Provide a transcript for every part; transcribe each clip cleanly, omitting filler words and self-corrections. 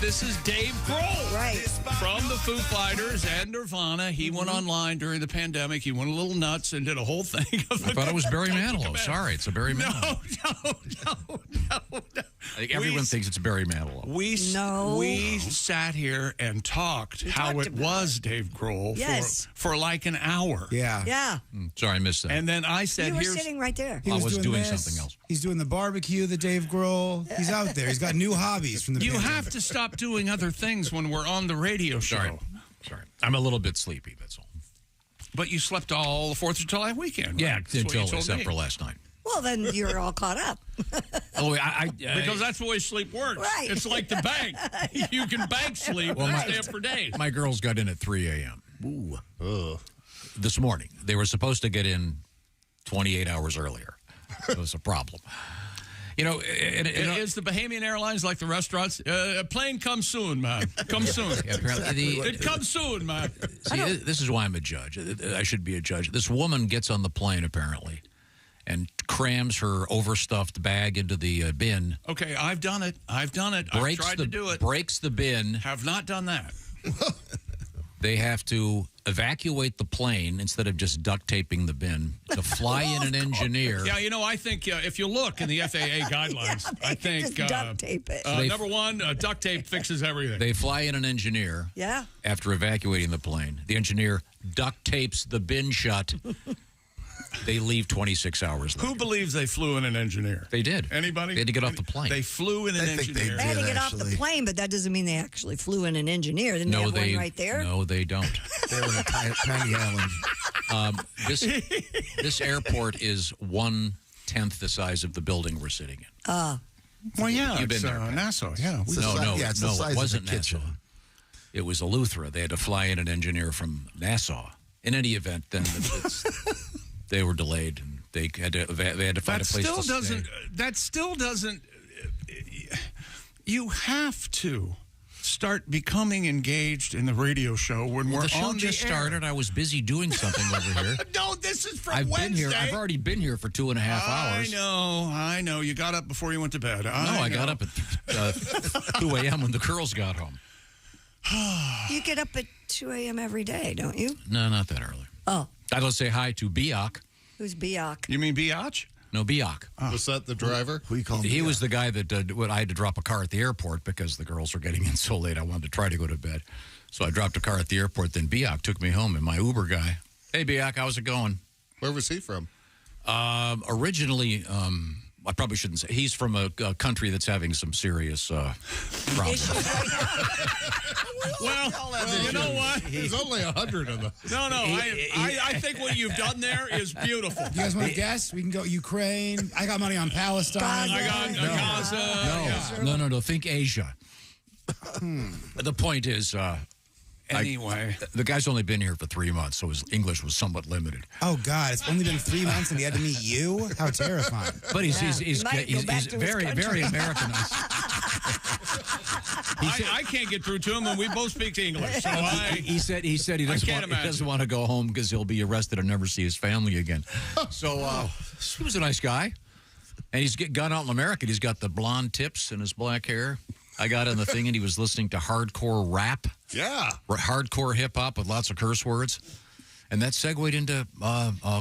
This is Dave Grohl. Right. From the Foo Fighters and Nirvana. He went online during the pandemic. He went a little nuts and did a whole thing. I thought it was Barry Manilow. Sorry, it's a Barry Manilow. No. I think everyone thinks it's Barry Manilow. We sat here and talked how it was Dave Grohl for like an hour. Yeah. Yeah. Sorry, I missed that. And then I said, You were sitting right there. He I was doing this. something else. He's doing the barbecue, the Dave Grohl. He's out there. He's got new hobbies from the You pandemic. have to stop doing other things when we're on the radio show. Sorry. I'm a little bit sleepy, that's all. But you slept all the 4th of July weekend, right? Yeah, That's what you until told except me. for last night. Well, then you're all caught up. Because that's the way sleep works. Right. It's like the bank. You can bank sleep and stay up for days. My girls got in at 3 a.m. Ooh. This morning. They were supposed to get in 28 hours earlier. It was a problem. You know, Is the Bahamian Airlines like the restaurants? A plane comes soon, man. Come soon. apparently It comes soon, man. See, this is why I'm a judge. I should be a judge. This woman gets on the plane, apparently, and crams her overstuffed bag into the bin. Okay, I've done it. I've tried to do it. Breaks the bin. Have not done that. They have to evacuate the plane instead of just duct taping the bin to fly in an engineer. Yeah, you know, I think if you look in the FAA guidelines, I think just duct tape it. number one, duct tape fixes everything. They fly in an engineer. Yeah. After evacuating the plane, the engineer duct tapes the bin shut. They leave 26 hours later. Who believes they flew in an engineer? They did. Anybody? They had to get off the plane. They flew in an I think they engineer. They had to did, get off the actually. plane, but that doesn't mean they actually flew in an engineer. Didn't they have one right there? No, they don't. They're in a tiny island. This airport is 1/10 the size of the building we're sitting in. Well, yeah, You've been there, Pat. Nassau. Yeah, It's the size it of wasn't the kitchen. Nassau. It was Eleuthera. They had to fly in an engineer from Nassau. In any event, then they were delayed, and they had to find a place to stay. That still doesn't. You have to start becoming engaged in the radio show when we're The show on just the air. started. I was busy doing something over here. No, this is from I've Wednesday. been here. I've already been here for 2.5 hours. I know. You got up before you went to bed. No, I got up at 2 a.m. when the girls got home. You get up at 2 a.m. every day, don't you? No, not that early. Oh, I'd like to say hi to Biak. who's Biak? You mean Biatch? No, Biak. Was that the driver? Who you call him? He was the guy that I had to drop a car at the airport because the girls were getting in so late. I wanted to try to go to bed. So I dropped a car at the airport. Then Biak took me home, and my Uber guy. Hey, Biak, how's it going? Where was he from? Originally, I probably shouldn't say. He's from a country that's having some serious problems. Well, you know what? There's only 100 of them. No. I think what you've done there is beautiful. You guys want to guess? We can go Ukraine. I got money on Palestine. I got Gaza. No. Think Asia. The point is, Anyway. the guy's only been here for 3 months, so his English was somewhat limited. Oh, God. It's only been 3 months and he had to meet you? How terrifying. But he's might go back to his very, country. very Americanized. I can't get through to him, and we both speak English. So He said he doesn't want to go home because he'll be arrested and never see his family again. So he was a nice guy, and he's gone out in America. He's got the blonde tips and his black hair. I got on the thing, and he was listening to hardcore rap, hardcore hip hop with lots of curse words. And that segued into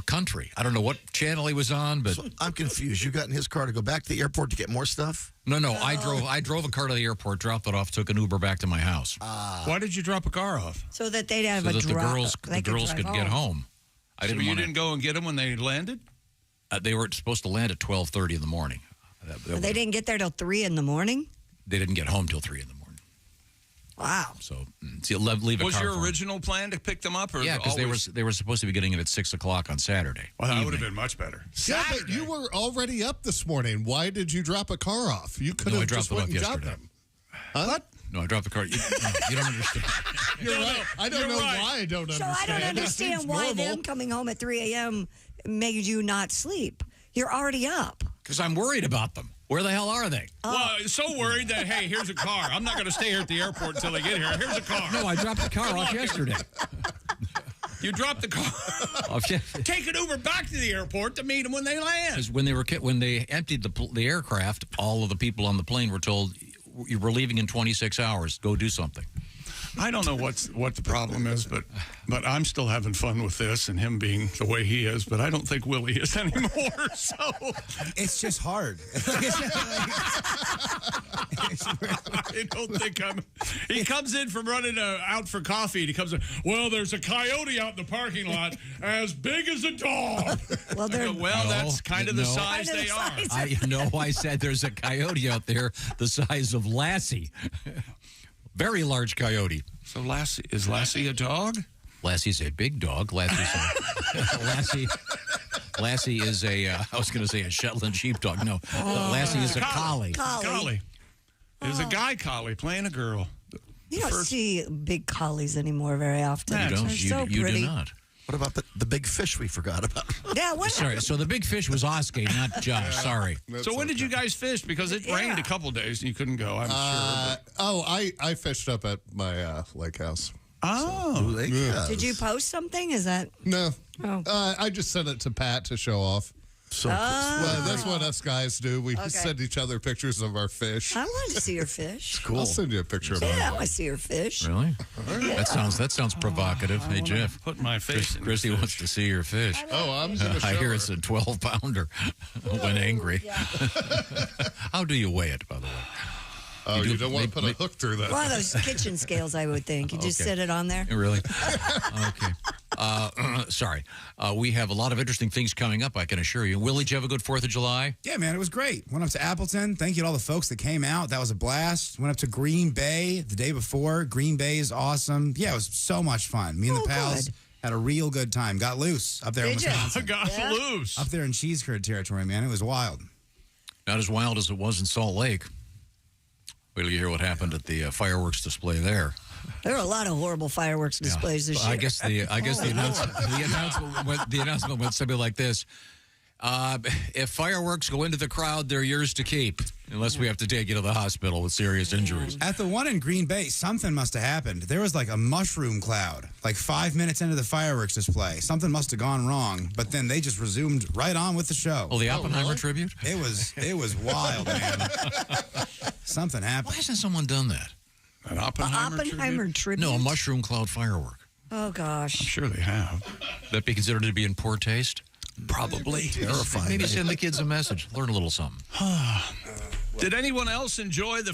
country. I don't know what channel he was on, but So I'm confused. You got in his car to go back to the airport to get more stuff? no. I drove a car to the airport, dropped it off, took an Uber back to my house why did you drop a car off? So that they'd have so a that drive. the girls could get home. I didn't. You didn't go and get them when they landed? They were supposed to land at 12:30 in the morning. They didn't get there till 3 in the morning? They didn't get home till 3 in the morning. Wow. So leave a car. Was your for 'em. original plan to pick them up? Or Yeah, because they were supposed to be getting it at 6 o'clock on Saturday. Well, that would have evening. been much better. Yeah, but you were already up this morning. Why did you drop a car off? You could No, I have dropped just it went off and got yesterday. them. Huh? What? No, I dropped the car. You don't understand. You're right. I don't know right. why I don't So understand. I don't It understand seems why normal. them coming home at 3 a.m. made you not sleep. You're already up. Because I'm worried about them. Where the hell are they? Well, so worried that, hey, here's a car. I'm not going to stay here at the airport until they get here. Here's a car. No, I dropped the car off yesterday. You dropped the car. Take an Uber back to the airport to meet them when they land. Because when they emptied the aircraft, all of the people on the plane were told, we're leaving in 26 hours. Go do something. I don't know what the problem is, but I'm still having fun with this and him being the way he is, but I don't think Willie is anymore. So It's just hard. I don't think I'm. He comes in from running out for coffee, and he comes in. Well, there's a coyote out in the parking lot as big as a dog. Well, that's kind of the size Kind of they the are. size. I said there's a coyote out there the size of Lassie. Very large coyote. So is Lassie a dog? Lassie's a big dog. Lassie is a, I was going to say a Shetland sheepdog. No, Lassie is a collie. Collie. There's a guy collie playing a girl. You don't see big collies anymore very often. You don't. They're so You pretty. do not. What about the big fish we forgot about? Yeah, what? Sorry, so the big fish was Oscar, not Josh. Sorry. So when did you guys fish? Because it rained a couple days and you couldn't go, I'm sure. I fished up at my lake house. Oh. Did you post something? Is that? No. Oh. I just sent it to Pat to show off. So Well, that's what us guys do. We send each other pictures of our fish. I wanted to see your fish. cool. I'll send you a picture of mine. Yeah, I see your fish. Really? That sounds provocative. Hey, Jeff. Put my face in Christy the wants fish. to see your fish. Oh, I'm going to show I hear her. it's a 12-pounder when angry. How do you weigh it, by the way? Oh, You you do- don't want to make- put a make- hook through that. One of those kitchen scales, I would think. You just Okay. set it on there. Really? Okay. Sorry. We have a lot of interesting things coming up, I can assure you. Willie, did you have a good 4th of July? Yeah, man, it was great. Went up to Appleton. Thank you to all the folks that came out. That was a blast. Went up to Green Bay the day before. Green Bay is awesome. Yeah, it was so much fun. Me and the pals good. had a real good time. Got loose up there in Did ya? Wisconsin. Got loose. Up there in cheese curd territory, man. It was wild. Not as wild as it was in Salt Lake. Wait till you hear what happened at the fireworks display there. There were a lot of horrible fireworks displays this year. I guess the announcement went something like this: if fireworks go into the crowd, they're yours to keep, unless we have to take you to the hospital with serious injuries. At the one in Green Bay, something must have happened. There was like a mushroom cloud, like 5 minutes into the fireworks display. Something must have gone wrong, but then they just resumed right on with the show. Oh, the Oppenheimer tribute? It was wild, man. Something happened. Why hasn't someone done that? An The Oppenheimer Oppenheimer tribute? No, a mushroom cloud firework. Oh, I'm gosh. sure they have. That be considered to be in poor taste? Probably. Terrifying. Maybe send the kids a message. Learn a little something. Did anyone else enjoy the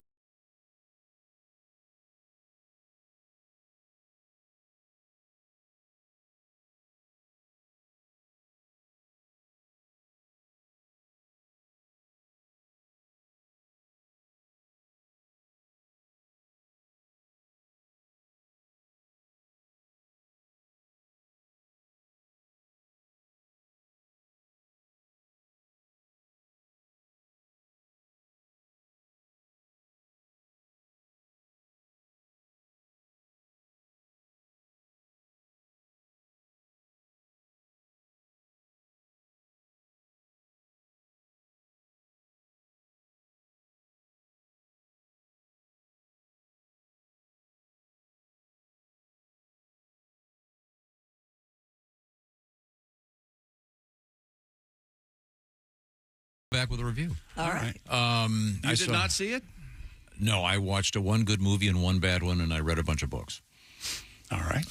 Back with a review. All right. You did not see it? No, I watched one good movie and one bad one, and I read a bunch of books. All right.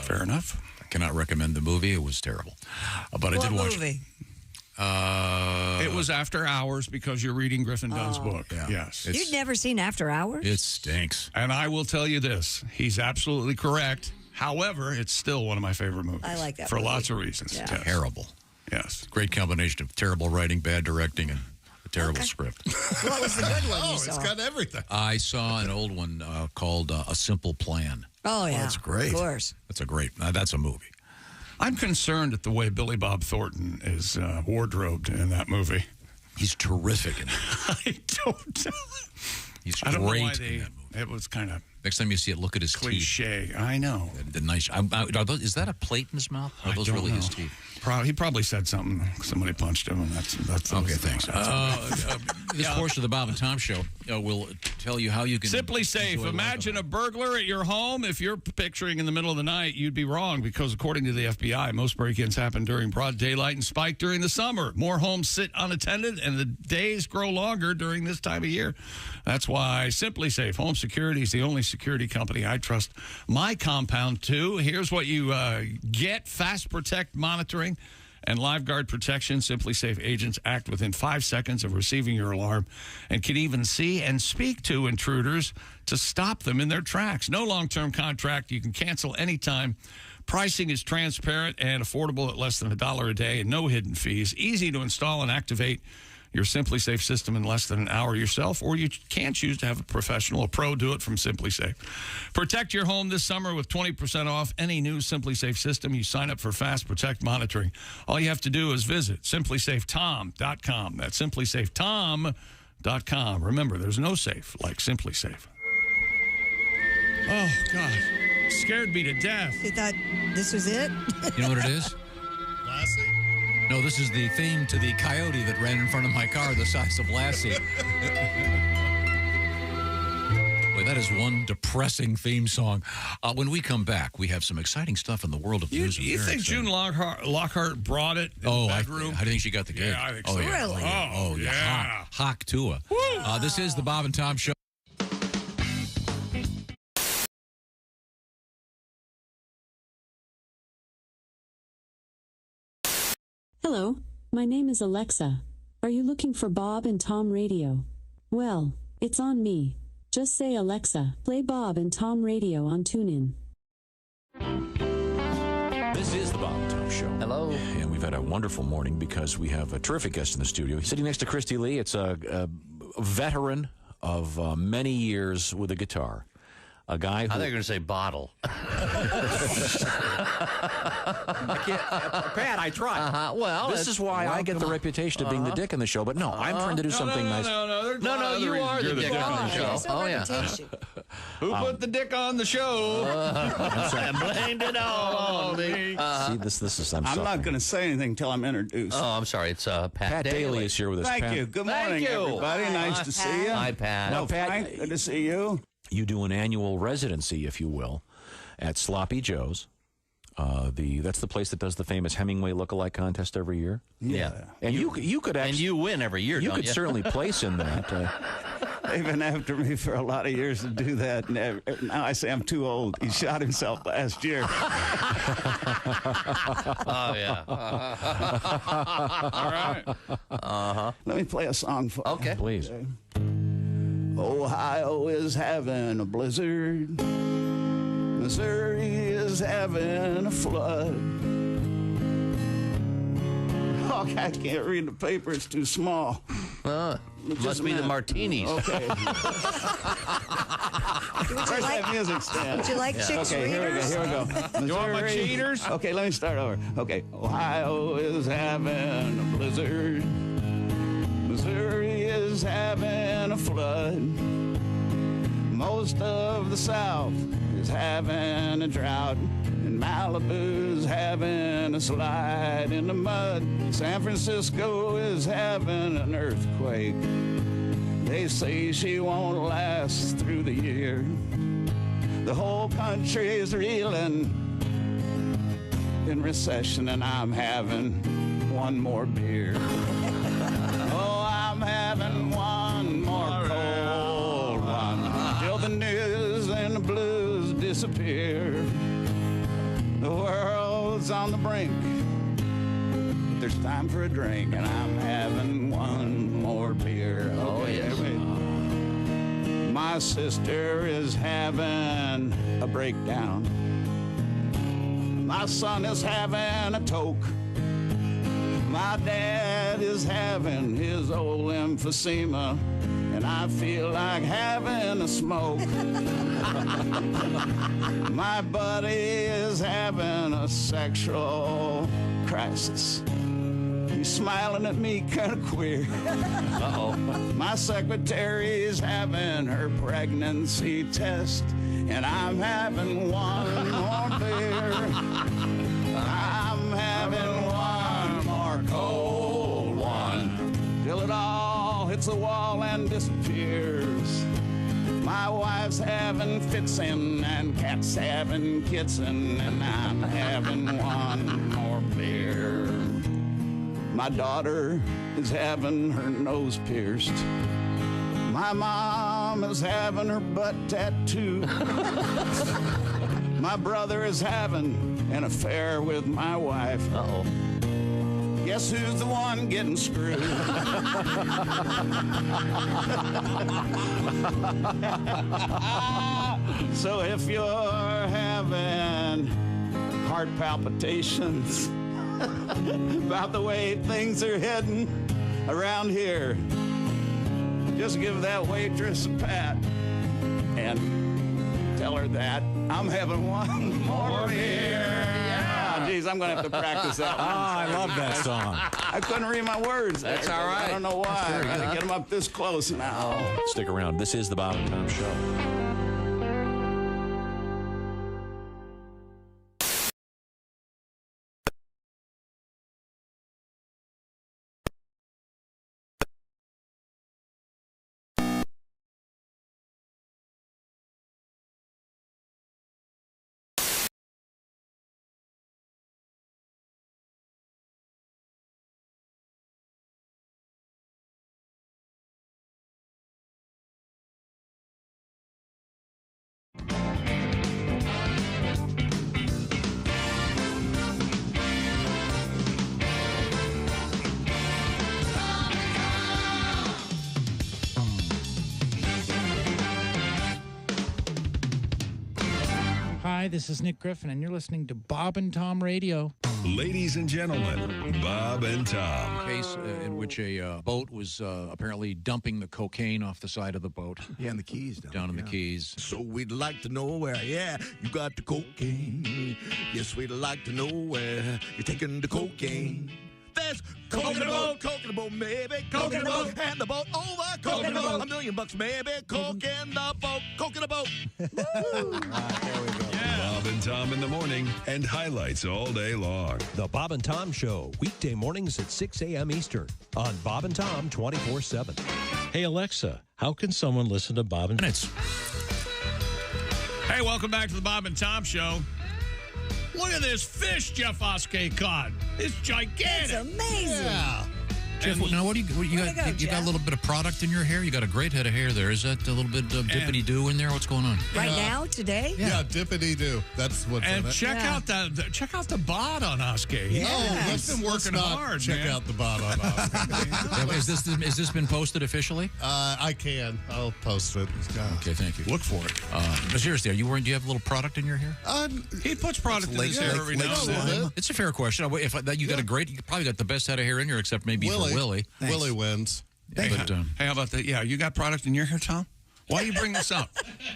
Fair enough. I cannot recommend the movie. It was terrible. But I What did watch movie? It was After Hours because you're reading Griffin Dunn's book. Yeah. Yes. You'd never seen After Hours? It stinks. And I will tell you this. He's absolutely correct. However, it's still one of my favorite movies. I like that For movie. lots of reasons. Yeah. Yes. Terrible. Yes. Great combination of terrible writing, bad directing, and a terrible script. What was the good one you It's saw? got everything. I saw an old one called A Simple Plan. Oh, yeah. that's great. Of course. That's a great, that's a movie. I'm concerned at the way Billy Bob Thornton is wardrobed in that movie. He's terrific in it. I don't. He's I don't know why great in that movie. It was kind of. Next time you see it, look at his teeth. Cliche. I know. The nice. Is that a plate in his mouth? Or are those really his teeth? He probably said something. Somebody punched him, and that's okay. Thanks. This portion of the Bob and Tom Show will tell you how you can Simply Safe. Imagine a burglar at your home. If you're picturing in the middle of the night, you'd be wrong because according to the FBI, most break-ins happen during broad daylight and spike during the summer. More homes sit unattended, and the days grow longer during this time of year. That's why Simply Safe Home Security is the only security company I trust my compound to. Here's what you get: Fast Protect monitoring and LiveGuard protection. Simply Safe agents act within 5 seconds of receiving your alarm and can even see and speak to intruders to stop them in their tracks. No long-term contract. You can cancel anytime. Pricing is transparent and affordable at less than $1 a day and no hidden fees. Easy to install and activate your Simply Safe system in less than an hour yourself, or you can choose to have a professional, a pro, do it from Simply Safe. Protect your home this summer with 20% off any new Simply Safe system. You sign up for Fast Protect monitoring. All you have to do is visit simplysafetom.com. That's simplysafetom.com. Remember, there's no safe like Simply Safe. Oh, God. Scared me to death. You thought this was it? You know what it is? Lassie? No, this is the theme to the coyote that ran in front of my car the size of Lassie. Boy, that is one depressing theme song. When we come back, we have some exciting stuff in the world of news. You think June Lockhart brought it in the bedroom? How do you think she got the gig? Yeah, I think so. Yeah. Really? Oh, yeah. Hawk Tua. This is the Bob and Tom Show. Hello, my name is Alexa. Are you looking for Bob and Tom Radio? Well, it's on me. Just say, Alexa, play Bob and Tom Radio on TuneIn. This is the Bob and Tom Show. Hello. And we've had a wonderful morning because we have a terrific guest in the studio. He's sitting next to Christy Lee. It's a veteran of many years with a guitar. A guy who... I thought you were going to say bottle. I can't, Pat, I tried. Well, this is why I get the reputation of being the dick in the show. But no, I'm trying to do something nice. No, you are the dick on the show. Oh, yeah. Who put the dick on the show? I blamed it all on me. See, this is... I'm not going to say anything until I'm introduced. Oh, I'm sorry. It's Pat Dailey is here with us. Thank you. Good morning, everybody. Nice to see you. Hi, Pat. Now, Pat, good to see you. You do an annual residency, if you will, at Sloppy Joe's. That's the place that does the famous Hemingway lookalike contest every year. Yeah. And you could actually... And you win every year, You could certainly place in that. They've been after me for a lot of years to do that. And now I say I'm too old. He shot himself last year. Oh, yeah. All right. Let me play a song for you. Okay. Please. Okay. Ohio is having a blizzard. Missouri is having a flood. Oh, I can't read the paper. It's too small. Must be the martinis. Okay. Where's that music stand? Would you like chicks Okay, here we go. Missouri. You want my cheaters? Okay, let me start over. Okay, Ohio is having a blizzard. Missouri is having a flood. Most of the South is having a drought. And Malibu's having a slide in the mud. San Francisco is having an earthquake. They say she won't last through the year. The whole country is reeling in recession, and I'm having one more beer. Oh, I'm having one more cold one till the news and the blues disappear. The world's on the brink. There's time for a drink, and I'm having one more beer. Oh, yes. My sister is having a breakdown. My son is having a toke. My dad is having his old emphysema, and I feel like having a smoke. My buddy is having a sexual crisis. She's smiling at me kind of queer. Uh-oh. My secretary's having her pregnancy test, and I'm having one more beer. I'm having one more cold one, till it all hits the wall and disappears. My wife's having fitsin' and cat's having kitsin', and I'm having one more beer. My daughter is having her nose pierced. My mom is having her butt tattooed. My brother is having an affair with my wife. Uh-oh. Guess who's the one getting screwed? So if you're having heart palpitations about the way things are heading around here, just give that waitress a pat and tell her that I'm having one more beer. Yeah, geez, I'm gonna have to practice that one. I love that song. I couldn't read my words. That's all right. I don't know why. I gotta get them up this close now. Stick around. This is the Bob and Tom Show. Hi, this is Nick Griffin, and you're listening to Bob and Tom Radio. Ladies and gentlemen, Bob and Tom. Case in which a boat was apparently dumping the cocaine off the side of the boat. Yeah, and the Keys. Down in the Keys. So we'd like to know where, yeah, you got the cocaine. Yes, we'd like to know where you're taking the cocaine. There's coke in the boat, maybe. Coke in the boat, hand the boat over. Coke in the boat, $1 million, maybe. Coke in the boat, coke in the boat. There we go. Bob and Tom in the morning and highlights all day long. The Bob and Tom Show, weekday mornings at 6 a.m. Eastern on Bob and Tom 24/7. Hey, Alexa, how can someone listen to Bob and Tom? Hey, welcome back to the Bob and Tom Show. Look at this fish Jeff Oskey caught. It's gigantic. It's amazing. Yeah. Jeff, now what do you got? You got a little bit of product in your hair. You got a great head of hair there. Is that a little bit of dippity doo in there? What's going on? Right now, today? Yeah, dippity doo. That's what's in And it. check out the bod on Oskey. He's been working hard. Check out the bod on Oskey. Is this been posted officially? I can. I'll post it. Okay, thank you. Look for it. But seriously, do you have a little product in your hair? He puts product in his hair every now and then. It's a fair question. If you got you probably got the best head of hair in here, except maybe for Willie. Willie wins. Hey, how about that? Yeah, you got product in your hair, Tom? Why you bring this up?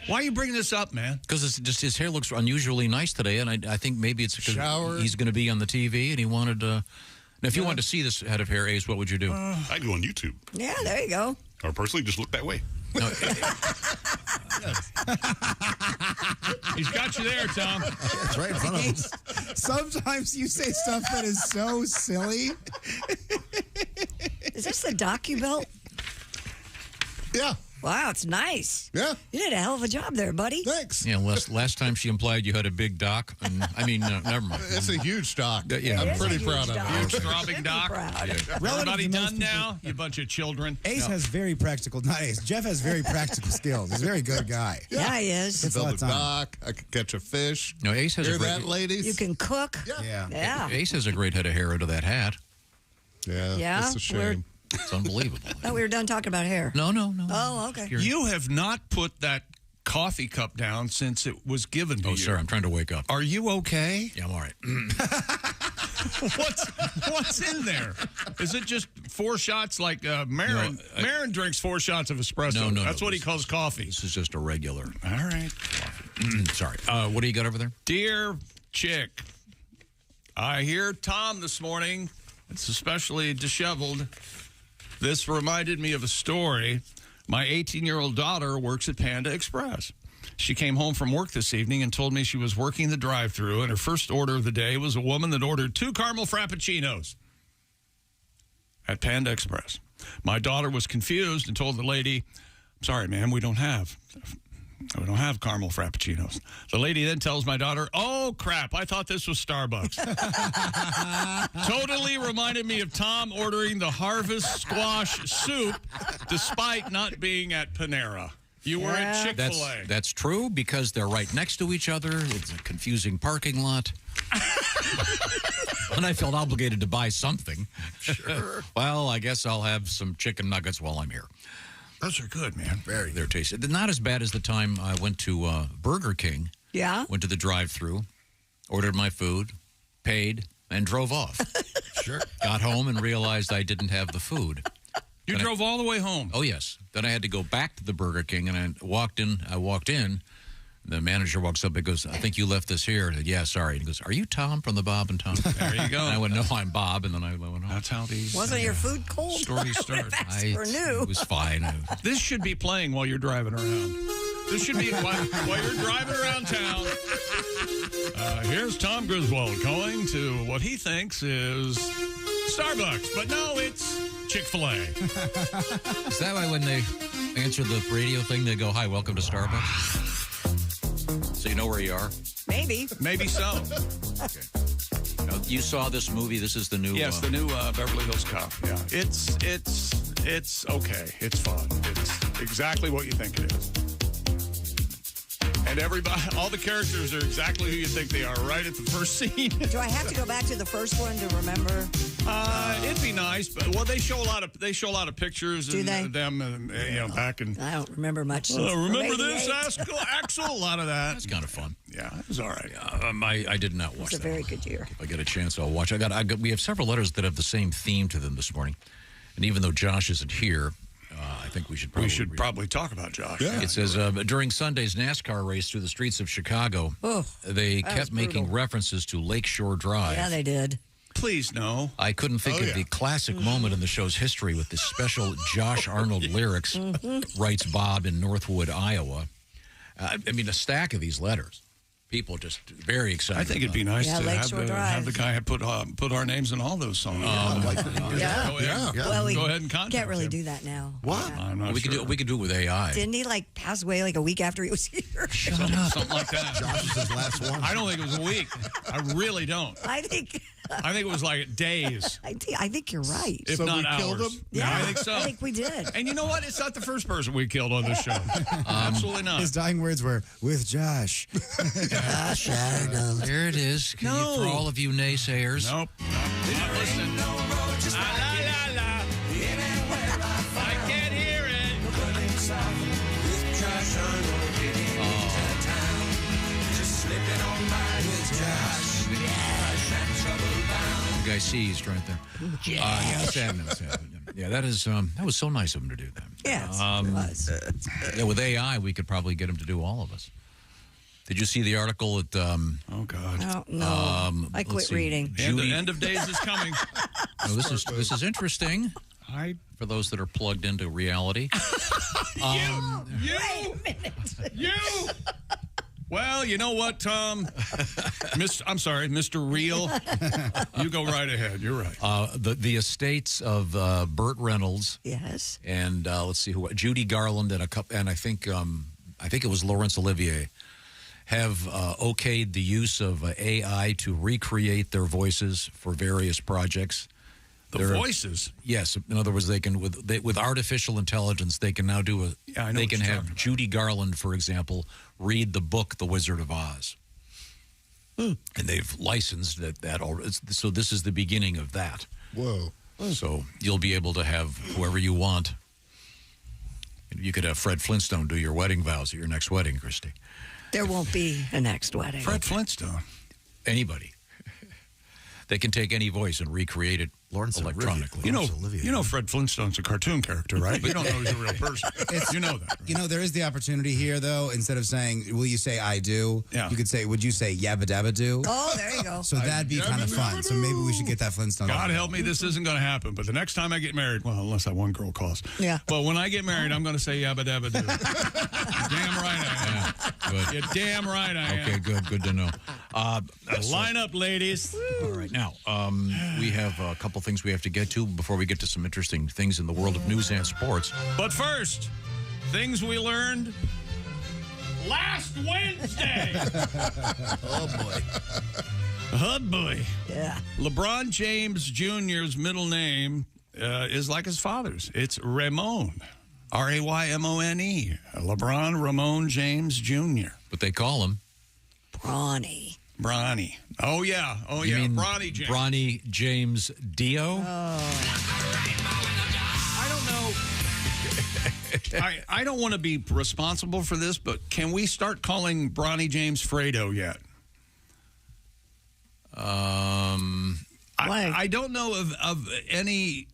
Why you bring this up, man? Because it's just his hair looks unusually nice today, and I think maybe it's because he's going to be on the TV, and he wanted to. Now, if you wanted to see this head of hair, Ace, what would you do? I'd go on YouTube. Yeah, there you go. Or personally, just look that way. No. He's got you there, Tom. It's right in front of him. Sometimes you say stuff that is so silly. Is this the docu belt? Yeah. Wow, it's nice. Yeah. You did a hell of a job there, buddy. Thanks. Yeah, last time she implied you had a big dock. And, never mind. It's a huge dock. Yeah, I'm pretty proud of it. Huge throbbing doc. Everybody done now? You bunch of children. Ace has very practical, not Ace. Jeff has very practical skills. He's a very good guy. Yeah, he is. It's Build a lots on. dock. I could catch a fish. No, Ace has Hear a great, that, ladies? You can cook. Yeah. Ace has a great head of hair under that hat. Yeah, It's a shame. It's unbelievable. Oh, we were done talking about hair. No. Oh, okay. You have not put that coffee cup down since it was given to you. Oh, sir, I'm trying to wake up. Are you okay? Yeah, I'm all right. What's in there? Is it just 4 shots like Marin? No, Marin drinks 4 shots of espresso. No. That's what he calls coffee. This is just a regular. All right. Sorry. What do you got over there? Dear chick, I hear Tom this morning It's especially disheveled. This reminded me of a story. My 18-year-old daughter works at Panda Express. She came home from work this evening and told me she was working the drive-thru, and her first order of the day was a woman that ordered 2 caramel frappuccinos at Panda Express. My daughter was confused and told the lady, "I'm sorry, ma'am, we don't have caramel frappuccinos." The lady then tells my daughter, "Oh, crap, I thought this was Starbucks." Totally reminded me of Tom ordering the Harvest Squash soup despite not being at Panera. You were at Chick-fil-A. That's true because they're right next to each other. It's a confusing parking lot. And I felt obligated to buy something. Sure. Well, I guess I'll have some chicken nuggets while I'm here. Those are good, man. They're tasty. Not as bad as the time I went to Burger King. Yeah? Went to the drive-thru, ordered my food, paid, and drove off. Sure. Got home and realized I didn't have the food. You drove all the way home? Oh, yes. Then I had to go back to the Burger King, and I walked in. The manager walks up and goes, "I think you left this here." I said, "Yeah, sorry." And he goes, "Are you Tom from the Bob and Tom?" There you go. And I went, "No, I'm Bob." And then I went home. That's how these Wasn't your food cold? stories start. It was fine. This should be playing while you're driving around. This should be while you're driving around town. Here's Tom Griswold going to what he thinks is Starbucks, but no, it's Chick-fil-A. Is that why when they answer the radio thing, they go, "Hi, welcome to Starbucks"? So you know where you are? Maybe. Maybe so. Okay. Now, you saw this movie. This is the new... Yes, the new Beverly Hills Cop. Yeah. It's okay. It's fun. It's exactly what you think it is. And all the characters are exactly who you think they are right at the first scene. Do I have to go back to the first one to remember? It'd be nice, but they show a lot of pictures Do they? of them, and back in. I don't remember much. Remember this, Axel? A lot of that. That's kind of fun. Yeah, it was all right. I did not watch It's a very good year. If I get a chance, I'll watch. We have several letters that have the same theme to them this morning, and even though Josh isn't here, I think we should probably talk about Josh. Yeah. It says during Sunday's NASCAR race through the streets of Chicago, they kept making references to Lakeshore Drive. Yeah, they did. Please, no. I couldn't think of the classic moment in the show's history with this special Josh Arnold lyrics, writes Bob in Northwood, Iowa. I mean, a stack of these letters. People just very excited. I think it'd be nice to have the guy put our names in all those songs. Yeah. Well, go ahead and contact can't really him. do that now. What? I'm not we sure. could do it with AI. Didn't he pass away a week after he was here? Shut up. Something like that. Josh is his last one. I don't think it was a week. I really don't. I think it was like days. I think you're right. If So not we hours. killed him? Yeah, I think so. I think we did. And you know what? It's not the first person we killed on this show. Absolutely not. His dying words were, "With Josh." Josh Arnold. There it is. For all of you naysayers. Nope. Not listening. La, la, la. I can't hear it. The guy seized right there. Yeah, that was so nice of him to do that. Yes, it was. Yeah, with AI, we could probably get him to do all of us. Did you see the article at? Oh God! No, I quit reading. The end of days is coming. No, this is interesting. For those that are plugged into reality. Wait a minute. You. Well, you know what, Tom? I'm sorry, Mr. Real. You go right ahead. You're right. The estates of Burt Reynolds. Yes. And let's see who. Judy Garland and I think it was Laurence Olivier have okayed the use of AI to recreate their voices for various projects. Voices? Yes. In other words, they can with artificial intelligence, they can now do they can have Judy Garland, for example, read the book The Wizard of Oz. And they've licensed that already. So this is the beginning of that. Whoa. So you'll be able to have whoever you want. You could have Fred Flintstone do your wedding vows at your next wedding, Christy. There won't be a next wedding. Fred Flintstone. Anybody. They can take any voice and recreate it Lawrence electronically. You know Fred Flintstone's a cartoon character, right? You don't know he's a real person. You know that. You know, there is the opportunity here, though. Instead of saying, will you say I do? Yeah. You could say, would you say yabba dabba do? Oh, there you go. So that'd be kind of fun. So maybe we should get that Flintstone. God help me, this isn't going to happen. But the next time I get married, well, unless that one girl calls. Yeah. But when I get married, I'm going to say yabba dabba do. Damn right I am. Good. You're damn right I am. Okay, good to know. Line up, ladies. All right, now we have a couple things we have to get to before we get to some interesting things in the world of news and sports. But first, things we learned last Wednesday. Oh, boy. Oh, boy. Yeah. LeBron James Jr.'s middle name is like his father's. It's Ramon. Raymone. LeBron Ramon James Jr. But they call him Brawny. Bronny. Oh, yeah. You mean Bronny James. Bronny James Dio? I don't know. I don't want to be responsible for this, but can we start calling Bronny James Fredo yet? I don't know of any.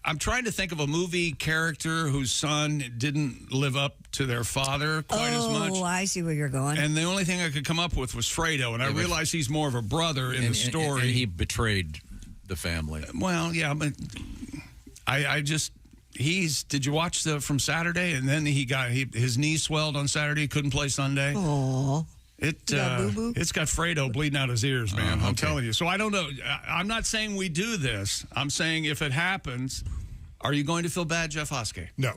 I'm trying to think of a movie character whose son didn't live up to their father quite as much. Oh, I see where you're going. And the only thing I could come up with was Fredo, and I realized he's more of a brother in the story. And he betrayed the family. Well, yeah, but I just did you watch from Saturday? And then his knee swelled on Saturday, couldn't play Sunday. Oh. It's got Fredo bleeding out his ears, man. I'm telling you. So I don't know. I'm not saying we do this. I'm saying if it happens, are you going to feel bad, Jeff Hoskey? No.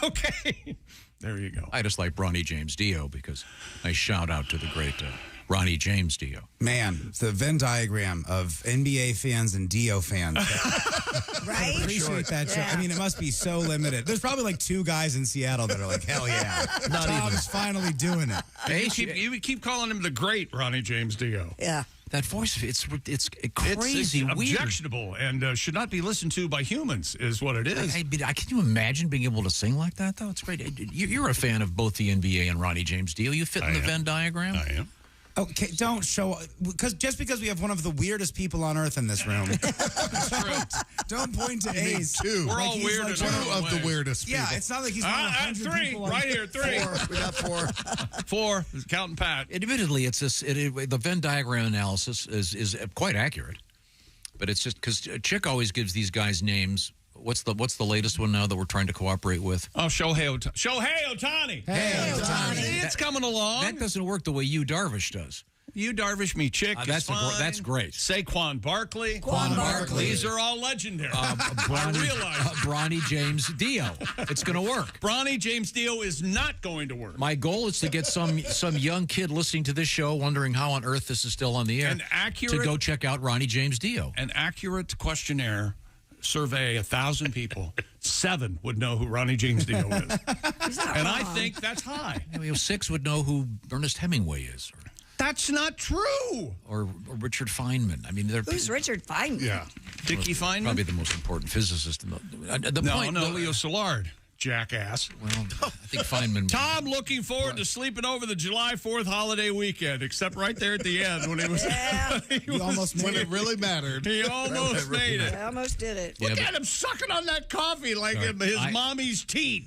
Okay. There you go. I just like Bronny James Dio because I shout out to the great Ronnie James Dio. Man, the Venn diagram of NBA fans and Dio fans. Right? I appreciate that show. I mean, it must be so limited. There's probably like 2 guys in Seattle that are like, hell yeah. Tom's finally doing it. Hey, you keep calling him the great Ronnie James Dio. Yeah. That voice, it's crazy, it's weird. objectionable, and should not be listened to by humans, is what it is. Can you imagine being able to sing like that, though? It's great. You're a fan of both the NBA and Ronnie James Dio. You fit in the Venn diagram? I am. Okay, don't show just because we have one of the weirdest people on earth in this room. Don't point to Ace. Two. We're all weird. Like two of the weirdest people. Yeah, it's not like he's one of 100 3 people. Right here, 3. 4. We got 4. 4. Counting Pat. Admittedly, the Venn diagram analysis is quite accurate, but it's just because Chick always gives these guys names. What's the latest one now that we're trying to cooperate with? Oh, Shohei Ohtani. Hey, Ohtani. It's coming along. That doesn't work the way you Darvish does. You Darvish me, Chick. That's great. Saquon Barkley. Quan Barkley. These are all legendary. Bronny James Dio. It's going to work. Bronny James Dio is not going to work. My goal is to get some young kid listening to this show wondering how on earth this is still on the air to go check out Ronnie James Dio. An accurate questionnaire survey 1,000 people. 7 would know who Ronnie James Dio is. And I think that's high. 6 would know who Ernest Hemingway is. That's not true. Or Richard Feynman. I mean, who's Richard Feynman? Yeah. Dickie Feynman? Probably the most important physicist. Leo Szilard. Jackass. Well, I think Feynman. Tom looking forward to sleeping over the July 4th holiday weekend, except right there at the end when it was. Yeah. When it really mattered. He almost made it. I almost did it. Look at him sucking on that coffee like his mommy's teeth.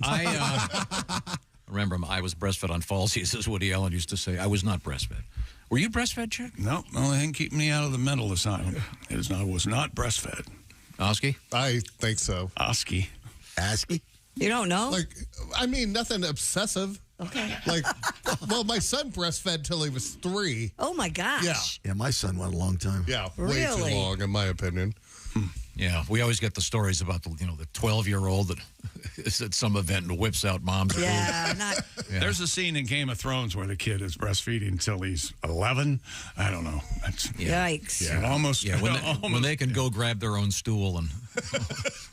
Remember, I was breastfed on falsies, as Woody Allen used to say. I was not breastfed. Were you breastfed, Chick? No, the only thing keeping me out of the mental asylum is I was not breastfed. Oski? I think so. Oski. Aski? You don't know? Nothing obsessive. Okay. Well, my son breastfed till he was 3. Oh, my gosh. Yeah, my son went a long time. Yeah, way too long, in my opinion. Yeah, we always get the stories about the 12-year-old that is at some event and whips out mom's food. Yeah. There's a scene in Game of Thrones where the kid is breastfeeding until he's 11. I don't know. Yikes. Yeah, almost. Yeah, when they can go grab their own stool and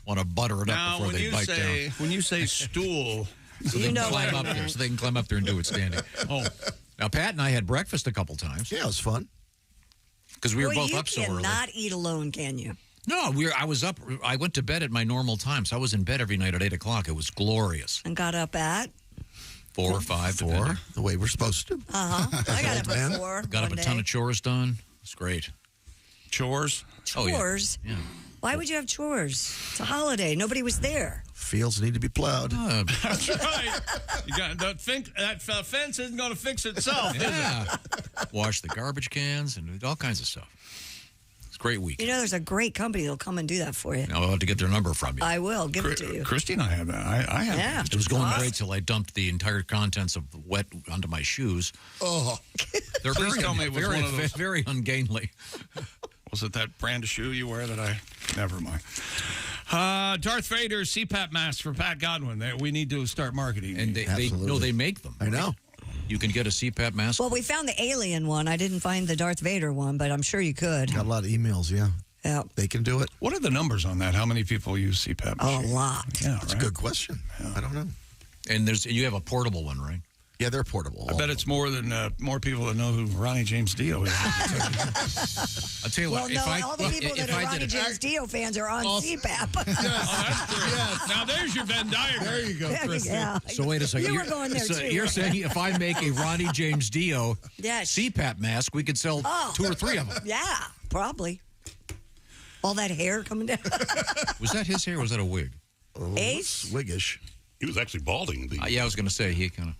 want to butter it up before they bite down. When you say stool, so they can climb up there and do it standing. Oh, now Pat and I had breakfast a couple times. Yeah, it was fun. Because we were both up so early. You cannot eat alone, can you? No, I was up. I went to bed at my normal time, so I was in bed every night at 8 o'clock. It was glorious. And got up at 4 or 5. 4, the way we're supposed to. I got up at 4. Got up a ton of chores done. It's great. Chores? Oh, yeah. Chores? Yeah. Why would you have chores? It's a holiday. Nobody was there. Fields need to be plowed. That's right. You got that fence isn't going to fix itself. Yeah. Wash the garbage cans and all kinds of stuff. It's a great week. You know, there's a great company that'll come and do that for you. I'll have to get their number from you. I will. Give it to you. Christy and I have that. I have. Yeah. It was going great till I dumped the entire contents of the wet onto my shoes. Oh. They're Please tell me it was one of those. very ungainly. Was it that brand of shoe you wear that I... Never mind. Darth Vader's CPAP mask for Pat Godwin. We need to start marketing. And they make them. I know. You can get a CPAP mask. Well, we found the alien one. I didn't find the Darth Vader one, but I'm sure you could. Got a lot of emails, yeah. Yeah. They can do it. What are the numbers on that? How many people use CPAP? A lot. Yeah, That's a good question. Yeah. I don't know. And you have a portable one, right? Yeah, they're portable. I bet it's more people that know who Ronnie James Dio is. I'll tell you Well, what. no, all the people that are Ronnie James Dio fans are on CPAP. Yes. Now there's your Venn diagram. There you go, Chris. Yeah. So wait a second. You were going there, too. You're saying if I make a Ronnie James Dio CPAP mask, we could sell 2 or 3 of them? Yeah, probably. All that hair coming down. Was that his hair or was that a wig? Ace? Wiggish. He was actually balding. Yeah, I was going to say he kind of...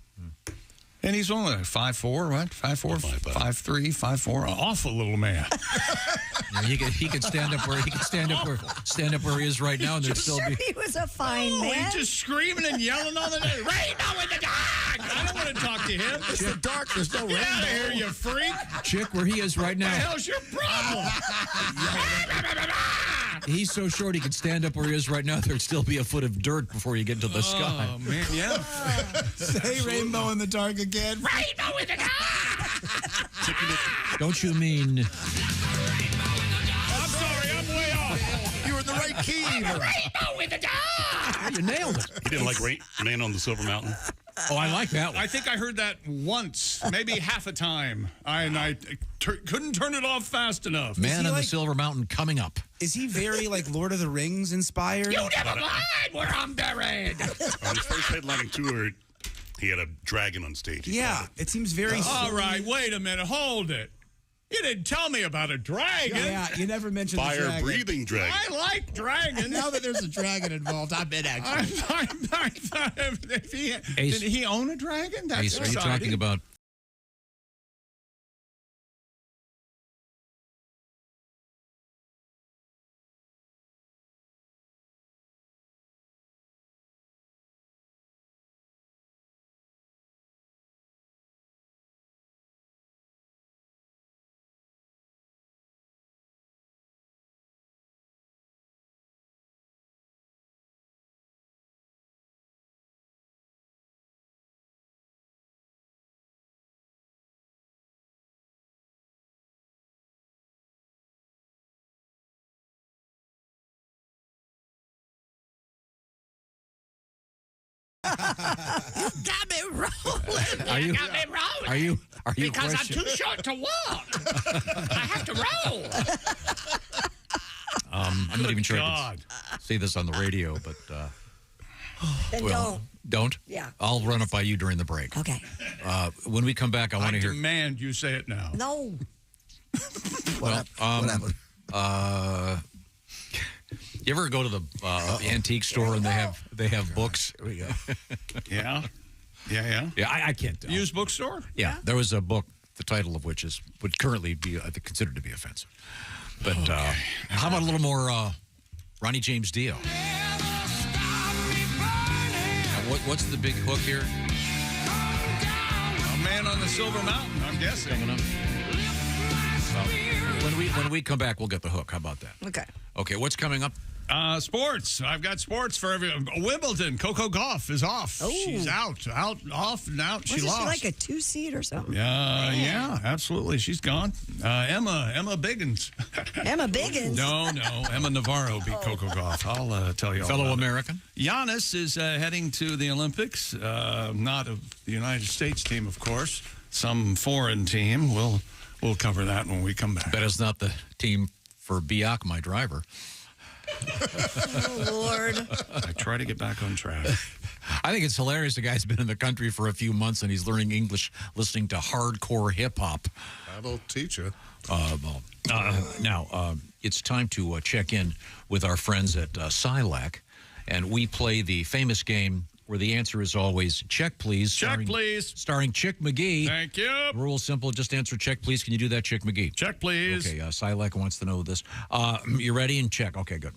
And he's only 5'4", right? 5'4", 5'3", 5'4". Awful little man. Yeah, he could stand up where he is right now, and there'd still be. He was a fine man. He's just screaming and yelling all the day. Rainbow in the dark! I don't want to talk to him. It's the dark. There's no rainbow. Get out of here, you freak! Chick, where he is right now. What the hell's your problem? He's so short he could stand up where he is right now. There'd still be a foot of dirt before you get to the sky. Oh man, yeah. Say rainbow in the dark again. Rainbow in the dark! Don't you mean? I'm sorry, I'm way off. You were in the right key. Rainbow in the dark! You nailed it. He didn't like Man on the Silver Mountain. Oh, I like that one. I think I heard that once, maybe half a time. I couldn't turn it off fast enough. Man on the Silver Mountain coming up. Is he very like Lord of the Rings inspired? You never mind where I'm buried. On his first headlining tour, he had a dragon on stage. Yeah, it seems very. All right, wait a minute, hold it. You didn't tell me about a dragon. Yeah, you never mentioned the dragon. Fire-breathing dragon. I like dragons. Now that there's a dragon involved, I'm in actually. Did he own a dragon? That's Ace, are you talking about? You got me rolling. Are you? got me rolling. Are you? Because I'm too short to walk. I have to roll. I'm not even sure I can say this on the radio, but Then don't. Yeah. I'll run it by you during the break. Okay. When we come back, I want to hear. Demand you say it now. No. What happened? You ever go to the antique store and they have books? Here we go. Yeah. Yeah. I can't tell. Used bookstore? Yeah, there was a book, the title of which would currently be considered to be offensive. But how about a little more Ronnie James Dio? What's the big hook here? A Man on the Silver Mountain, I'm guessing. Coming up. When we come back, we'll get the hook. How about that? Okay, what's coming up? Sports. I've got sports for everyone. Wimbledon. Coco Gauff is off. Oh. She's out, off, and out. She lost. She like a 2-seed or something? Yeah, absolutely. She's gone. Emma Biggins. Emma Biggins? No. Emma Navarro beat Coco Gauff. I'll tell you all Fellow about American? It. Giannis is heading to the Olympics. Not of the United States team, of course. Some foreign team. We'll cover that when we come back. Bet it's not the team for Biak, my driver. Oh, Lord. I try to get back on track. I think it's hilarious. The guy's been in the country for a few months and he's learning English listening to hardcore hip hop. That'll teach you. Now, it's time to check in with our friends at Silac, and we play the famous game where the answer is always check, please. Check, please. Starring Chick McGee. Thank you. Rule simple. Just answer check, please. Can you do that, Chick McGee? Check, please. Okay, Silac wants to know this. You ready? And check. Okay, good.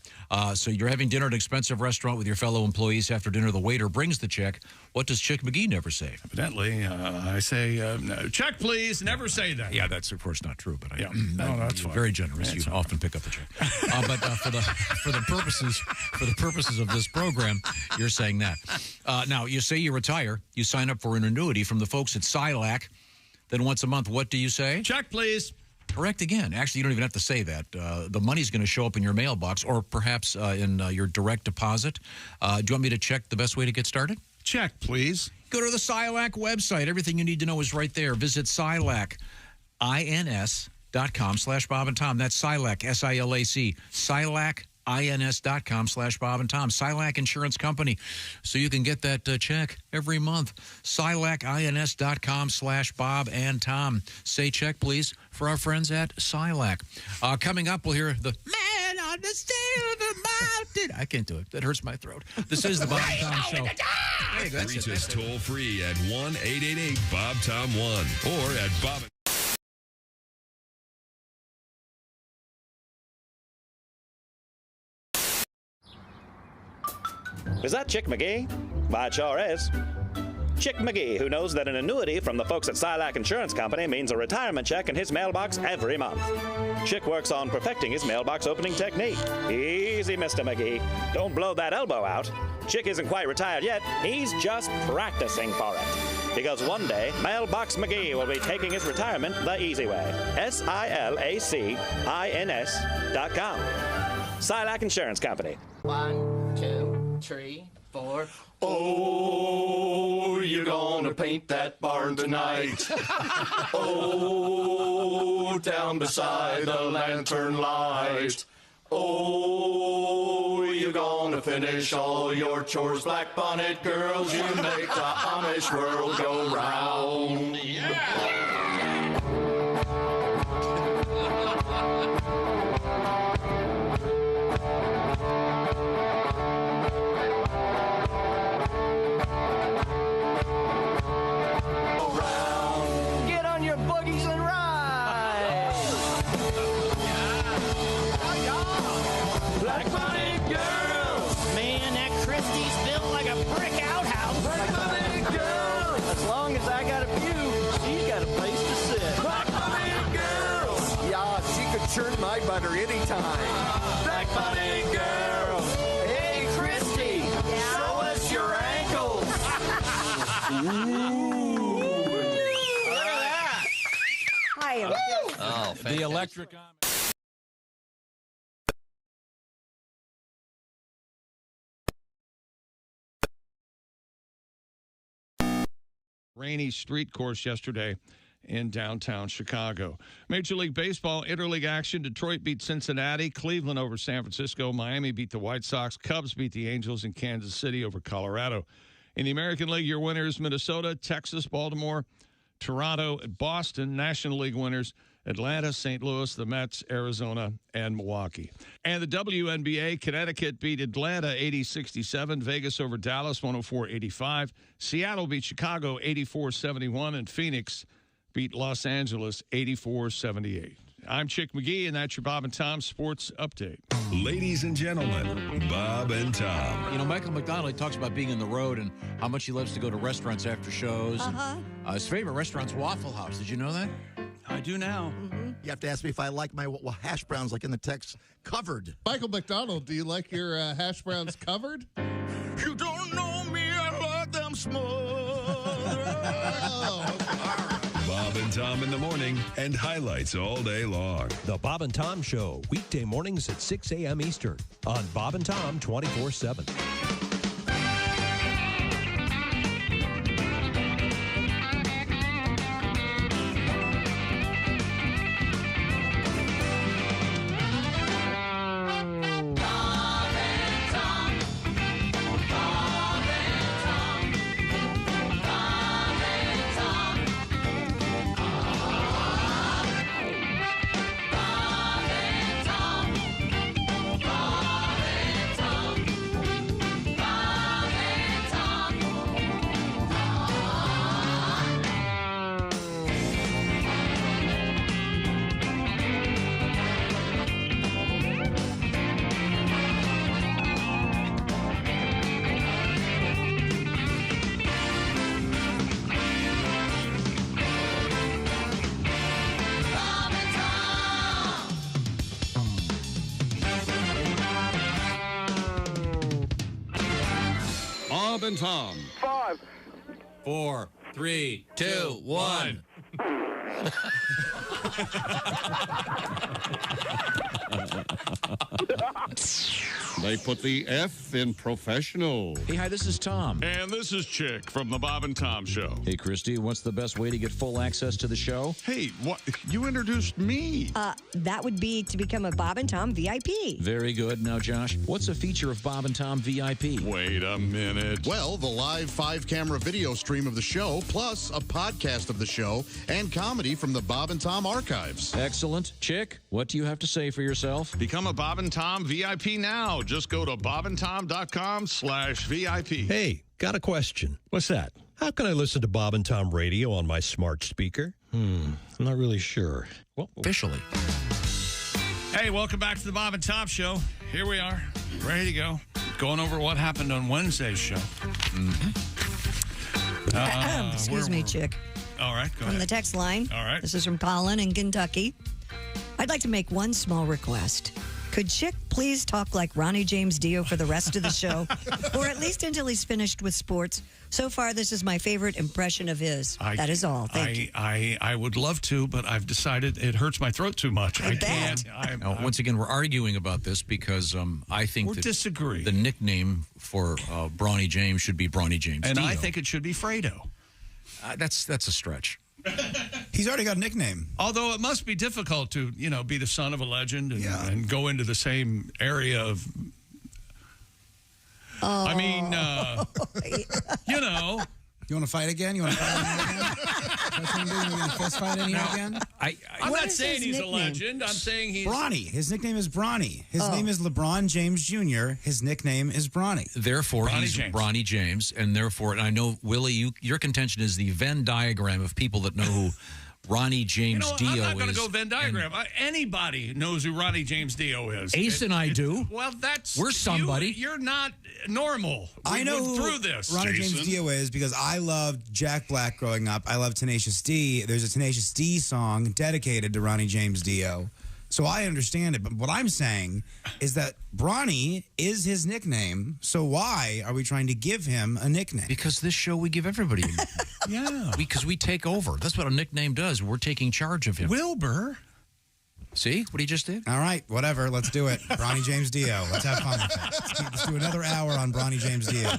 So you're having dinner at an expensive restaurant with your fellow employees. After dinner, the waiter brings the check. What does Chick McGee never say? Evidently, I say, check, please. Never say that. Yeah, that's, of course, not true. But that's fine. Very generous. You often pick up the check. But for the purposes of this program, you're saying that. Now, you say you retire. You sign up for an annuity from the folks at Silac. Then once a month, what do you say? Check, please. Correct again. Actually, you don't even have to say that. The money's going to show up in your mailbox or perhaps in your direct deposit. Do you want me to check the best way to get started? Check, please. Go to the Silac website. Everything you need to know is right there. Visit SilacINS.com/Bob and Tom. That's Silac, S-I-L-A-C. SilacINS.com/Bob and Tom. Silac Insurance Company. So you can get that check every month. SilacINS.com/Bob and Tom. Say check, please, for our friends at Silac. Coming up, we'll hear the man on the side of the mountain. I can't do it. That hurts my throat. This is the Bob and Tom Show. Hey, that's Reach it. us toll free at 1-888-BOB-TOM-1 or at Bob. Is that Chick McGee? Why, it sure is. Chick McGee, who knows that an annuity from the folks at Silac Insurance Company means a retirement check in his mailbox every month. Chick works on perfecting his mailbox opening technique. Easy, Mr. McGee. Don't blow that elbow out. Chick isn't quite retired yet. He's just practicing for it. Because one day, Mailbox McGee will be taking his retirement the easy way. SilacINS.com. Silac Insurance Company. 1, 2, 3, 4. Oh, you're gonna paint that barn tonight. Oh, down beside the lantern light. Oh, you're gonna finish all your chores, black bonnet girls. You make the Amish world go round. Yeah. Get on your boogies and ride. Black bonnet girls. Man, that Christie's built like a brick outhouse. Black bonnet girls. As long as I got a view, she's got a place to sit. Black bonnet girls. Yeah, she could churn my butter anytime. Black bonnet girls. Hey, Christy, show us your ankles. Hi. Oh, the electric. Rainy street course yesterday in downtown Chicago. Major League Baseball, interleague action. Detroit beat Cincinnati. Cleveland over San Francisco. Miami beat the White Sox. Cubs beat the Angels. And Kansas City over Colorado. In the American League, your winners, Minnesota, Texas, Baltimore, Toronto, Boston. National League winners, Atlanta, St. Louis, the Mets, Arizona, and Milwaukee. And the WNBA, Connecticut beat Atlanta 80-67. Vegas over Dallas 104-85. Seattle beat Chicago 84-71. And Phoenix beat Los Angeles 84-78. I'm Chick McGee, and that's your Bob and Tom Sports Update. Ladies and gentlemen, Bob and Tom. You know, Michael McDonald talks about being on the road and how much he loves to go to restaurants after shows. And, his favorite restaurant's Waffle House. Did you know that? I do now. You have to ask me if I like my hash browns, like in the text, covered. Michael McDonald, do you like your hash browns covered? You don't know me, I like them smothered. Bob and Tom in the morning and highlights all day long. The Bob and Tom Show, weekday mornings at 6 a.m. Eastern on Bob and Tom 24/7. and Tom. 5, 4, 3, 2, 1. They put the F in professional. Hey, hi, this is Tom. And this is Chick from the Bob and Tom Show. Hey, Christy, what's the best way to get full access to the show? Hey, what? You introduced me. That would be to become a Bob and Tom VIP. Very good. Now, Josh, what's a feature of Bob and Tom VIP? Wait a minute. Well, the live 5-camera video stream of the show, plus a podcast of the show and comedy from the Bob and Tom archives. Excellent. Chick, what do you have to say for yourself? Become a Bob and Tom VIP now. Just go to bobandtom.com/VIP. Hey, got a question. What's that? How can I listen to Bob and Tom Radio on my smart speaker? I'm not really sure. Well, officially. Hey, welcome back to the Bob and Tom Show. Here we are, ready to go. Going over what happened on Wednesday's show. Excuse me, Chick. All right, go From ahead. the text line. All right. This is from Colin in Kentucky. I'd like to make one small request. Could Chick please talk like Ronnie James Dio for the rest of the show? Or at least until he's finished with sports? So far, this is my favorite impression of his. That is all. Thank you. I would love to, but I've decided it hurts my throat too much. I can't. Now, once again, we're arguing about this because I think that disagree. The nickname for Brawny James should be Brawny James And Dio. I think it should be Fredo. That's a stretch. He's already got a nickname. Although it must be difficult to, be the son of a legend and go into the same area of. I mean, you know. You want to fight again? You want to fight again? What's he doing? You want to fist fight in here again? I'm not saying he's a legend. I'm saying he's Brawny. His nickname is Brawny. His name is LeBron James Jr. His nickname is Brawny. Therefore, he's Brawny James, and therefore, and I know, Willie, your contention is the Venn diagram of people that know who Ronnie James Dio is. I'm not going to go Venn diagram. Anybody knows who Ronnie James Dio is. Ace and I do. Well, we're somebody. You're not normal. I know went who through this. Ronnie James Dio is because I loved Jack Black growing up. I love Tenacious D. There's a Tenacious D song dedicated to Ronnie James Dio. So I understand it, but what I'm saying is that Brawny is his nickname, so why are we trying to give him a nickname? Because this show we give everybody a nickname. Yeah. Because we take over. That's what a nickname does. We're taking charge of him. Wilbur. See what he just did? All right, whatever. Let's do it. Brawny James Dio. Let's have fun with it. Let's do another hour on Brawny James Dio.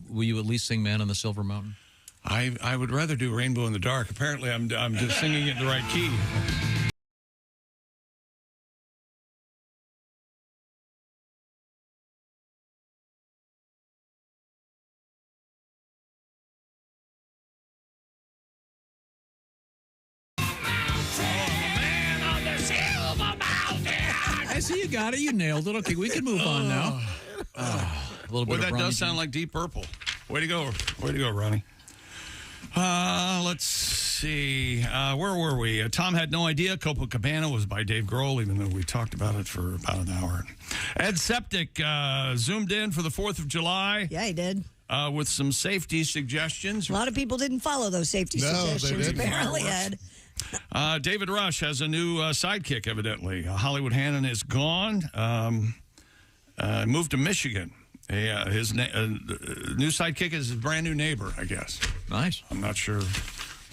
Will you at least sing Man on the Silver Mountain? I would rather do Rainbow in the Dark. Apparently, I'm just singing it in the right key. I see you got it. You nailed it. Okay, we can move on now. A little bit Well, of that Brawny does sound James. like Deep Purple. Way to go. Way to go, Ronnie. Let's see. Where were we? Tom had no idea Copacabana was by Dave Grohl, even though we talked about it for about an hour. Ed Septic zoomed in for the 4th of July. Yeah, he did. With some safety suggestions. A lot of people didn't follow those safety suggestions, apparently, Ed. David Rush has a new sidekick, evidently. Hollywood Hannon is gone. Moved to Michigan. His new sidekick is his brand new neighbor, I guess. Nice. I'm not sure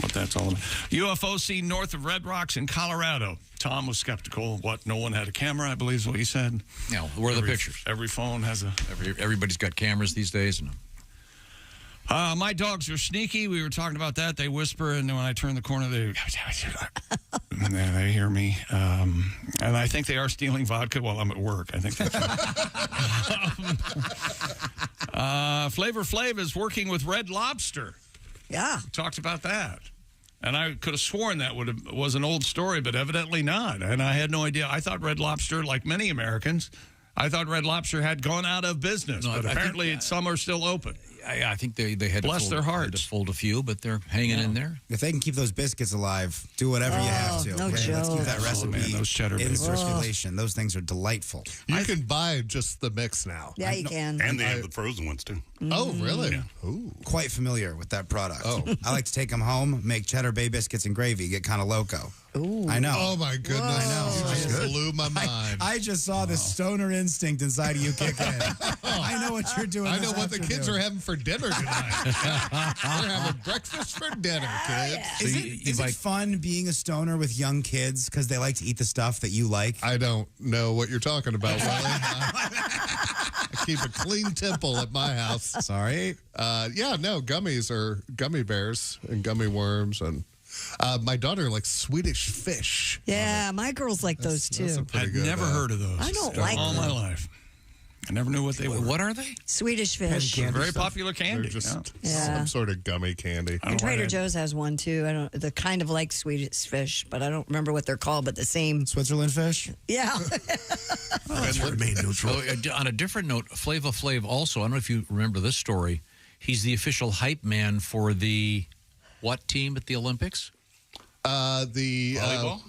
what that's all about. UFO seen north of Red Rocks in Colorado. Tom was skeptical. No one had a camera, I believe is what he said. Yeah, where are the pictures? Every phone has a... Everybody's got cameras these days. My dogs are sneaky. We were talking about that. They whisper, and then when I turn the corner, they hear me. And I think they are stealing vodka while I'm at work. I think that's right. Flavor Flav is working with Red Lobster. Yeah. We talked about that. And I could have sworn that was an old story, but evidently not. And I had no idea. I thought Red Lobster, like many Americans, I thought Red Lobster had gone out of business. But apparently some are still open. I think they had Bless their hearts. Had to fold a few, but they're hanging in there. If they can keep those biscuits alive, do whatever you have to. No okay? Let's keep that Oh, recipe man, those cheddar in biscuits. circulation. Those things are delightful. You can buy just the mix now. Yeah, you can. And they have the frozen ones, too. Oh, really? Yeah. Ooh. Quite familiar with that product. Oh. I like to take them home, make cheddar bay biscuits and gravy, get kind of loco. Ooh. I know. Oh, my goodness. I know. You just blew my mind. I just saw the stoner instinct inside of you kick in. I know what you're doing. I know this what the kids afternoon. are having for dinner tonight. They're having breakfast for dinner, kids. Is it fun being a stoner with young kids because they like to eat the stuff that you like? I don't know what you're talking about, Willie. I keep a clean temple at my house. Sorry. Gummies are gummy bears and gummy worms. And my daughter likes Swedish fish. Yeah, my girls like those too. I've never heard of those. I don't like all them. my life. I never knew what they were. What are they? Swedish fish. Very popular candy. They're just Yeah. some sort of gummy candy. And Trader Joe's has one too. I don't. They're kind of like Swedish fish, but I don't remember what they're called. But the same. Switzerland fish. Yeah. That's remain neutral. On a different note, Flava Flav also, I don't know if you remember this story, he's the official hype man for the what team at the Olympics? Volleyball?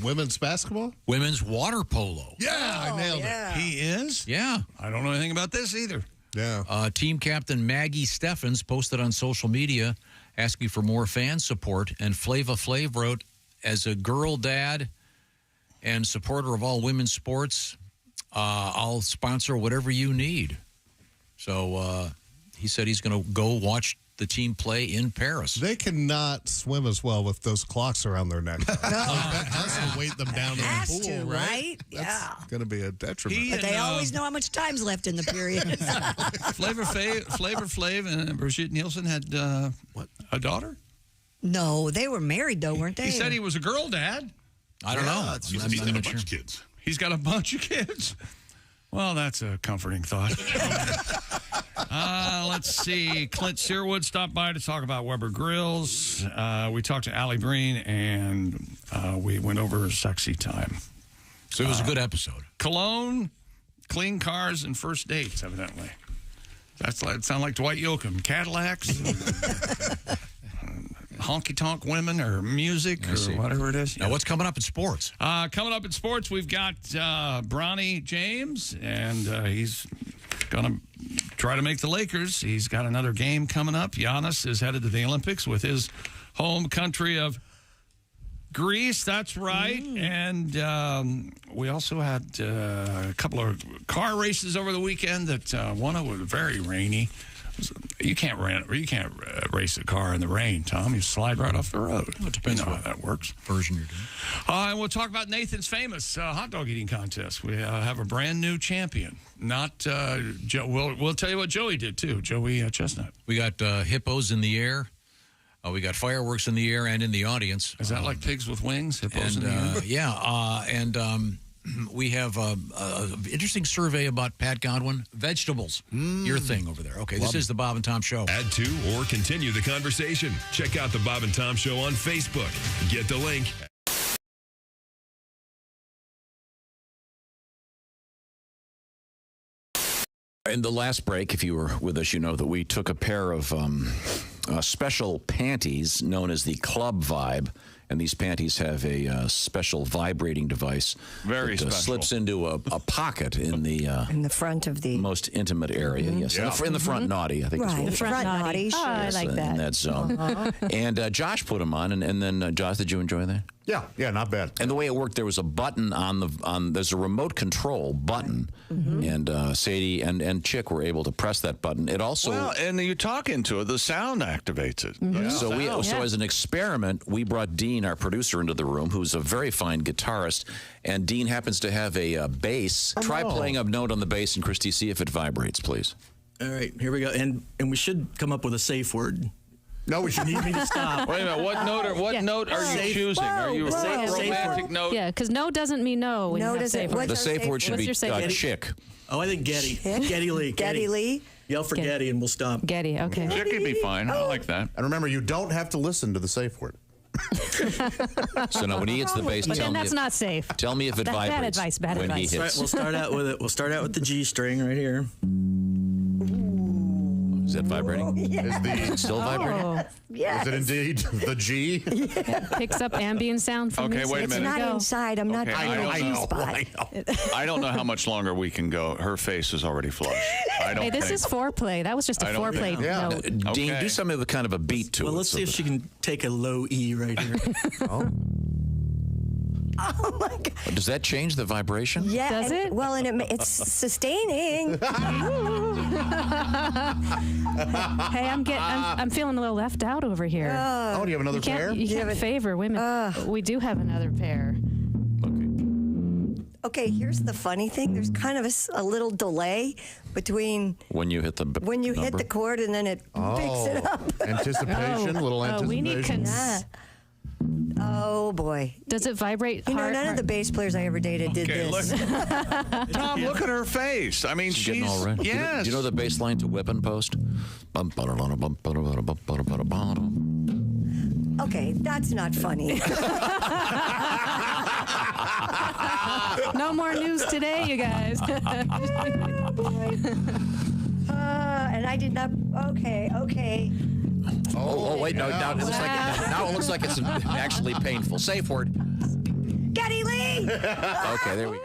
Women's basketball? Women's water polo. Yeah, I nailed it. He is? Yeah. I don't know anything about this either. Yeah. Team captain Maggie Steffens posted on social media asking for more fan support, and Flava Flav wrote, as a girl dad and supporter of all women's sports, I'll sponsor whatever you need. So he said he's going to go watch the team play in Paris. They cannot swim as well with those clocks around their neck. That has to weight them down in the Has pool, to, right? Yeah. Going to be a detriment. But they always know how much time's left in the period. Flavor Flav and Brigitte Nielsen had a daughter? No, they were married though, weren't they? He said he was a girl dad. I don't know. He's got a bunch of kids. He's got a bunch of kids. Well, that's a comforting thought. Let's see. Clint Searwood stopped by to talk about Weber Grills. We talked to Allie Breen, and we went over sexy time. So it was a good episode. Cologne, clean cars, and first dates, evidently. It sounds like Dwight Yoakam. Cadillacs, honky-tonk women, or music, or whatever it is. Now, what's coming up in sports? Coming up in sports, we've got Bronny James, and he's going to try to make the Lakers. He's got another game coming up. Giannis is headed to the Olympics with his home country of Greece. That's right. And we also had a couple of car races over the weekend that one of them was very rainy. You can't race a car in the rain, Tom. You slide right off the road. Well, it depends you know what how that works. Version you're doing. And we'll talk about Nathan's famous hot dog eating contest. We have a brand new champion. Not Joe. We'll tell you what Joey did too. Joey Chestnut. We got hippos in the air. We got fireworks in the air and in the audience. Is that like pigs with wings? Hippos in the air? Yeah. We have an interesting survey about Pat Godwin. Vegetables. Your thing over there. Okay, this is the Bob and Tom Show. Add to or continue the conversation. Check out the Bob and Tom Show on Facebook. Get the link. In the last break, if you were with us, you know that we took a pair of special panties known as the Club Vibe. And these panties have a special vibrating device. Very that, special. Slips into a pocket in the front of the most intimate area. Yes, in the front naughty, I think. Right, Is what the front naughty. Yes, I like that. in that zone. And Josh put them on, and then Josh, did you enjoy that? Yeah, not bad. And the way it worked, there was a button on there's a remote control button, and Sadie and Chick were able to press that button. It also and you're talking to it, the sound activates it. So as an experiment, we brought Dean, our producer, into the room, who's a very fine guitarist, and Dean happens to have a bass. Try playing a note on the bass, and Christy, see if it vibrates, please. All right, here we go, and we should come up with a safe word. No, we should need me to stop. Wait a minute. What note are you choosing? Are you a romantic note? Yeah, because no doesn't mean no. When No you have doesn't- safe what word. The safe word should What's be your safe word? Chick. Oh, I think Getty. Getty Lee. Getty Lee. Yell for Getty, and we'll stop. Getty, okay. Chick could be fine. I like that. And remember, you don't have to listen to the safe word. So now when he hits the bass, But tell then me. that's not safe. Tell me if it vibrates. Bad advice. Bad when advice. he All hits. right, we'll start out with it. We'll start out with the G string right here. Is that vibrating? Is it still vibrating? Oh, Yes. it indeed the G? picks up ambient sound from Okay, music. wait a It's minute. not inside. I'm not Okay, trying I to know. spot. I don't know how much longer we can go. Her face is already flushed. I don't Hey, this think. is foreplay. That was just a I don't foreplay think- Yeah. note. Dean, Okay. do something with kind of a beat to Well, it. let's see if she can take a low E right here. Oh my God. Does that change the vibration? Yeah. Does and, it? Well, and it's sustaining. Hey, I'm feeling a little left out over here. Oh, do you have another pair? You can't favor women. We do have another pair. Okay, here's the funny thing. There's kind of a little delay between When you hit the hit the chord and then it picks it up. Anticipation, little anticipation. We need Oh boy. Does it vibrate? You know, none of the bass players I ever dated did this. Tom, look at her face. I mean, she's getting all red. Yes. Do you know the bass line to Whippin' Post? Okay, that's not funny. No more news today, you guys. And I did not. Okay. Oh, wait, no. Now it looks like it's actually painful. Safe word. Geddy Lee! Okay, there we go.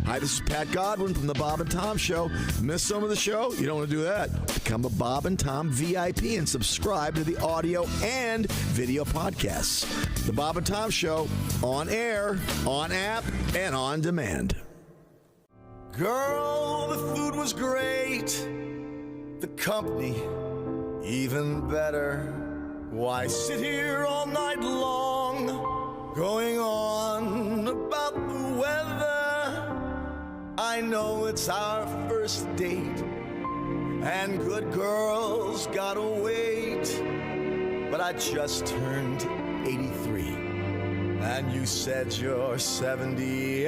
Hi, this is Pat Godwin from the Bob and Tom Show. Miss some of the show? You don't want to do that. Become a Bob and Tom VIP and subscribe to the audio and video podcasts. The Bob and Tom Show, on air, on app, and on demand. Girl, the food was great. The company, even better. Why sit here all night long, going on about the weather? I know it's our first date, and good girls gotta wait. But I just turned 83, and you said you're 78.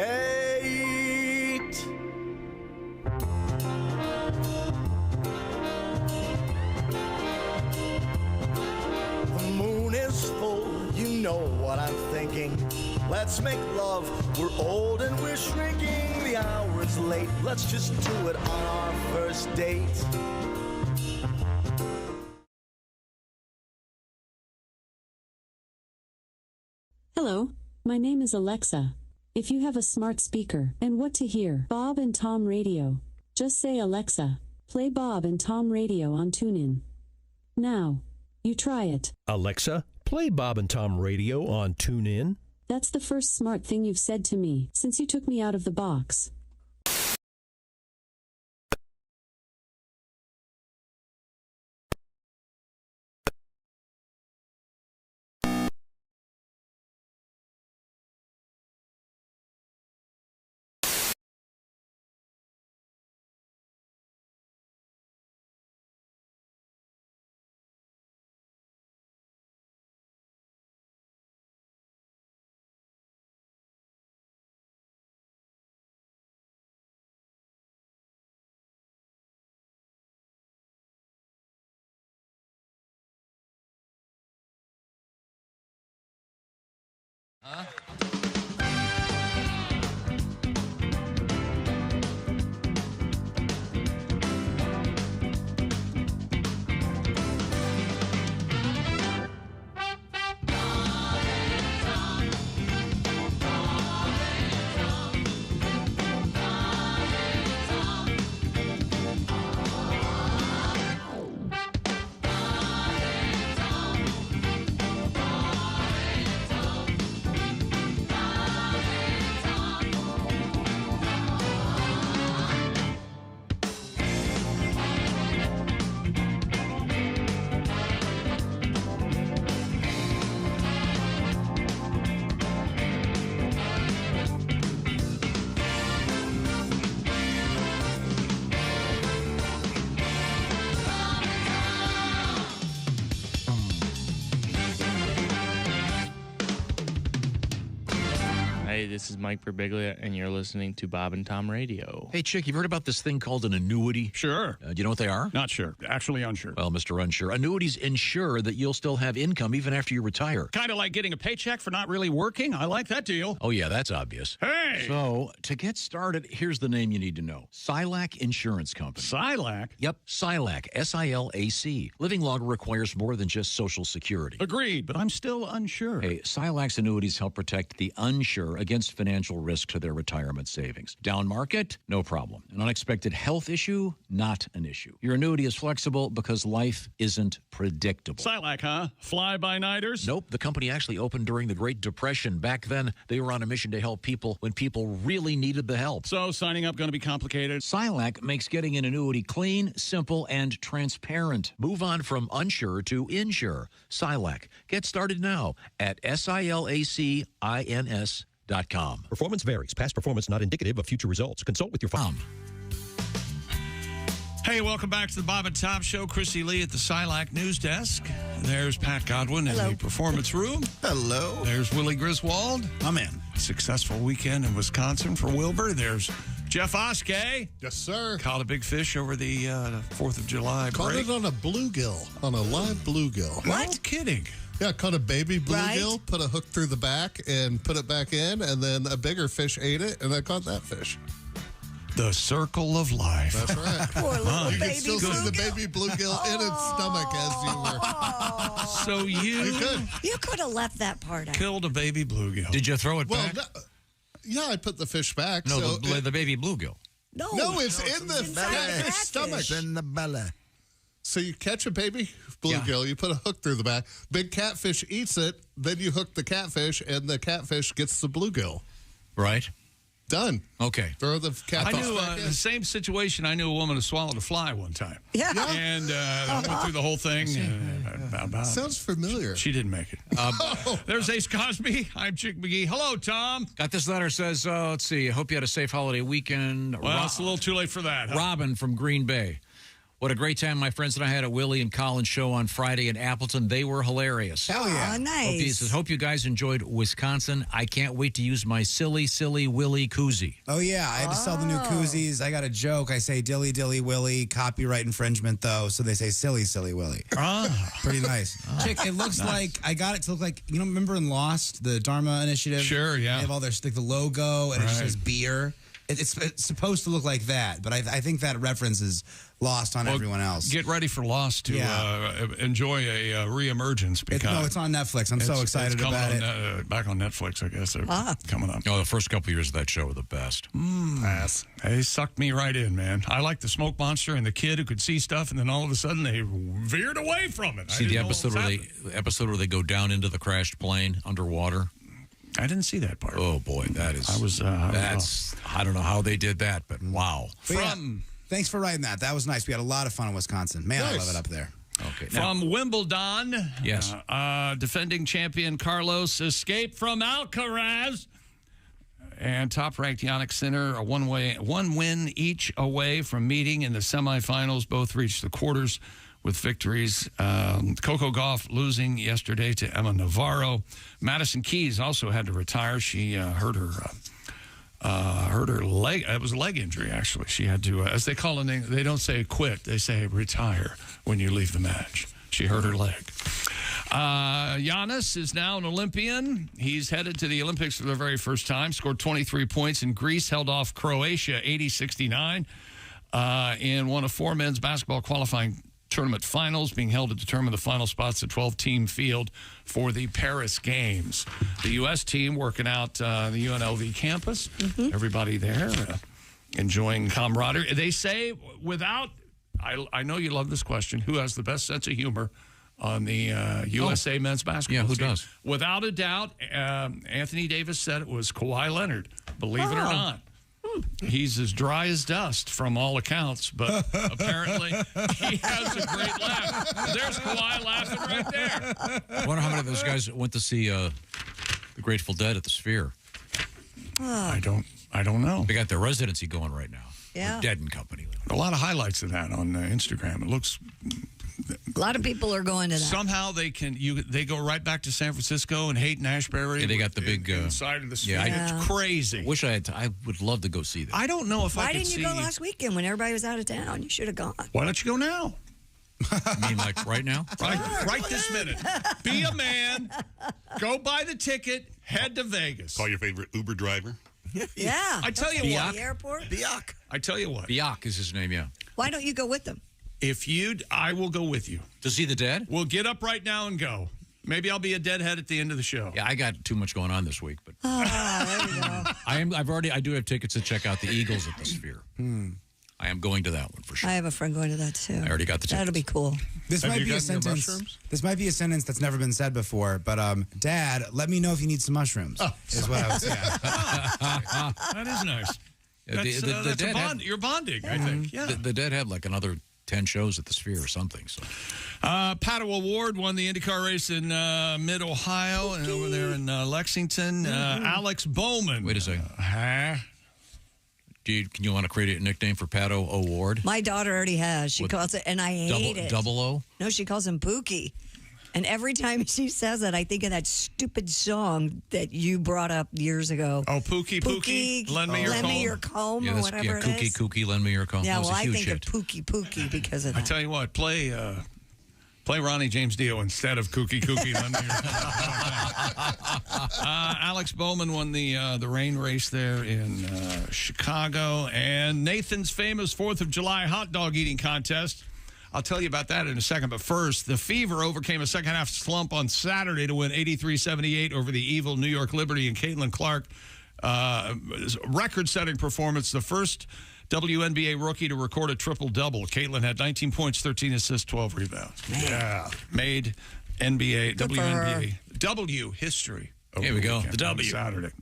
The moon is full, you know what I'm thinking. Let's make love, we're old and we're shrinking. The hour's late, let's just do it on our first date. Hello, my name is Alexa. If you have a smart speaker and what to hear, Bob and Tom Radio, just say Alexa, play Bob and Tom Radio on TuneIn. Now, you try it. Alexa, play Bob and Tom Radio on TuneIn. That's the first smart thing you've said to me since you took me out of the box. Hey, this is Mike Birbiglia, and you're listening to Bob and Tom Radio. Hey, Chick, you've heard about this thing called an annuity? Sure. Do you know what they are? Not sure. Actually unsure. Well, Mr. Unsure, annuities ensure that you'll still have income even after you retire. Kind of like getting a paycheck for not really working. I like that deal. Oh, yeah, that's obvious. Hey! So, to get started, here's the name you need to know. Silac Insurance Company. Silac? Yep, Silac, S-I-L-A-C. Living longer requires more than just Social Security. Agreed, but I'm still unsure. Hey, Silac's annuities help protect the unsure against financial risk to their retirement savings. Down market? No problem. An unexpected health issue? Not an issue. Your annuity is flexible because life isn't predictable. Silac, huh? Fly-by-nighters? Nope. The company actually opened during the Great Depression. Back then, they were on a mission to help people when people really needed the help. So signing up going to be complicated? Silac makes getting an annuity clean, simple, and transparent. Move on from unsure to insure. Silac. Get started now at SILACINS.com. Performance varies. Past performance not indicative of future results. Consult with your farm. Hey, welcome back to the Bob and Tom Show. Chrissy Lee at the Silac News Desk. There's Pat Godwin in the performance room. Hello. There's Willie Griswold. I'm in. Successful weekend in Wisconsin for Wilbur. There's Jeff Oskey. Yes, sir. Caught a big fish over the 4th of July Caught break. it on a bluegill, on a live bluegill. No kidding. Yeah, caught a baby bluegill, put a hook through the back, and put it back in, and then a bigger fish ate it, and I caught that fish. The circle of life. That's right. Poor little You baby can still see the baby bluegill in its stomach as you were. So You could have left that part out. killed a baby bluegill. Did you throw it Well, back? no, yeah, I put the fish back. No, so the baby bluegill. No, it's in the fish stomach. It's in the belly. So you catch a baby bluegill, you put a hook through the back. Big catfish eats it, then you hook the catfish, and the catfish gets the bluegill. Right. Done. Okay. Throw the catfish I knew back in. the same situation. I knew a woman who swallowed a fly one time. Yeah. And went through the whole thing. Sounds familiar. She didn't make it. There's Ace Cosby. I'm Chick McGee. Hello, Tom. Got this letter says, let's see, I hope you had a safe holiday weekend. Well, it's a little too late for that. Huh? Robin from Green Bay. What a great time my friends and I had at Willie and Colin's show on Friday in Appleton. They were hilarious. Hell yeah. Oh, nice. He says, hope you guys enjoyed Wisconsin. I can't wait to use my silly Willie koozie. Oh, yeah. I had to sell the new koozies. I got a joke. I say dilly dilly Willie. Copyright infringement, though. So they say silly Willie. Pretty nice. Chick, it looks like I got it to look like, remember in Lost, the Dharma Initiative? Sure, yeah. They have all their, like the logo, and it just says beer. It's supposed to look like that, but I think that reference is lost on everyone else. Get ready for Lost to enjoy a reemergence. Because it's on Netflix. I'm so excited about it. Back on Netflix, I guess. They're coming up. Oh, the first couple years of that show were the best. They sucked me right in, man. I like the smoke monster and the kid who could see stuff, and then all of a sudden they veered away from it. See the episode where they go down into the crashed plane underwater? I didn't see that part. Oh boy, that is. I don't know how they did that, but wow. Thanks for writing that. That was nice. We had a lot of fun in Wisconsin. Man, I love it up there. Okay. From Wimbledon, yes. Defending champion Carlos escaped from Alcaraz, and top-ranked Jannik Sinner a one win each away from meeting in the semifinals. Both reached the quarters with victories. Coco Gauff losing yesterday to Emma Navarro. Madison Keys also had to retire. She hurt her leg. It was a leg injury, actually. She had to, as they call it, they don't say quit. They say retire when you leave the match. She hurt her leg. Giannis is now an Olympian. He's headed to the Olympics for the very first time. Scored 23 points in Greece. Held off Croatia 80-69 in one of 4 men's basketball qualifying tournament finals being held to determine the final spots at 12-team field for the Paris Games. The U.S. team working out the UNLV campus. Everybody there enjoying camaraderie. They say without, I know you love this question, who has the best sense of humor on the USA men's basketball team? team? Does? Without a doubt, Anthony Davis said it was Kawhi Leonard, believe it or not. He's as dry as dust from all accounts, but apparently he has a great laugh. There's Kawhi laughing right there. I wonder how many of those guys went to see the Grateful Dead at the Sphere. I don't know. They got their residency going right now. Yeah. Dead and Company. A lot of highlights of that on Instagram. It looks. A lot of people are going to that. Somehow they go right back to San Francisco and Haight and Ashbury. Yeah, they got the big inside of the Sphere. It's crazy. I would love to go see that. I don't know if Why didn't you go last weekend when everybody was out of town? You should have gone. Why don't you go now? You mean like right now? Right this minute. Be a man. Go buy the ticket. Head to Vegas. Call your favorite Uber driver. Yeah. I tell you what. The airport? Biak. I tell you what. Biak is his name, yeah. Why don't you go with them? I will go with you. To see the Dead? We'll get up right now and go. Maybe I'll be a deadhead at the end of the show. Yeah, I got too much going on this week, but there you go. I do have tickets to check out the Eagles at the Sphere. I am going to that one for sure. I have a friend going to that too. I already got the tickets. That'll be cool. This might be a sentence. This might be a sentence that's never been said before. But Dad, let me know if you need some mushrooms. Is what I would say. That is nice. That's a bond. You're bonding, I think. Yeah. The Dead have like another 10 shows at the Sphere or something. So, Pat Award won the IndyCar race in Mid-Ohio and over there in Lexington. Alex Bowman. Wait a second. Can you want to create a nickname for Pat Award? My daughter already has. She calls it, and I hate it. Double O? No, she calls him Pookie. And every time she says it, I think of that stupid song that you brought up years ago. Oh, Pookie. Lend me your comb. Or whatever it is. Kooky, lend me your comb. Yeah, well, I think hit. of Pookie because of that. I tell you what, play Ronnie James Dio instead of Kooky. Lend me your comb. Alex Bowman won the rain race there in Chicago. And Nathan's famous 4th of July hot dog eating contest. I'll tell you about that in a second. But first, the Fever overcame a second-half slump on Saturday to win 83-78 over the evil New York Liberty and Caitlin Clark. Record-setting performance. The first WNBA rookie to record a triple-double. Caitlin had 19 points, 13 assists, 12 rebounds. Man. Yeah. Made WNBA W history. Here we go. The W. Saturday.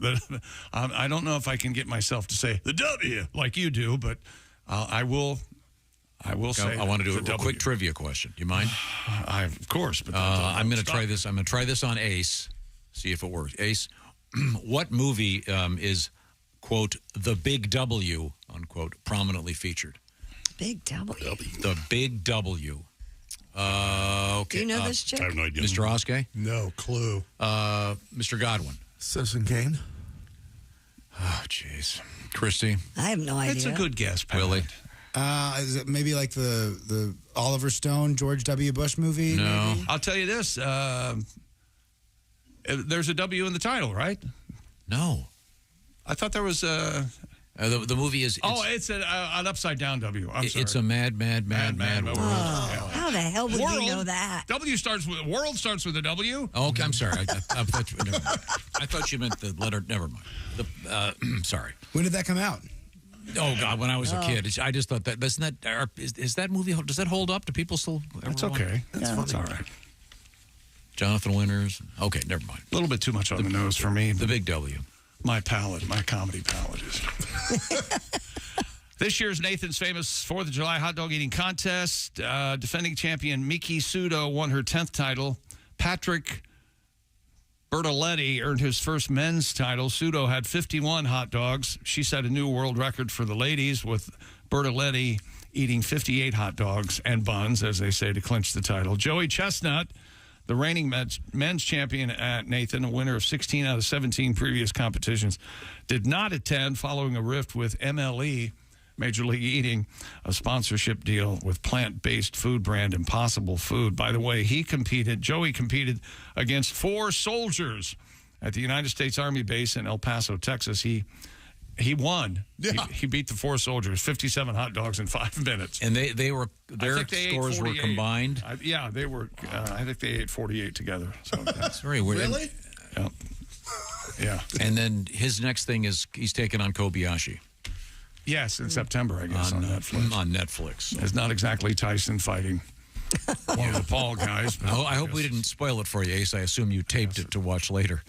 I don't know if I can get myself to say the W like you do, but I will say. I want to do a quick trivia question. Do you mind? Of course. But I'm going to try this. I'm going to try this on Ace. See if it works. Ace, what movie is, quote, the Big W, unquote, prominently featured? Big W. The Big W. Okay. Do you know this chick? I have no idea. Mr. Oskey? No clue. Mr. Godwin? Citizen Kane? Oh, jeez. Christy? I have no idea. It's a good guess, Pat. Willie? Is it maybe like the Oliver Stone, George W. Bush movie? No. Maybe? I'll tell you this. There's a W in the title, right? No. I thought there was a... the movie is... It's an upside-down W. I'm sorry. It's a mad world. Oh, how the hell would you know that? W starts with... World starts with a W. Oh, okay, I'm sorry. I thought you meant the letter... Never mind. Sorry. When did that come out? Oh, God, when I was a kid. I just thought that... Is that movie... Does that hold up? Do people still... That's okay. That's all right. Jonathan Winters. Okay, never mind. A little bit too much on the nose for me. The Big W. My comedy palate is... This year's Nathan's famous 4th of July hot dog eating contest. Defending champion Miki Sudo won her 10th title. Patrick Bertoletti earned his first men's title. Sudo had 51 hot dogs. She set a new world record for the ladies, with Bertoletti eating 58 hot dogs and buns, as they say, to clinch the title. Joey Chestnut, the reigning men's champion at Nathan, a winner of 16 out of 17 previous competitions, did not attend following a rift with MLE, Major League Eating, a sponsorship deal with plant-based food brand Impossible Food. By the way, Joey competed against 4 soldiers at the United States Army base in El Paso, Texas. He won. Yeah. He beat the 4 soldiers, 57 hot dogs in 5 minutes. And their scores were combined? They were. I think they ate 48 together. So that's very weird. Really? Yeah. Yeah. And then his next thing is he's taking on Kobayashi. Yes, in September, I guess, on Netflix. On Netflix. It's not exactly Tyson fighting one of the Paul guys. But I hope we didn't spoil it for you, Ace. I assume you taped it to watch later.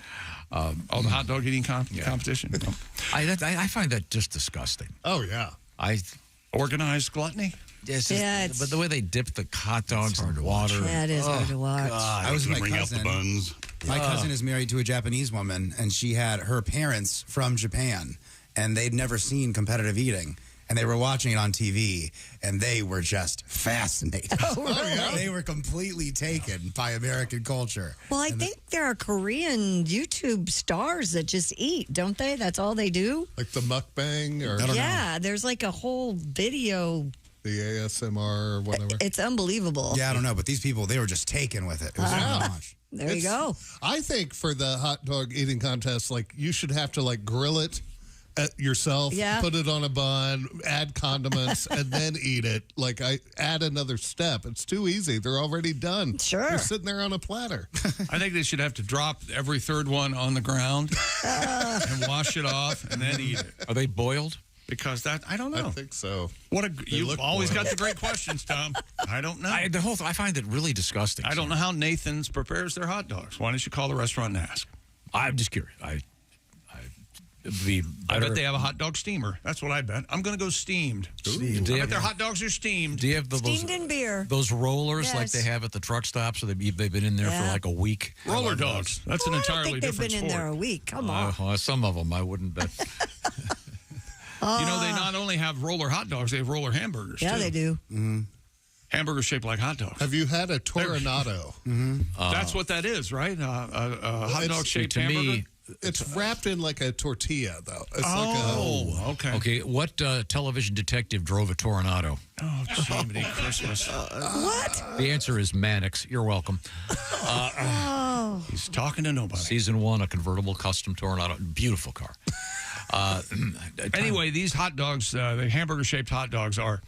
The hot dog eating competition? No. I find that just disgusting. Oh, yeah. Organized gluttony? Yes, but the way they dip the hot dogs in water. Yeah, it is hard to watch. I was with my Bring out the cousin. buns. My cousin is married to a Japanese woman, and she had her parents from Japan, and they'd never seen competitive eating. And they were watching it on TV, and they were just fascinated. Oh, really? They were completely taken by American culture. Well, I think there are Korean YouTube stars that just eat, don't they? That's all they do? Like the mukbang? Or Yeah, there's like a whole video. The ASMR or whatever. It's unbelievable. Yeah, I don't know, but these people, they were just taken with it. It was so much. There you go. I think for the hot dog eating contest, like, you should have to, like, grill it yourself, Yeah. put it on a bun, add condiments, and then eat it. Like, I add another step. It's too easy. They're already done. Sure. You're sitting there on a platter. I think they should have to drop every third one on the ground and wash it off and then eat it. Are they boiled? Because that, I don't know. I think so. You've always got the great questions, Tom. I don't know. I find it really disgusting. I don't know how Nathan's prepares their hot dogs. Why don't you call the restaurant and ask? I'm just curious. I bet they have a hot dog steamer. That's what I bet. I'm going to go steamed. I bet their hot dogs are steamed. Do you have Steamed in beer. those rollers like Yes. they have at the truck stops? So they've been in there for like a week. Roller dogs. That's an I entirely don't think they've different been in sport. there a week. Come on. Some of them I wouldn't bet. You know, they not only have roller hot dogs, they have roller hamburgers, Yeah, too. they do. Mm-hmm. Hamburgers shaped like hot dogs. Have you had a Toronado? That's what that is, right? A hot dog shaped to hamburger? me, It's wrapped in like a tortilla, though. It's okay. Okay, what television detective drove a Toronado? Oh, Jiminy Christmas. What? The answer is Mannix. You're welcome. He's talking to nobody. Season 1, a convertible custom Toronado. Beautiful car. Anyway, these hot dogs, the hamburger-shaped hot dogs, are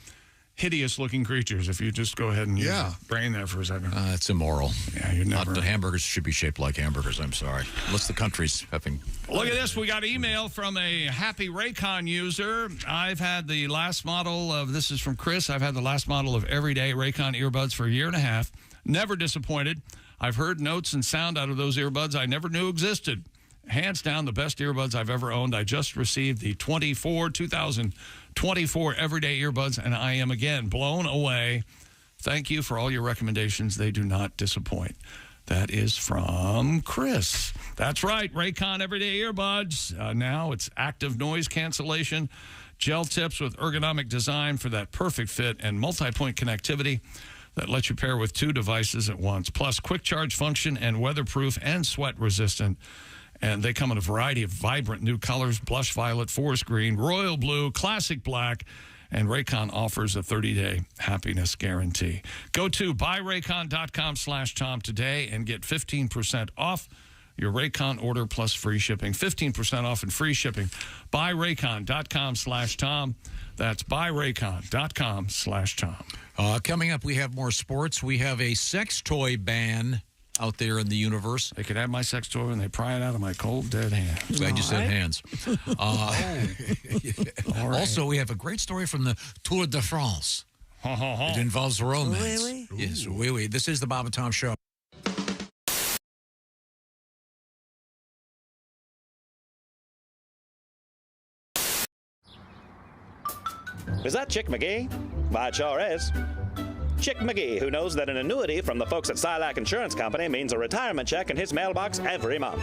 hideous-looking creatures. If you just go ahead and use your brain there for a second. It's immoral. Yeah, you're never. The hamburgers should be shaped like hamburgers. I'm sorry. Unless the country's having. Look at this. We got an email from a happy Raycon user. I've had the last model of, this is from Chris, I've had the last model of everyday Raycon earbuds for a year and a half. Never disappointed. I've heard notes and sound out of those earbuds I never knew existed. Hands down, the best earbuds I've ever owned. I just received the 2024 everyday earbuds, and I am again blown away. Thank you for all your recommendations. They do not disappoint. That is from Chris. That's right, Raycon everyday earbuds. Now it's active noise cancellation, gel tips with ergonomic design for that perfect fit, and multi-point connectivity that lets you pair with 2 devices at once, plus quick charge function and weatherproof and sweat resistant. And they come in a variety of vibrant new colors: blush violet, forest green, royal blue, classic black. And Raycon offers a 30-day happiness guarantee. Go to buyraycon.com/Tom today and get 15% off your Raycon order plus free shipping. 15% off and free shipping. Buyraycon.com/Tom. That's buyraycon.com/Tom. Coming up, we have more sports. We have a sex toy ban out there in the universe. They could have my sex toy and they pry it out of my cold, dead hands. Glad you said hands. Also, we have a great story from the Tour de France. It involves romance. Oui, oui. Yes, oui, oui. This is the Bob and Tom Show. Is that Chick McGee? Why, it sure is. Chick McGee, who knows that an annuity from the folks at Silac Insurance Company means a retirement check in his mailbox every month.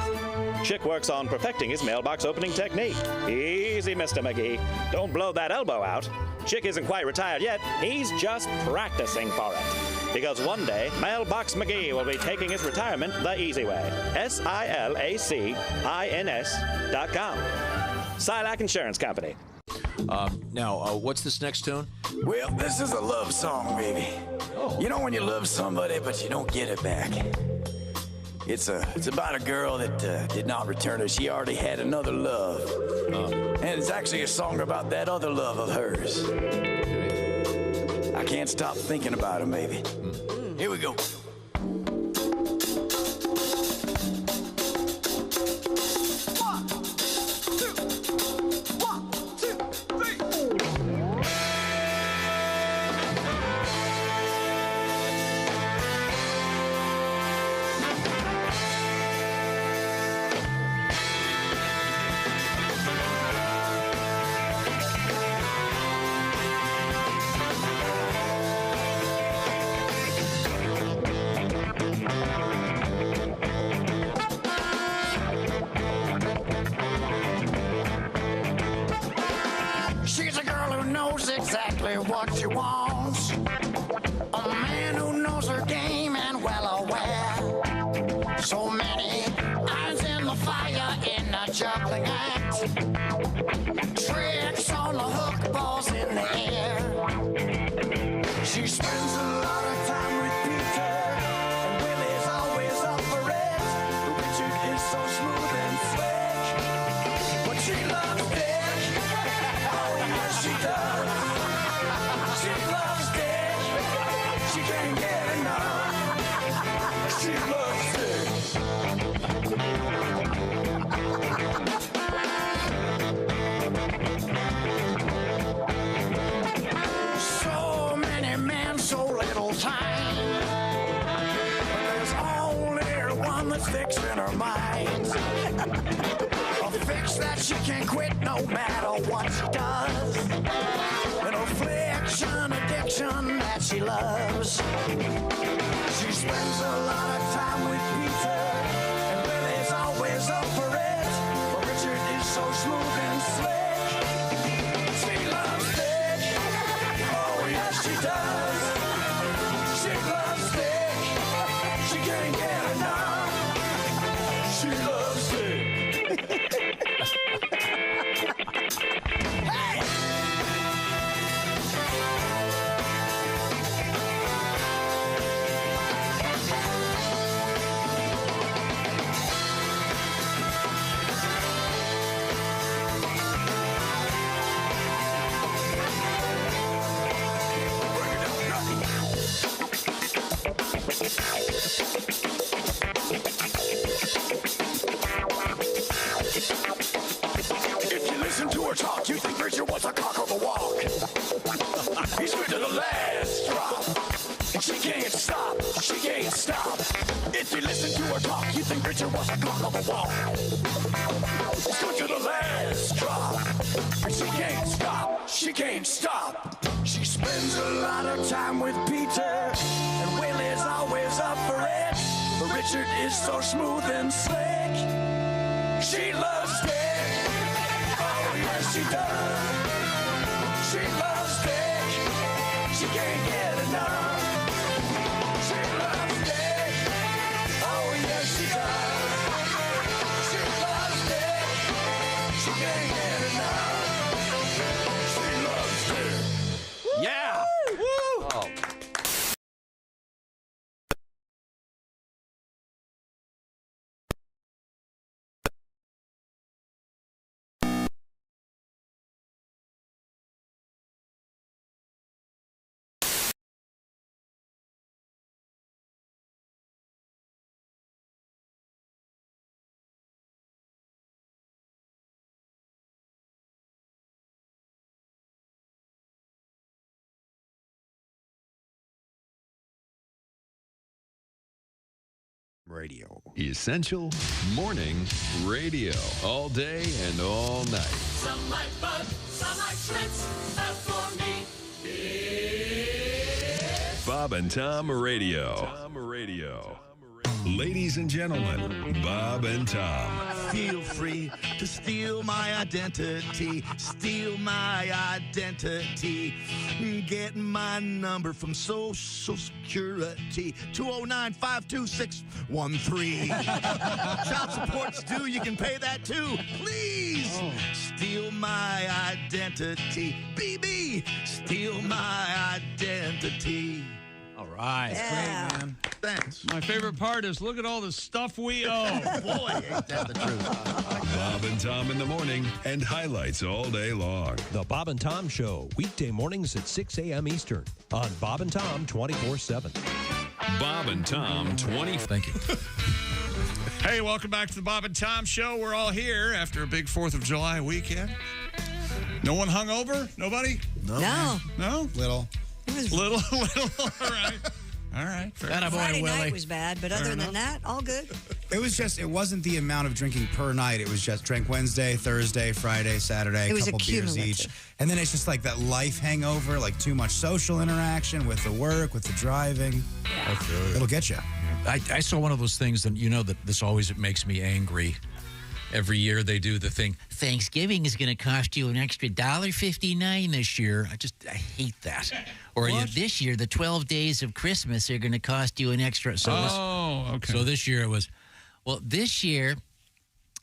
Chick works on perfecting his mailbox opening technique. Easy, Mr. McGee. Don't blow that elbow out. Chick isn't quite retired yet. He's just practicing for it. Because one day, Mailbox McGee will be taking his retirement the easy way. SILACINS.com. Silac Insurance Company. Now, what's this next tune? Well, this is a love song, baby. You know when you love somebody, but you don't get it back. It's about a girl that did not return her. She already had another love. And it's actually a song about that other love of hers. I can't stop thinking about her, baby. Here we go. She's a girl who knows exactly what she wants. A man who knows her game and well aware. So many irons in the fire in a juggling act. Tricks on the hook, balls in the air. She spends a lot of time with Peter, and Willie's always up for it. Richard is so smooth and slick, but she loves Dick. A fix that she can't quit no matter what she does. An affliction, addiction that she loves. She spends a lot of time with Peter, and Willie's always up for it. But Richard is so smooth and slick. She loves Dick. Oh, yes, she does. She loves Dick. She can't get enough. She loves Dick. Hey! If you listen to her talk, you think Richard was a cock of the walk. He's good to the last drop. And she can't stop, she can't stop. If you listen to her talk, you think Richard was a cock of the walk. He's good to the last drop. And she can't stop, she can't stop. She spends a lot of time with Peter, and Willie's always up for it. But Richard is so smooth and slick. She loves Dick. Oh, yes, she does. She loves Dick. She can't get enough. She loves Dick. Oh, yes, she does. She loves Dick. She can't get enough. She loves Dick. Yeah. Woo. Oh. Radio. Essential Morning Radio. All day and all night. Some like Bud, some like Schmitz, but for me, it's Bob and Tom Radio. Ladies and gentlemen, Bob and Tom. Feel free to steal my identity. Steal my identity. Get my number from Social Security. 209-526-13. Child support's due. You can pay that too. Please steal my identity. BB, steal my identity. All right. Yeah. Great, man. Thanks. My favorite part is look at all the stuff we owe. Boy, ain't that the truth. Bob and Tom in the morning and highlights all day long. The Bob and Tom Show, weekday mornings at 6 a.m. Eastern on Bob and Tom 24/7. Bob and Tom 20. Thank you. Hey, welcome back to the Bob and Tom Show. We're all here after a big 4th of July weekend. No one hung over? Nobody? No. No? Little. It was Little. All right. All right. Fair enough. Friday night was bad, but other than that, all good. It was just, it wasn't the amount of drinking per night. It was just drank Wednesday, Thursday, Friday, Saturday, It was couple beers each. accumulative. And then it's just like that life hangover, like too much social interaction with the work, with the driving. It'll get you. I saw one of those things, and you know that this always makes me angry. Every year they do the thing, Thanksgiving is going to cost you an extra $1.59 this year. I hate that. Or this year, the 12 days of Christmas are going to cost you an extra. Okay. So this year it was, well, this year,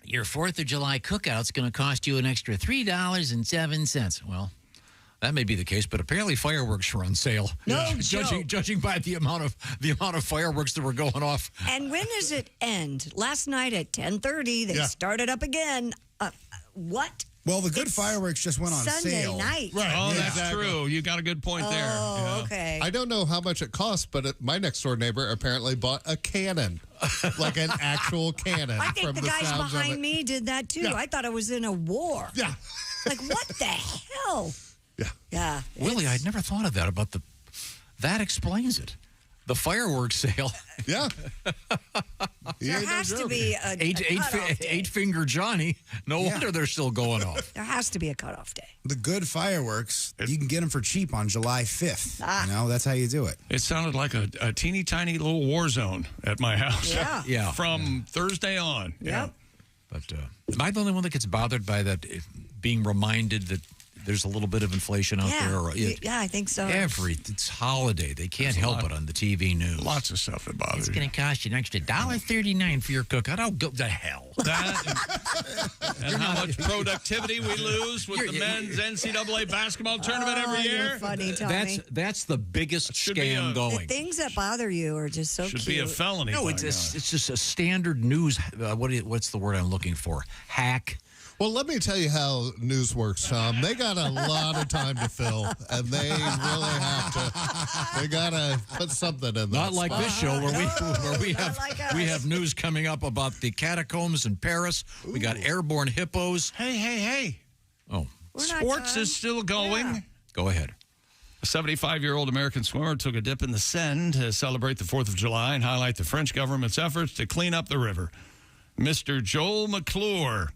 your 4th of July cookout's going to cost you an extra $3.07. Well, that may be the case, but apparently fireworks were on sale. No joke. Judging by the amount of fireworks that were going off. And when does it end? Last night at 10:30, they started up again. What? Well, the good fireworks just went on Sunday sale. night. Right. Oh, yeah. that's true. You got a good point there. Oh, okay. I don't know how much it costs, but my next door neighbor apparently bought a cannon, like an actual cannon. I think from the the guys sounds of behind it. me did that too. Yeah. I thought I was in a war. Yeah. Like, what the hell? Yeah. Yeah. Willie, I'd never thought of that that explains it. The fireworks sale. Yeah. There has to be a eight finger Johnny. No wonder they're still going off. There has to be a cutoff day. The good fireworks, you can get them for cheap on July 5th. You know, that's how you do it. It sounded like a teeny tiny little war zone at my house. Yeah. From Thursday on. Yeah. But am I the only one that gets bothered by that, being reminded that there's a little bit of inflation out there? Or, yeah, I think so. It's holiday. They can't help it on the TV news. Lots of stuff that bothers It's going to cost you an extra $1.39 for your cookout. Oh, go to hell. And how much productivity we lose with the men's NCAA basketball tournament every year. You're funny, Tommy. That's the biggest scam going. The things that bother you are just so Should cute. be a felony. No, it's just a standard news. What's the word I'm looking for? Hack. Well, let me tell you how news works, Tom. They got a lot of time to fill, and they really have to. They got to put something in there. Not like this show where we have news coming up about the catacombs in Paris. We got airborne hippos. Hey. Oh. Sports is still going. Yeah. Go ahead. A 75-year-old American swimmer took a dip in the Seine to celebrate the 4th of July and highlight the French government's efforts to clean up the river. Mr. Joel McClure,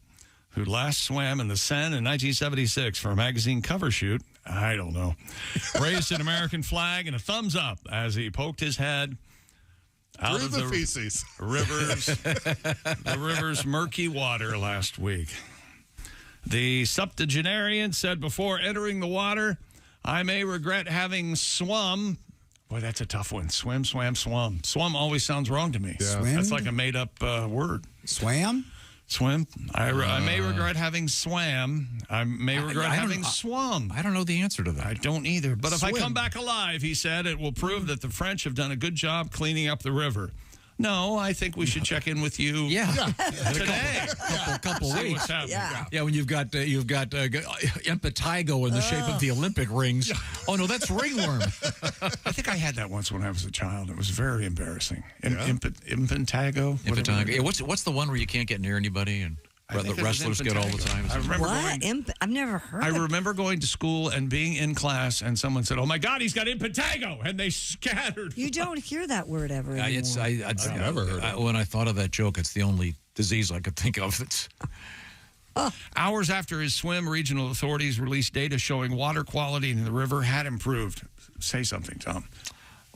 who last swam in the Seine in 1976 for a magazine cover shoot, I don't know, raised an American flag and a thumbs up as he poked his head out of the feces. The river's murky water last week. The septuagenarian said before entering the water, "I may regret having swum." Boy, that's a tough one. Swim, swam, swum. Swum always sounds wrong to me. Yeah. That's like a made-up word. Swam? Swim. I may regret having swam. I may regret having swum. I don't know the answer to that. I don't either. But if I come back alive, he said, it will prove that the French have done a good job cleaning up the river. No, I think we should check in with you today. Couple See weeks. what's happening. Yeah, when you've got impetigo in the shape of the Olympic rings. Oh, no, that's ringworm. I think I had that once when I was a child. It was very embarrassing. Impetigo? Impetigo. Yeah, what's the one where you can't get near anybody and the wrestlers get all the time? I remember I've never heard I remember going to school and being in class, and someone said, "Oh my God, he's got impetigo," and they scattered. You don't hear that word ever anymore. I've never heard it. When I thought of that joke, it's the only disease I could think of. Hours after his swim, regional authorities released data showing water quality in the river had improved. Say something, Tom.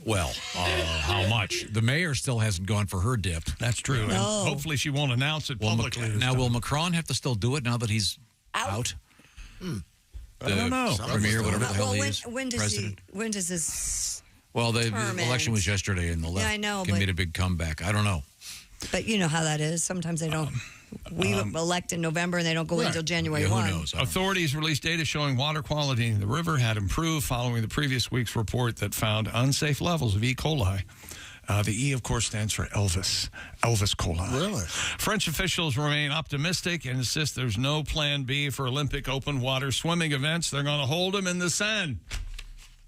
Well, how much? The mayor still hasn't gone for her dip. That's true. And hopefully she won't announce it publicly. Now, will Macron have to still do it now that he's out? I don't know. Premier, whatever the hell he is. When does this Well, the term election end? was yesterday, and the left I know, made a big comeback. I don't know. But you know how that is. Sometimes they don't. We elect in November, and they don't go until January 1. Who knows? Authorities released data showing water quality in the river had improved following the previous week's report that found unsafe levels of E. coli. The E, of course, stands for Elvis coli. Really? French officials remain optimistic and insist there's no plan B for Olympic open water swimming events. They're going to hold them in the Seine.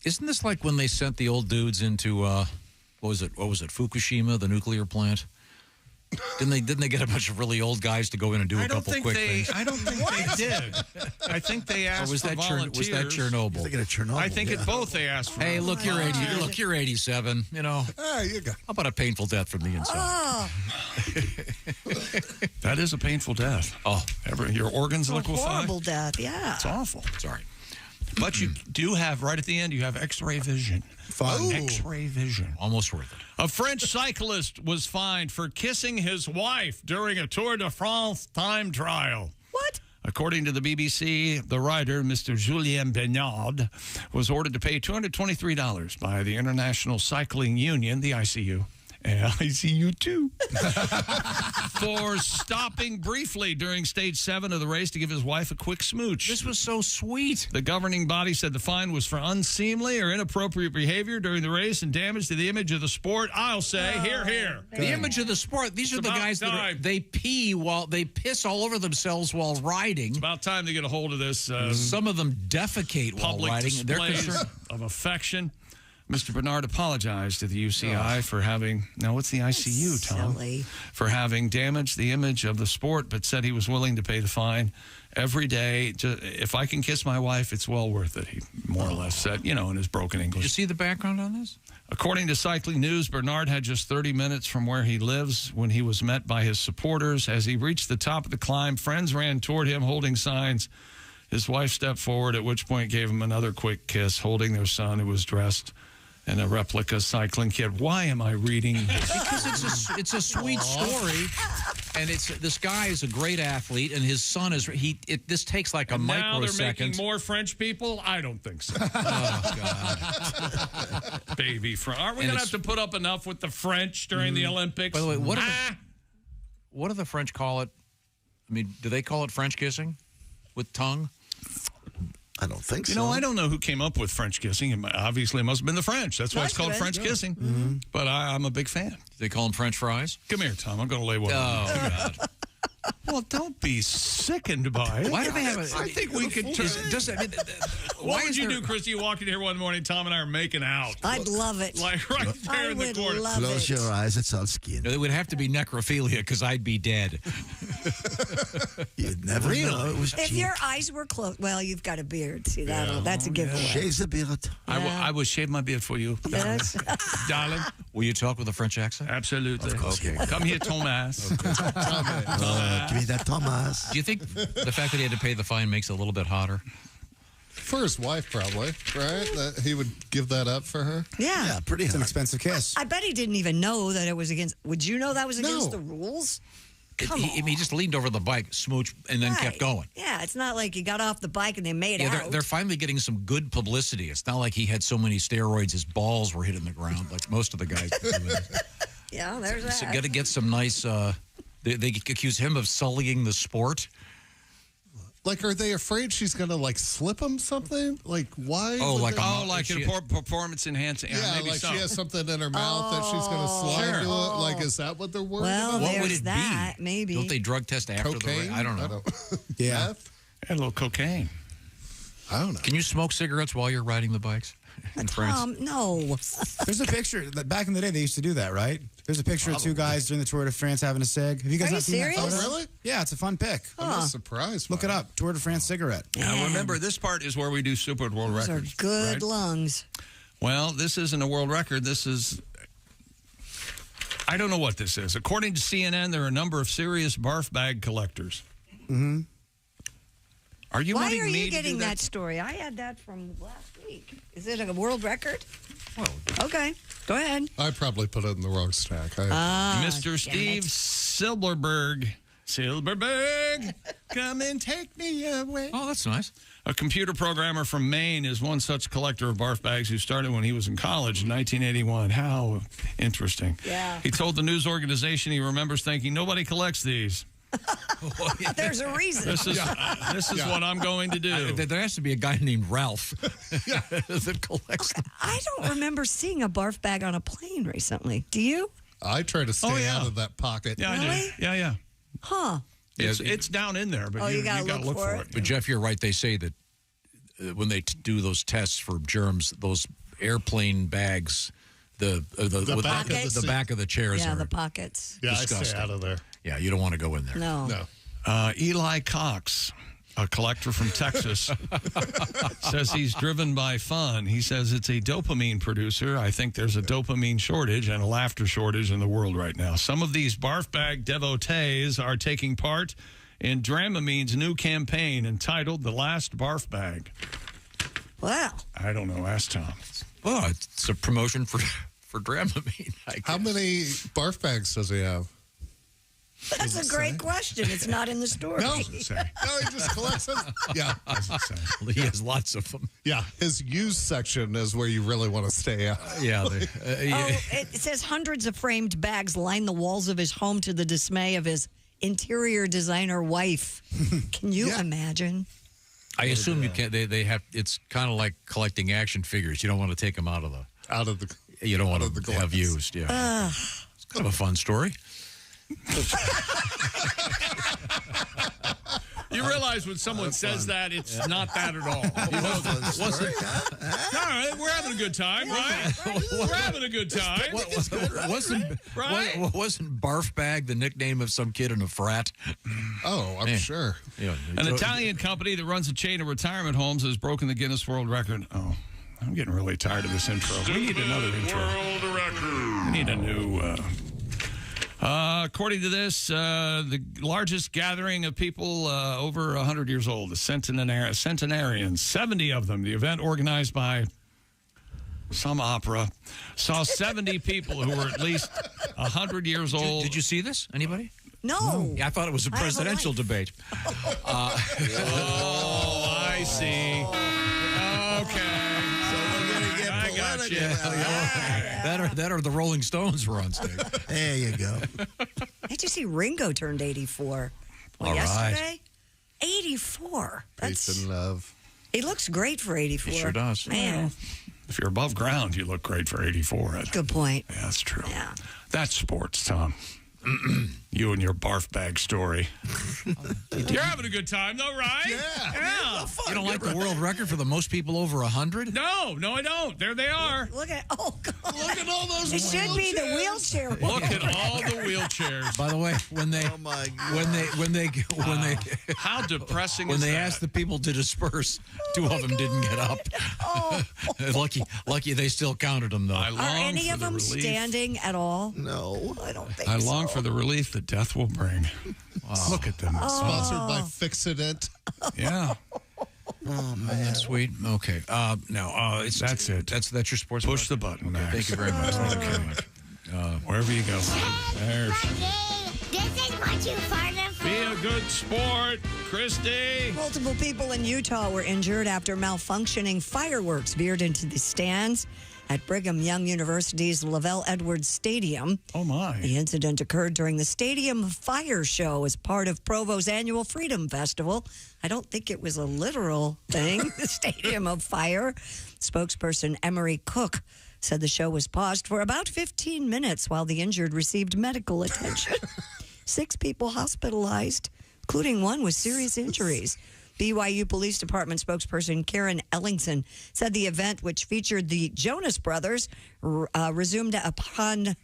Isn't this like when they sent the old dudes into what was it, Fukushima, the nuclear plant? Didn't they get a bunch of really old guys to go in and do a couple quick things? I don't think they did. I think they asked for volunteers. Was that Chernobyl? I think at both they asked for. Hey, look, you're 80. Look, you're 87. You know. There you go. How about a painful death from the inside? That is a painful death. Oh, your organs liquefy. Horrible death. Yeah. It's awful. Sorry. But you do have, right at the end, you have X-ray vision. Fun. X-ray vision. Almost worth it. A French cyclist was fined for kissing his wife during a Tour de France time trial. What? According to the BBC, the rider, Mr. Julien Bernard, was ordered to pay $223 by the International Cycling Union, the ICU. And I see you too. For stopping briefly during stage 7 of the race to give his wife a quick smooch. This was so sweet. The governing body said the fine was for unseemly or inappropriate behavior during the race and damage to the image of the sport. I'll say, here. The image of the sport. These are the guys that they piss all over themselves while riding. It's about time they get a hold of this. Some of them defecate while public riding. Displays of affection. Mr. Bernard apologized to the UCI for having, now what's the ICU, Tom? Silly. For having damaged the image of the sport, but said he was willing to pay the fine every day. If I can kiss my wife, it's well worth it, he more or less said, in his broken English. Did you see the background on this? According to Cycling News, Bernard had just 30 minutes from where he lives when he was met by his supporters. As he reached the top of the climb, friends ran toward him holding signs. His wife stepped forward, at which point gave him another quick kiss, holding their son, who was dressed in a replica cycling kit. Why am I reading this? Because it's a sweet story, and this guy is a great athlete, and his son is this takes like a microsecond. Now they're making more French people? I don't think so. Oh God, baby French. Aren't we going to have to put up enough with the French during the Olympics? By the way, what do the French call it? I mean, do they call it French kissing with tongue? I don't think so. I don't know who came up with French kissing. Obviously, it must have been the French. That's why it's called French kissing. Mm-hmm. But I'm a big fan. Do they call them French fries? Come here, Tom. I'm going to lay one. Oh, God. Well, don't be sickened by it. Why do they have I think we could turn. What would you do, Christy? You walk in here one morning, Tom and I are making out. I'd love it. Like right there in the corner. Close your eyes. It's all skin. It would have to be necrophilia because I'd be dead. You'd never know it was If cheap. your eyes were closed, well, you've got a beard. See, that's a giveaway. Shaves the beard. I will shave my beard for you, Yes. darling. Will you talk with a French accent? Absolutely. Of course. Okay. Come here, Thomas. Give me that Thomas. Do you think the fact that he had to pay the fine makes it a little bit hotter? For his wife, probably, right? That he would give that up for her? Yeah. Yeah, pretty It's an hard. expensive kiss. I bet he didn't even know that it was against. Would you know that was against the rules? He just leaned over the bike, smooched, and then kept going. Yeah, it's not like he got off the bike and they made out. They're finally getting some good publicity. It's not like he had so many steroids his balls were hitting the ground like most of the guys were doing. Yeah, there's that. So got to get some nice. They accuse him of sullying the sport. Like, are they afraid she's going to, like, slip him something? Like, why? Performance enhancing. Yeah, maybe like so. she has something in her mouth that she's going to slide to it. Like, is that what they're worried Well, about? What would there's it that, be? maybe. Don't they drug test after Cocaine? the? I don't know. Yeah. Meth? And a little cocaine. I don't know. Can you smoke cigarettes while you're riding the bikes in France? No. There's a picture. Back in the day, they used to do that, right? There's a picture of two guys during the Tour de France having a cig. Have you guys Are you not seen serious? that photo? Oh, really? Yeah, it's a fun pic. I'm not surprised. Look it up. Tour de France cigarette. Now, remember, this part is where we do Super World Those are Records. good right? lungs. Well, this isn't a world record. This is... I don't know what this is. According to CNN, there are a number of serious barf bag collectors. Mm-hmm. Are you Why wanting are me you to getting do that story? I had that from last week. Is it a world record? Okay, go ahead. I probably put it in the wrong stack. Mr. Steve Silberberg. Silberberg, come and take me away. Oh, that's nice. A computer programmer from Maine is one such collector of barf bags who started when he was in college in 1981. How interesting. Yeah. He told the news organization he remembers thinking, nobody collects these. There's a reason. This is what I'm going to do. There has to be a guy named Ralph that collects them. I don't remember seeing a barf bag on a plane recently. Do you? I try to stay out of that pocket. Yeah, Really? I do. Yeah. Huh. It's down in there, but you gotta look for it. But Jeff, you're right. They say that when they do those tests for germs, those airplane bags, the back of the chairs Yeah, are the pockets. Yeah, disgusting. I stay out of there. Yeah, you don't want to go in there. No. Eli Cox, a collector from Texas, says he's driven by fun. He says it's a dopamine producer. I think there's a dopamine shortage and a laughter shortage in the world right now. Some of these barf bag devotees are taking part in Dramamine's new campaign entitled The Last Barf Bag. Wow. I don't know. Ask Tom. Oh, it's a promotion for Dramamine. I guess. How many barf bags does he have? That's a great question. It's not in the story. No, he just collects them. Yeah, He has lots of them. yeah. His used section is where you really want to stay out. Yeah. It says hundreds of framed bags line the walls of his home to the dismay of his interior designer wife. Can you imagine? I assume you can't. They have. It's kind of like collecting action figures. You don't want to take them out of the. You don't want to have used. Yeah. It's kind of a fun story. You You realize when someone says that, it's not that at all. You know, all right, we're having a good time, right? We're having a good time. Wasn't Barf Bag the nickname of some kid in a frat? Oh, I'm sure. Yeah, An Italian company that runs a chain of retirement homes has broken the Guinness World Record. Oh, I'm getting really tired of this intro. We need another intro. World record. We need a new... according to this, the largest gathering of people over 100 years old, the centenarians, 70 of them. The event organized by some opera saw 70 people who were at least 100 years old. Did you see this? Anybody? No. Yeah, I thought it was a presidential debate. Oh, I see. Okay. I got you. That or the Rolling Stones were on stage. There you go. Did you see Ringo turned 84? All yesterday? 84. Peace and love. He looks great for 84. He sure does. Man. If you're above ground, you look great for 84. Good point. Yeah, that's true. Yeah. That's sports, Tom. You and your barf bag story. You're having a good time, though, right? Yeah. You don't like the world record for the most people over 100? No, I don't. There they are. Look at God. Look at all those. It should be the wheelchair. Look at all the wheelchairs. By the way, when they how depressing when is they that? asked the people to disperse, two of them didn't get up. Lucky they still counted them though. Are any of them standing at all? No, I don't think I so. long for the relief that death will bring. Look at them. Sponsored by Fix-It. Yeah. Oh man, that's sweet. Okay. That's it. That's your sports. Push the button. Okay, thank you very much. Thank you very much. Wherever you go. There's. This is what you farted for. Be a good sport, Christy. Multiple people in Utah were injured after malfunctioning fireworks veered into the stands at Brigham Young University's Lavelle Edwards Stadium. Oh, my. The incident occurred during the Stadium Fire Show as part of Provo's annual Freedom Festival. I don't think it was a literal thing, the Stadium of Fire. Spokesperson Emery Cook said the show was paused for about 15 minutes while the injured received medical attention. 6 people hospitalized, including one with serious injuries. BYU Police Department spokesperson Karen Ellingson said the event, which featured the Jonas Brothers, resumed upon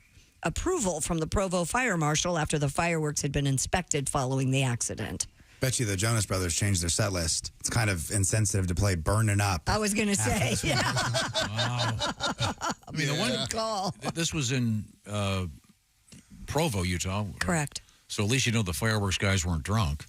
approval from the Provo Fire Marshal after the fireworks had been inspected following the accident. Bet you the Jonas Brothers changed their set list. It's kind of insensitive to play Burnin' Up. I was going to say, yeah. Wow. I mean, the one call. This was in Provo, Utah. Correct. So at least you know the fireworks guys weren't drunk.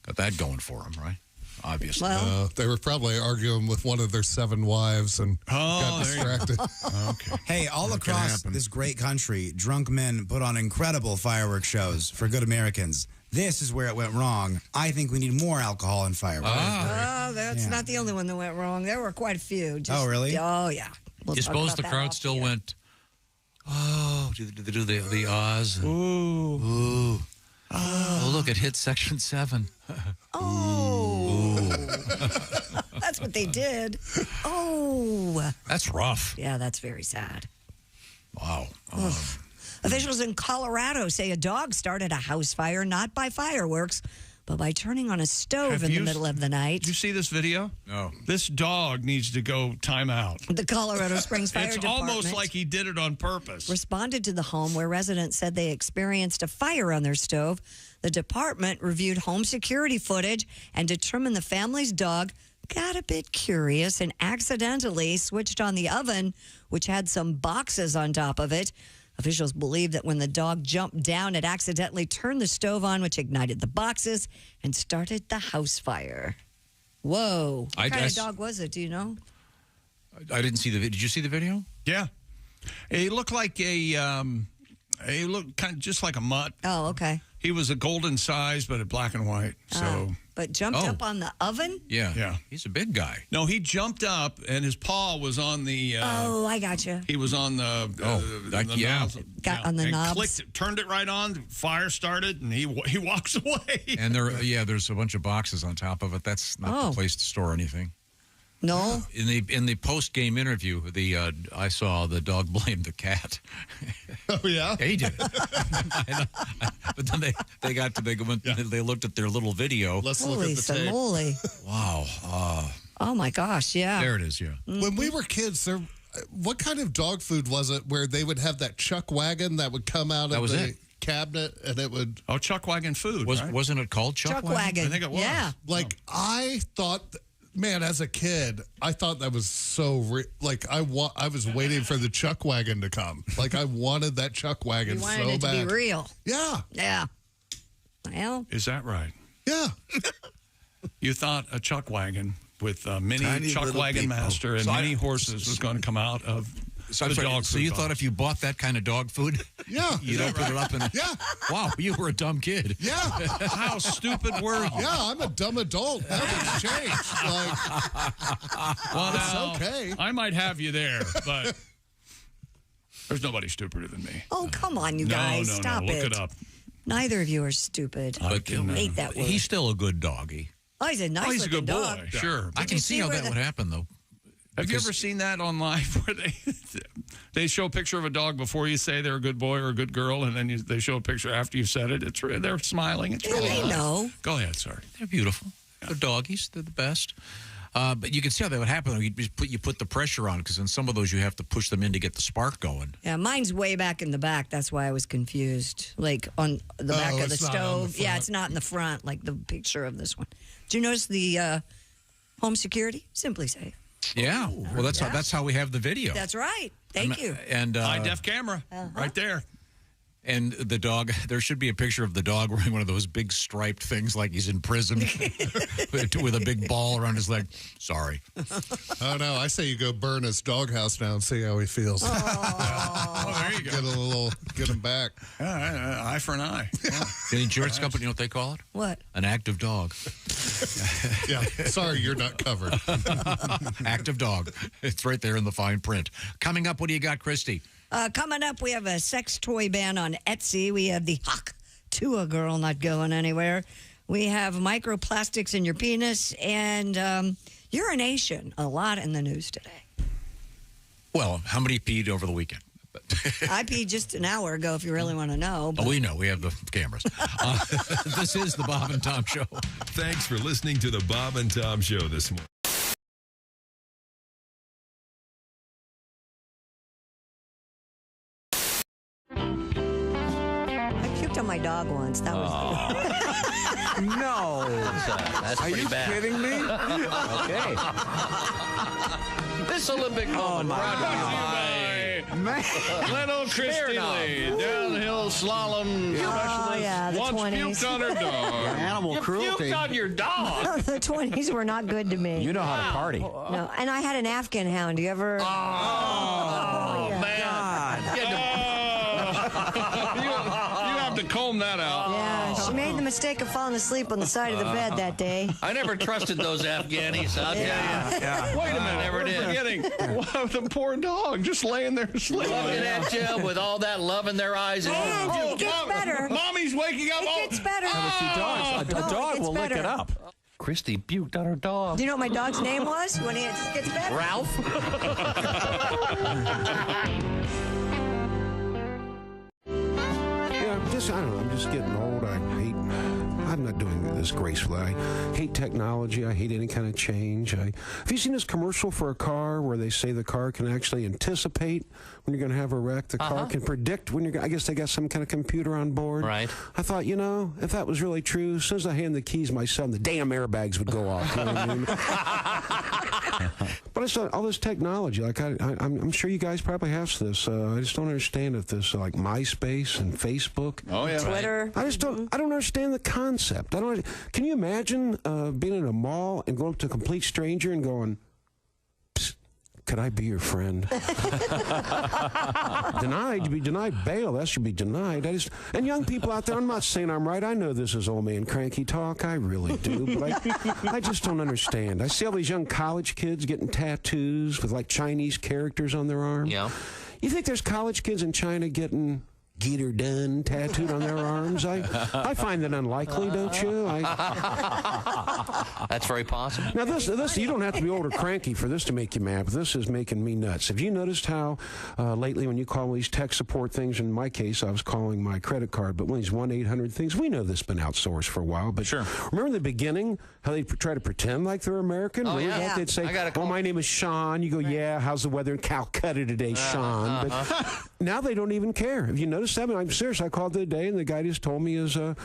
Got that going for them, right? Obviously. Well, They were probably arguing with one of their 7 wives and got distracted. Okay. Hey, all across this great country, drunk men put on incredible fireworks shows for good Americans. This is where it went wrong. I think we need more alcohol and fireworks. That's not the only one that went wrong. There were quite a few. Oh, really? Oh, yeah. We'll You talk suppose about the that crowd off still the air. went, oh, do they do the ahs? Ooh. Oh, look, it hit section 7. Oh. That's what they did. Oh. That's rough. Yeah, that's very sad. Wow. Officials in Colorado say a dog started a house fire not by fireworks, but by turning on a stove in the middle of the night. Did you see this video? No. This dog needs to go time out. The Colorado Springs Fire It's Department almost like he did it on purpose. responded to the home where residents said they experienced a fire on their stove. The department reviewed home security footage and determined the family's dog got a bit curious and accidentally switched on the oven, which had some boxes on top of it. Officials believe that when the dog jumped down, it accidentally turned the stove on, which ignited the boxes and started the house fire. Whoa. What kind of dog was it? Do you know? I didn't see the video. Did you see the video? Yeah. He looked like he looked kind of just like a mutt. Oh, okay. He was a golden size, but a black and white. So, but jumped up on the oven? Yeah. He's a big guy. No, he jumped up and his paw was on the. Oh, I gotcha. He was on the. Knobs. Got on the and knobs. Clicked it, turned it right on. Fire started, and he walks away. And there's a bunch of boxes on top of it. That's not the place to store anything. No. In the post game interview, I saw the dog blame the cat. Oh yeah, he did. But then they looked at their little video. Let's look at the tape. Holy. Wow. Oh my gosh! Yeah. There it is. Yeah. When we were kids, what kind of dog food was it where they would have that chuck wagon that would come out of the cabinet and it would... Oh, chuck wagon food, right? Wasn't it called chuck wagon? I think it was. Yeah. Like, I thought... Man, as a kid, I thought that was so... I was waiting for the chuck wagon to come. Like, I wanted that chuck wagon so bad. You wanted it to be real. Yeah. Yeah. Well... Is that right? Yeah. You thought a chuck wagon with a mini Tiny chuck little wagon people. master and many horses was going to come out of the dog food. So you thought if you bought that kind of dog food, you'd open it up and wow, you were a dumb kid. Yeah. How stupid were you? Yeah, I'm a dumb adult. Nothing's changed. Well, it's now, okay. I might have you there, but there's nobody stupider than me. Oh, come on, you guys. Stop Look it. it up. Neither of you are stupid. I hate that word. He's still a good doggy. Oh, he's a nice he's a good boy. dog. Sure. I can see how that would happen, though. Have you ever seen that online where they show a picture of a dog before you say they're a good boy or a good girl, and then they show a picture after you've said it? They're smiling. It's really they nice. know. Go ahead, sorry. They're beautiful. They're doggies. They're the best. But you can see how that would happen. You put the pressure on, because in some of those you have to push them in to get the spark going. Yeah, mine's way back in the back. That's why I was confused. Like on the back of the stove. Yeah, it's not in the front, like the picture of this one. Do you notice the home security? Simply Safe. Yeah. Well, that's how we have the video. That's right. Thank you. And high def camera right there. And the dog, there should be a picture of the dog wearing one of those big striped things like he's in prison with a big ball around his leg. Sorry. Oh, no. I say you go burn his doghouse now and see how he feels. Oh, there you go. Get him back. Eye for an eye. Yeah. The insurance company, you know what they call it? What? An active dog. Yeah. Sorry, you're not covered. Active dog. It's right there in the fine print. Coming up, what do you got, Christy? Coming up, we have a sex toy ban on Etsy. We have the Hawk Tua girl not going anywhere. We have microplastics in your penis and urination. A lot in the news today. Well, how many peed over the weekend? I peed just an hour ago, if you really want to know. Oh, we know. We have the cameras. This is the Bob and Tom Show. Thanks for listening to the Bob and Tom Show this morning. On my dog once. That was no. That's Are pretty you bad. kidding me? Okay. This Olympic moment brought to you by Little Christy Lee, downhill slalom specialist, the once 20s. puked on her dog. Animal cruelty. Puked on your dog. the 20s were not good to me. You know how to party. No, and I had an Afghan hound. Do you ever? Oh, man. You have to comb that out. Yeah, she made the mistake of falling asleep on the side of the bed that day. I never trusted those Afghanis. I'll tell you. Wait a minute. Never did. Forgetting the poor dog just laying there sleeping. Looking at you with all that love in their eyes. And it gets better. Mommy's waking up. It gets better. A dog will lick it up. Christy puked on her dog. Do you know what my dog's name was when it gets better? Ralph? I don't know, I'm just getting old. I'm not doing this gracefully. I hate technology. I hate any kind of change. Have you seen this commercial for a car where they say the car can actually anticipate when you're going to have a wreck? The car can predict when you're I guess they got some kind of computer on board. Right. I thought, if that was really true, as soon as I hand the keys to my son, the damn airbags would go off. You know what I mean? But it's all this technology. Like I'm sure you guys probably have this. I just don't understand if this like MySpace and Facebook. Oh yeah. Twitter. I just don't. I don't understand the concept. Can you imagine being in a mall and going up to a complete stranger and going, "Psst, could I be your friend?" Denied. To be denied bail. That should be denied. And young people out there, I'm not saying I'm right. I know this is old man cranky talk. I really do. But I just don't understand. I see all these young college kids getting tattoos with like Chinese characters on their arm. Yeah. You think there's college kids in China getting "Get her done" tattooed on their arms? I find that unlikely, don't you? That's very possible. Now, this you don't have to be old or cranky for this to make you mad, but this is making me nuts. Have you noticed how lately when you call these tech support things, in my case, I was calling my credit card, but one of these 1-800 things, we know this has been outsourced for a while, but sure. Remember the beginning, how they try to pretend like they're American? Oh, Remember yeah. that? They'd say, "Oh, my name is Sean." You go, "Yeah, how's the weather in Calcutta today, Sean?" But now they don't even care. Have you noticed that? I mean, I'm serious. I called the other day, and the guy just told me his an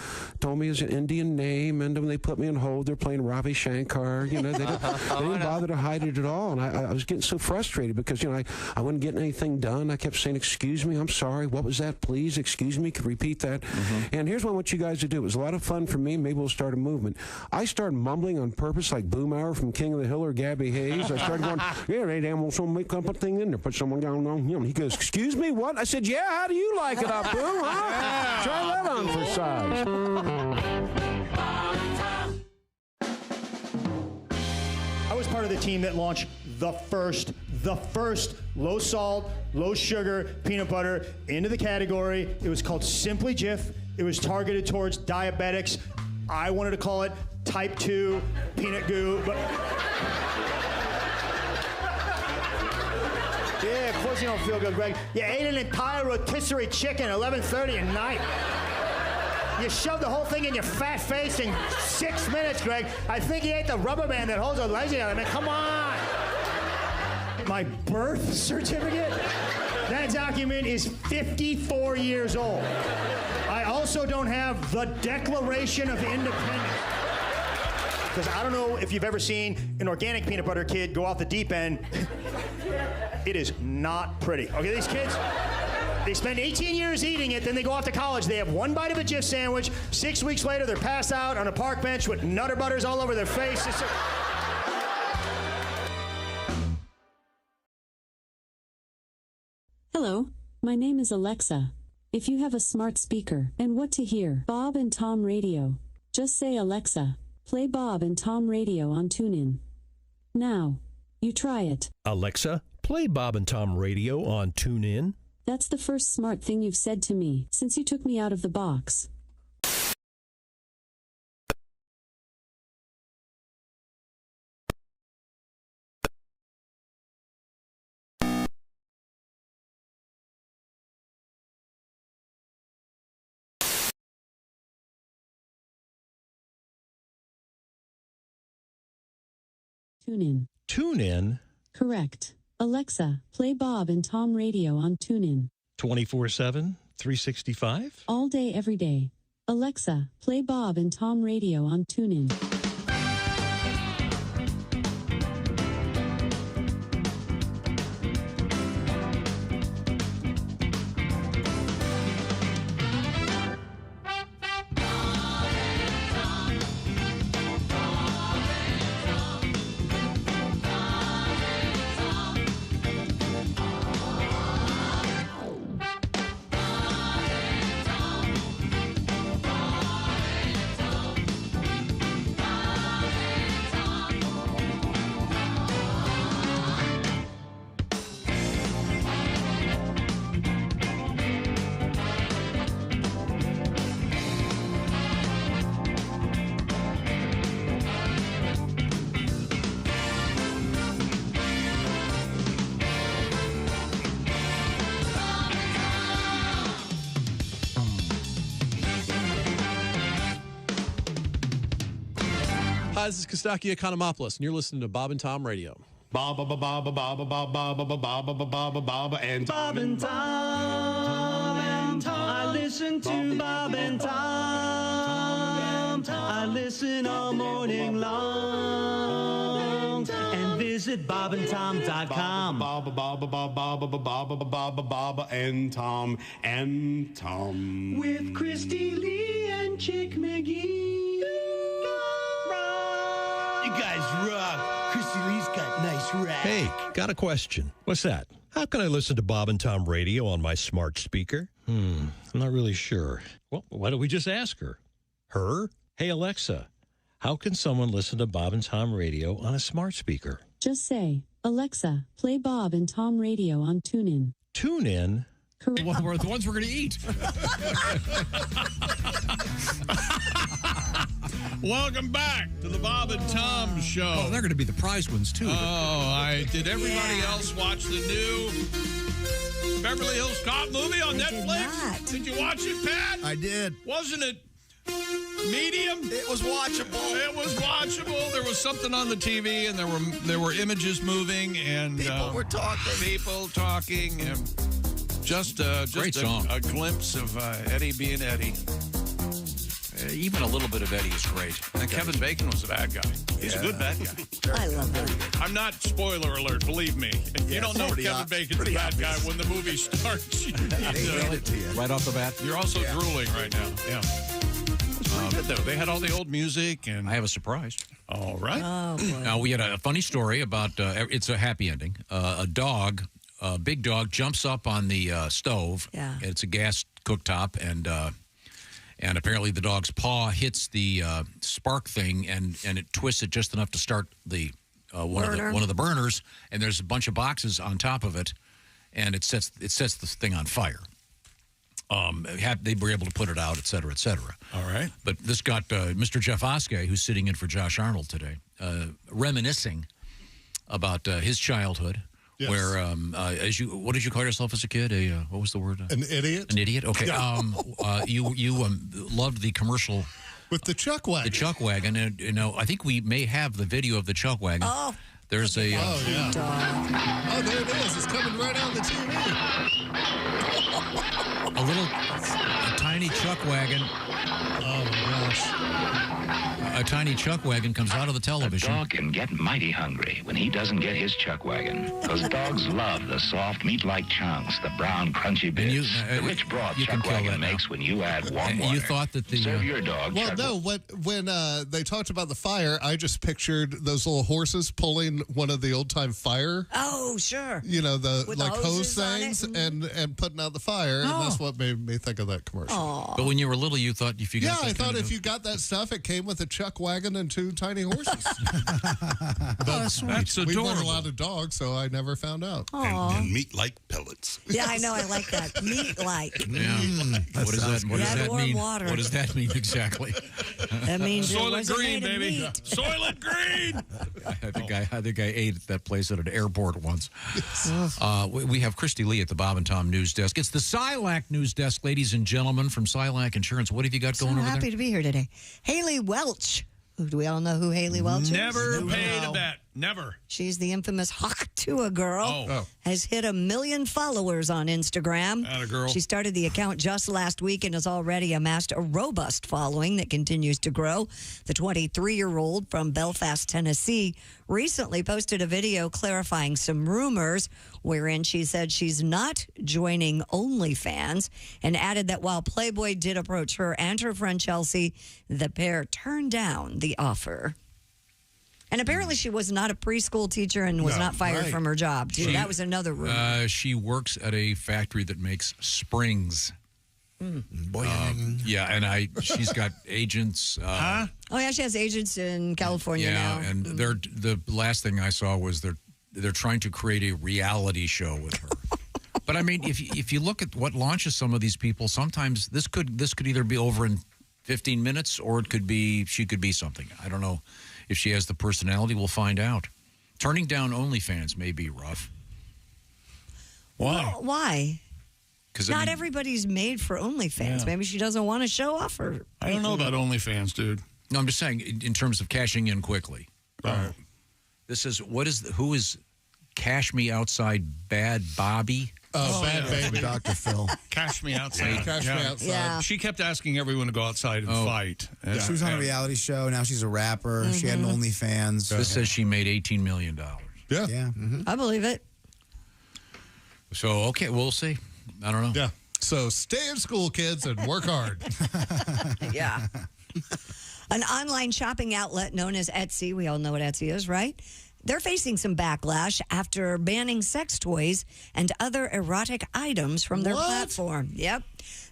Indian name, and when they put me on hold, they're playing Ravi Shankar. You know, they didn't bother to hide it at all, and I was getting so frustrated because, you know, I wasn't getting anything done. I kept saying, "Excuse me, I'm sorry. What was that? Please, excuse me." Could repeat that. And here's what I want you guys to do. It was a lot of fun for me. Maybe we'll start a movement. I started mumbling on purpose like Boomhauer from King of the Hill or Gabby Hayes. I started going, "Yeah, they damn well someone make up a thing in there, put someone down on him." He goes, "Excuse me, what?" I said, "Yeah, how do you like it up, Boom? Huh? Try that on for size." I was part of the team that launched the first low salt, low sugar peanut butter into the category. It was called Simply Jif. It was targeted towards diabetics. I wanted to call it Type 2 peanut goo, but yeah, of course you don't feel good, Greg. You ate an entire rotisserie chicken at 11:30 at night. You shoved the whole thing in your fat face in 6 minutes, Greg. I think you ate the rubber band that holds a legs together. I mean, come on. My birth certificate? That document is 54 years old. I also don't have the Declaration of Independence. Because I don't know if you've ever seen an organic peanut butter kid go off the deep end. It is not pretty. Okay, these kids, they spend 18 years eating it, then they go off to college. They have one bite of a Jif sandwich. 6 weeks later, they're passed out on a park bench with Nutter Butters all over their face. Hello, my name is Alexa. If you have a smart speaker and what to hear, Bob and Tom Radio, just say, "Alexa, play Bob and Tom Radio on TuneIn." Now, you try it. Alexa, play Bob and Tom Radio on TuneIn. That's the first smart thing you've said to me since you took me out of the box. TuneIn. TuneIn? Correct. Alexa, play Bob and Tom Radio on TuneIn. 24/7, 365? All day, every day. Alexa, play Bob and Tom Radio on TuneIn. Hi, this is Kostaki Economopoulos, and you're listening to Bob and Tom Radio. Bob and Tom. I listen to Bob and Tom. I listen all morning long. And visit bobandtom.com. Bob and Tom. With Christy Lee and Chick McGee. You guys rock. Christy Lee's got nice rap. Hey, got a question. What's that? How can I listen to Bob and Tom Radio on my smart speaker? I'm not really sure. Well, why don't we just ask her? Her? Hey, Alexa, how can someone listen to Bob and Tom Radio on a smart speaker? Just say, "Alexa, play Bob and Tom Radio on TuneIn." TuneIn? The ones we're going to eat. Welcome back to the Bob and Tom Show. Oh, they're going to be the prize ones, too. Did everybody else watch the new Beverly Hills Cop movie on Netflix? Did you watch it, Pat? I did. Wasn't it medium? It was watchable. It was watchable. There was something on the TV, and there were images moving, and people were talking. People talking, and just Great song. A glimpse of Eddie being Eddie. Even a little bit of Eddie is great. And Kevin Bacon was a bad guy. He's a good bad guy. I love that. I'm not, spoiler alert, believe me. If you don't know Kevin Bacon's a bad guy when the movie starts, you need to. Right off the bat. You're also drooling right now. Yeah. They had all the old music, and I have a surprise. All right. Oh, boy. Now, we had a funny story about, it's a happy ending. A big dog, jumps up on the stove. Yeah. It's a gas cooktop, and apparently the dog's paw hits the spark thing, and it twists it just enough to start the one of the burners, and there's a bunch of boxes on top of it, and it sets the thing on fire. They were able to put it out, et cetera, et cetera. All right. But this got Mr. Jeff Oskey, who's sitting in for Josh Arnold today, reminiscing about his childhood. Yes. Where, what did you call yourself as a kid? What was the word? An idiot. An idiot. Okay. Yeah. You loved the commercial with the chuck wagon. The chuck wagon, and I think we may have the video of the chuck wagon. Oh. There's a. Oh yeah. Oh, there it is. It's coming right on the TV. A tiny chuck wagon. Oh my gosh. A tiny chuck wagon comes out of the television. A dog can get mighty hungry when he doesn't get his chuck wagon. Those dogs love the soft meat-like chunks, the brown crunchy bits, the rich broth chuck wagon makes when you add warm water. You thought that the serve your dog. Well, no. When they talked about the fire, I just pictured those little horses pulling one of the old-time fire. Oh, sure. You know, the With like the hose hoses on things it. and putting out the fire, and that's what made me think of that commercial. Aw. But when you were little, you thought if you got that I thought kind of if you got that stuff, it came with a chuck wagon and 2 tiny horses. That's adorable. We weren't allowed a dog, so I never found out. And meat like pellets. Yeah, I know. I like that. Meat-like. Yeah. What does that warm mean? water. What does that mean exactly? That means it Soylent wasn't Green, made of baby. meat. Soylent Green. I think I ate at that place at an airport once. We have Christy Lee at the Bob and Tom News Desk. It's the Silac News Desk, ladies and gentlemen, from Silac Insurance. What have you got going over happy there? to be here today. Haley Welch. Do we all know who Haley Welch is? Never paid a bet. Never. She's the infamous Hawk-Tua girl. Oh. Has hit 1 million followers on Instagram. Atta girl. She started the account just last week and has already amassed a robust following that continues to grow. The 23-year-old from Belfast, Tennessee, recently posted a video clarifying some rumors wherein she said she's not joining OnlyFans and added that while Playboy did approach her and her friend Chelsea, the pair turned down the offer. And apparently she was not a preschool teacher and was not fired from her job, too. That was another rumor. She works at a factory that makes springs. Yeah, and she's got agents. Oh, yeah, she has agents in California now. Yeah, and the last thing I saw was they're trying to create a reality show with her. But I mean, if you look at what launches some of these people, sometimes this could either be over in 15 minutes or it could be she could be something. I don't know. If she has the personality, we'll find out. Turning down OnlyFans may be rough. Why? Well, why? Because not everybody's made for OnlyFans. Yeah. Maybe she doesn't want to show off her. I don't know about OnlyFans, dude. No, I'm just saying in terms of cashing in quickly. This is who is Cash Me Outside Bad Bobby? Bad Baby. Dr. Phil. Cash me outside. Cash me outside. Yeah. She kept asking everyone to go outside and fight. And, She was on a reality show. Now she's a rapper. She had an OnlyFans. This says she made $18 million. Yeah. Yeah. I believe it. So, okay, we'll see. I don't know. Yeah. So stay in school, kids, and work hard. Yeah. An online shopping outlet known as Etsy. We all know what Etsy is, right? They're facing some backlash after banning sex toys and other erotic items from their platform. Yep.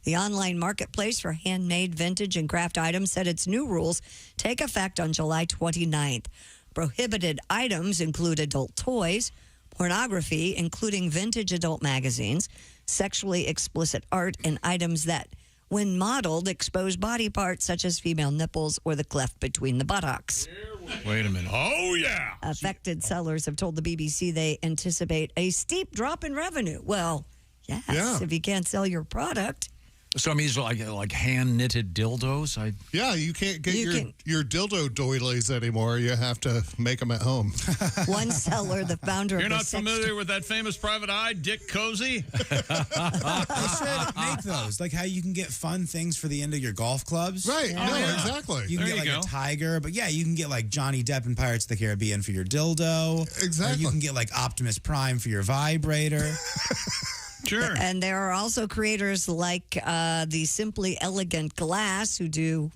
The online marketplace for handmade, vintage, and craft items said its new rules take effect on July 29th. Prohibited items include adult toys, pornography, including vintage adult magazines, sexually explicit art and items that, when modeled, expose body parts such as female nipples or the cleft between the buttocks. Wait a minute. Oh, yeah. Affected sellers have told the BBC they anticipate a steep drop in revenue. Well, yes, if you can't sell your product. So, I mean, these are like hand-knitted dildos? Yeah, you can't get your dildo doilies anymore. You have to make them at home. One seller, the founder You're of the not familiar with that famous private eye, Dick Cozy? They should make those. Like how you can get fun things for the end of your golf clubs. Right. Yeah. No, exactly. You can get like a tiger, but yeah, you can get like Johnny Depp in Pirates of the Caribbean for your dildo. Exactly. Or you can get like Optimus Prime for your vibrator. Sure. And there are also creators like the Simply Elegant Glass who do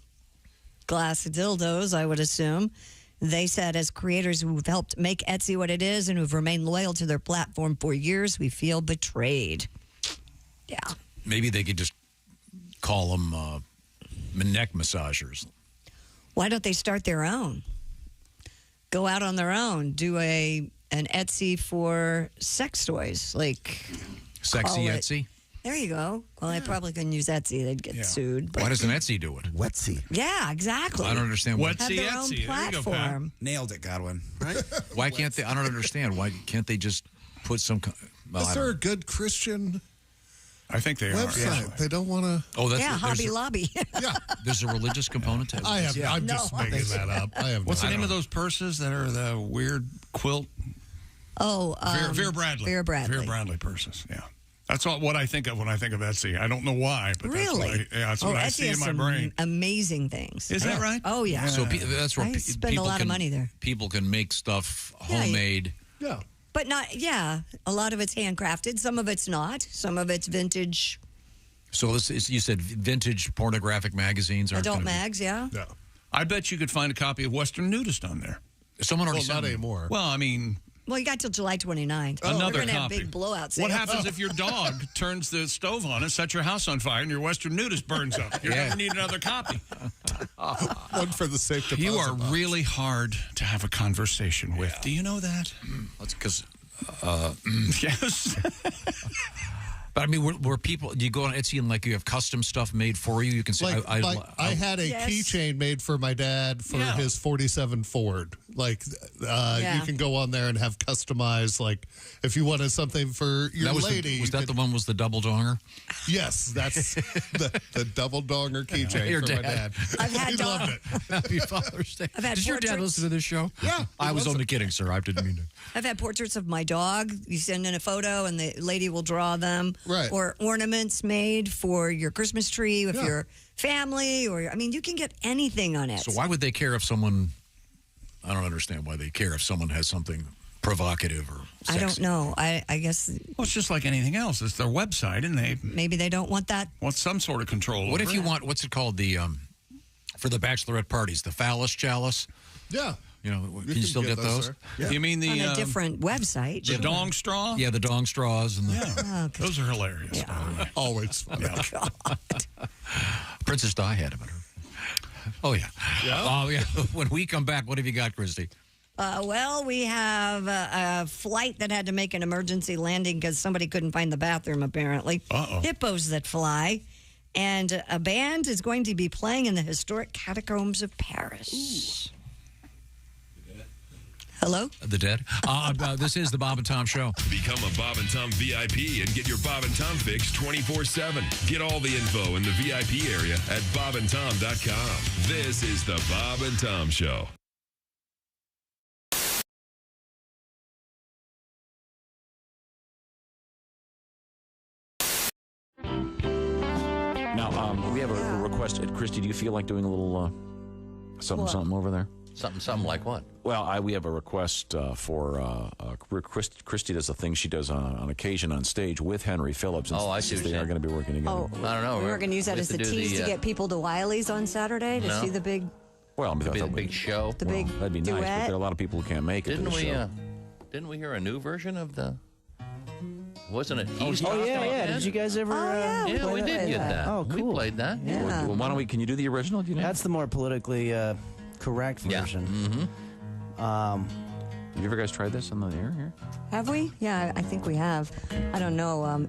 glass dildos, I would assume. They said, as creators who've helped make Etsy what it is and who've remained loyal to their platform for years, we feel betrayed. Yeah. Maybe they could just call them neck massagers. Why don't they start their own? Go out on their own. Do an Etsy for sex toys, like... Sexy Etsy? There you go. Well, I probably couldn't use Etsy. They'd get sued. But Why doesn't Etsy do it? Wetsy. yeah, exactly. I don't understand why. Have their own platform. Nailed it, Godwin. Right? Why can't they? I don't understand. Why can't they just put some... Is there a good Christian I think they website? are. They don't want to... Oh, that's Hobby Lobby. Yeah. There's a religious component to it. I'm just making that up. I have What's the name of those purses that are the weird quilt? Oh, Vera Bradley. Vera Bradley. Vera Bradley purses, yeah. That's what I think of when I think of Etsy. I don't know why, but really? that's what I Etsy see in my some brain. Amazing things. Is that right? Oh, yeah. So that's where I spend a lot of money there. People can make stuff homemade. Yeah. But not, a lot of it's handcrafted. Some of it's not. Some of it's vintage. So you said vintage pornographic magazines aren't Adult gonna mags, yeah. Yeah. I bet you could find a copy of Western Nudist on there. Someone already not anymore. Well, I mean... Well, you got till July 29th. Another We're going to have copy. big blowout sales. What happens if your dog turns the stove on and sets your house on fire and your Western Nudist burns up? You're going to need another copy. One for the safe deposit You are box. really hard to have a conversation with. Do you know that? That's because... yes. But I mean, were people? Do you go on Etsy and like you have custom stuff made for you? You can say, I had a keychain made for my dad for his 47 Ford. Like, you can go on there and have customized, like, if you wanted something for your lady. Was that the one? Was the double donger? Yes, that's the double donger keychain for my dad. I've had He loved it. Happy Father's Day. I've had Does your dad listen to this show? Yeah, I was only kidding, sir. I didn't mean to. I've had portraits of my dog. You send in a photo, and the lady will draw them. Right. Or ornaments made for your Christmas tree with your family. Or I mean, you can get anything on it. So why would they care if someone? I don't understand why they care if someone has something provocative or sexy. I don't know. I guess. Well, it's just like anything else. It's their website, and they maybe they don't want that. Want some sort of control. What over if you it. want? What's it called? The for the bachelorette parties, the phallus chalice. Yeah. You know, can you still get those? Yeah. You mean on a different website? The dong straw? Yeah, the dong straws and the. Oh, those are hilarious. By the way. Always fun. Princess Di had them. Oh yeah. Oh yeah. When we come back, what have you got, Christy? Well, we have a flight that had to make an emergency landing because somebody couldn't find the bathroom, apparently. Hippos that fly. And a band is going to be playing in the historic catacombs of Paris. Hello? The dead? This is the Bob and Tom Show. Become a Bob and Tom VIP and get your Bob and Tom fix 24/7. Get all the info in the VIP area at bobandtom.com. This is the Bob and Tom Show. Now, we have a request. Christy, do you feel like doing a little something over there? Something like what? Well, we have a request for Christy does a thing she does on occasion on stage with Henry Phillips. Oh, I see. They are going to be working together. Oh, I don't know. We were going to use that as a tease to get people to Wiley's on Saturday to see the big. Well, I mean, the big show. The big that'd be duet. nice, but there are a lot of people who can't make it. Didn't we hear a new version of the? Wasn't it? Oh yeah. Did you guys ever? Yeah, we did get that. Oh, cool. We played that. Yeah. Well, why don't we? Can you do the original? Do you know? That's the more politically correct version. Mm-hmm. Have you ever guys tried this on the air here? Have we? Yeah, I think we have. I don't know.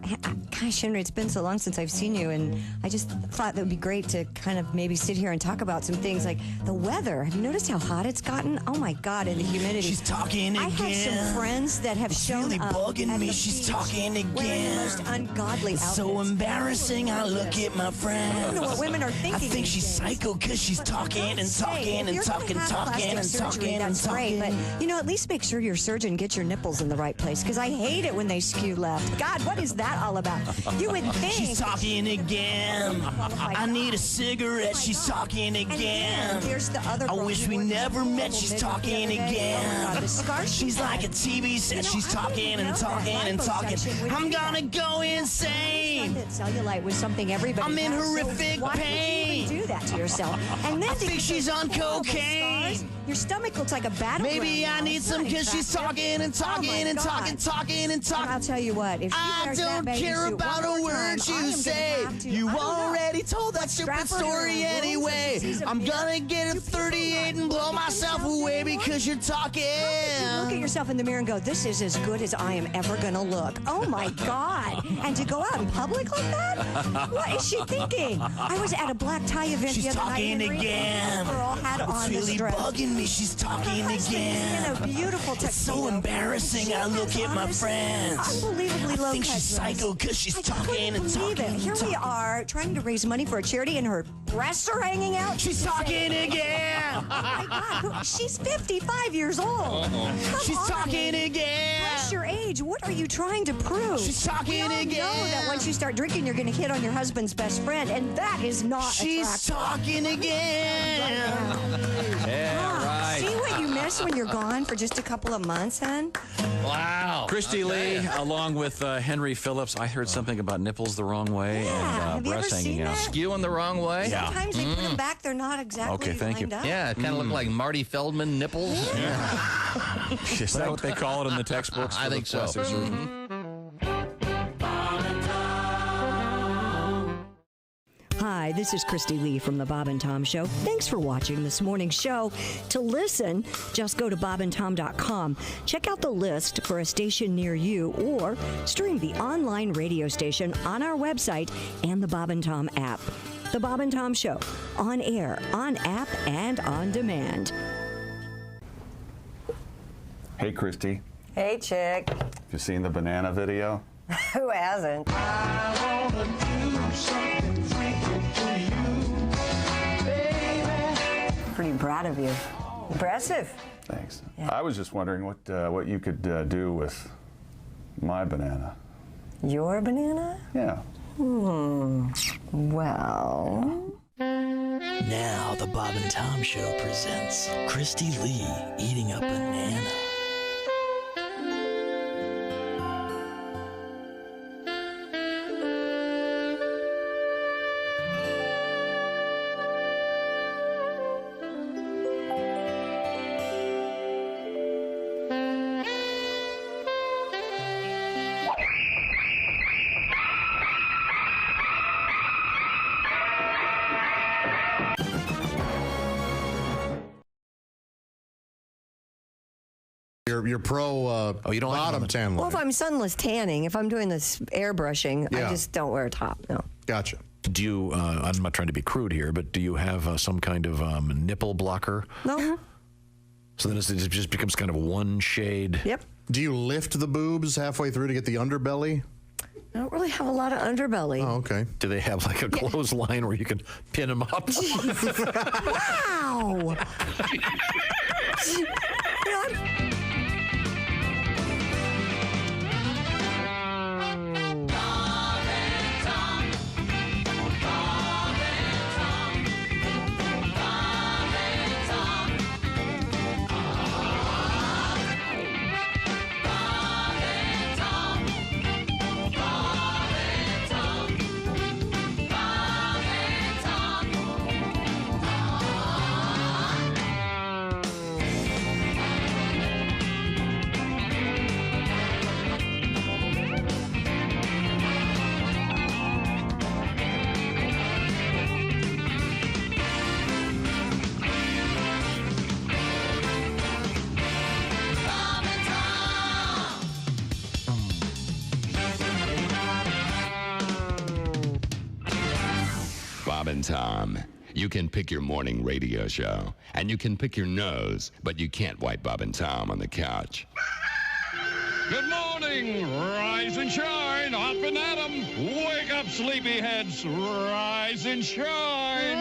Gosh, Henry, it's been so long since I've seen you, and I just thought that would be great to kind of maybe sit here and talk about some things like the weather. Have you noticed how hot it's gotten? Oh my God, and the humidity. She's talking again. I have some friends that have shown really up bugging at me. the She's beach talking again. wearing the most ungodly It's outfits. so embarrassing. I look at my friend. I don't know what women are thinking. I think she's psycho because she's talking and talking and talking and talking and talking and that's talking. great, but you know, at least make sure your surgeon gets your nipples in the right place, because I hate it when they skew left. God, what is that all about? You would think. She's talking again. I need a cigarette. She's talking And again. there's the other I girl wish who we wore the never double met. She's midget the talking other day. Oh, again. God, the scar she She's like had. a TV set. She's talking and talking and talking. I'm gonna go insane. That cellulite was something everybody I'm in has, horrific so why pain. would you even do that to yourself? And then I think she's on cocaine. Scars, your stomach looks like a battleground. Maybe I now. need It's some not because she's attractive. talking and talking Oh my and God. talking, talking and talking. And I'll tell you what, if she I wears don't that care bathing suit about one a more word time, I you am gonna say. have to- You I don't know. already told that Strap stupid her to her story room so anyway. she sees a I'm mirror. gonna get a 38 and blow myself away because you're talking. You look at yourself in the mirror and go, this is as good as I am ever going to look. Oh, my God. And to go out in public like that? What is she thinking? I was at a black tie event She's the other night. talking Henry, again. and the girl had It's on really this dress. bugging me. She's talking again. In a beautiful tuxedo. It's so embarrassing. I look at my friends. Unbelievably low I think cut she's dress. psycho because she's I talking couldn't and believe talking. it. Here we are trying to raise money for a charity, and her breasts are hanging out. She's talking again. Oh my God, she's 55 years old. Come She's on, talking Amy. again. Press your age. What are you trying to prove? She's talking we all again. know that once you start drinking, you're going to hit on your husband's best friend, and that is not She's attractive. talking again. Yeah, right. See what you miss when you're gone for just a couple of months, then? Wow. Christy Lee, along with Henry Phillips. I heard something about nipples the wrong way and Have you breasts ever hanging seen out. that? Skewing the wrong way? Yeah. Sometimes they put them back, they're not exactly Okay, thank you. lined up. Yeah, it kind of looked like Marty Feldman nipples. Is that what they call it in the textbooks? I for the think so. plastic surgeon? Hi, this is Christy Lee from The Bob and Tom Show. Thanks for watching this morning's show. To listen, just go to bobandtom.com. Check out the list for a station near you, or stream the online radio station on our website and the Bob and Tom app. The Bob and Tom Show, on air, on app, and on demand. Hey, Christy, Hey, chick. have you seen the banana video? Who hasn't? Pretty proud of you. Impressive. Thanks. I was just wondering what you could do with my banana. Your banana? Yeah. Well. Now the Bob and Tom Show presents Christy Lee eating a banana. Your pro you don't bottom tan Well, line. if I'm sunless tanning, if I'm doing this airbrushing, Yeah. I just don't wear a top. No. Gotcha. Do you, I'm not trying to be crude here, but do you have some kind of nipple blocker? No. So then it just becomes kind of one shade. Yep. Do you lift the boobs halfway through to get the underbelly? I don't really have a lot of underbelly. Oh, okay. Do they have like a clothesline where you can pin them up? Wow. You know, and Tom. You can pick your morning radio show, and you can pick your nose, but you can't wipe Bob and Tom on the couch. Good morning, rise and shine, up and at 'em. Wake up, sleepyheads, rise and shine.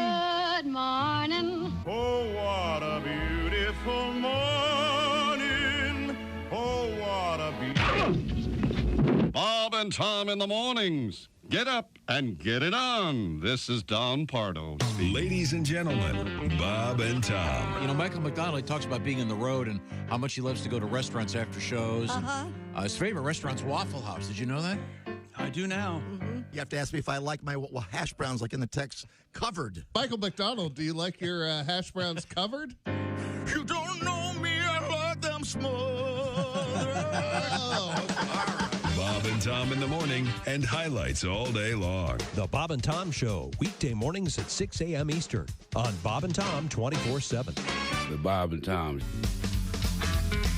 Good morning. Oh, what a beautiful morning. Oh, what a beautiful... Bob and Tom in the mornings. Get up and get it on. This is Don Pardo. Ladies and gentlemen, Bob and Tom. You know, Michael McDonald, he talks about being on the road and how much he loves to go to restaurants after shows. His favorite restaurant's Waffle House. Did you know that? I do now. You have to ask me if I like my hash browns, like in the text, covered. Michael McDonald, do you like your hash browns covered? You don't know me, I like them smothered. Bob and Tom in the morning and highlights all day long. The Bob and Tom Show, weekday mornings at 6 a.m. Eastern on Bob and Tom 24/7. The Bob and Tom.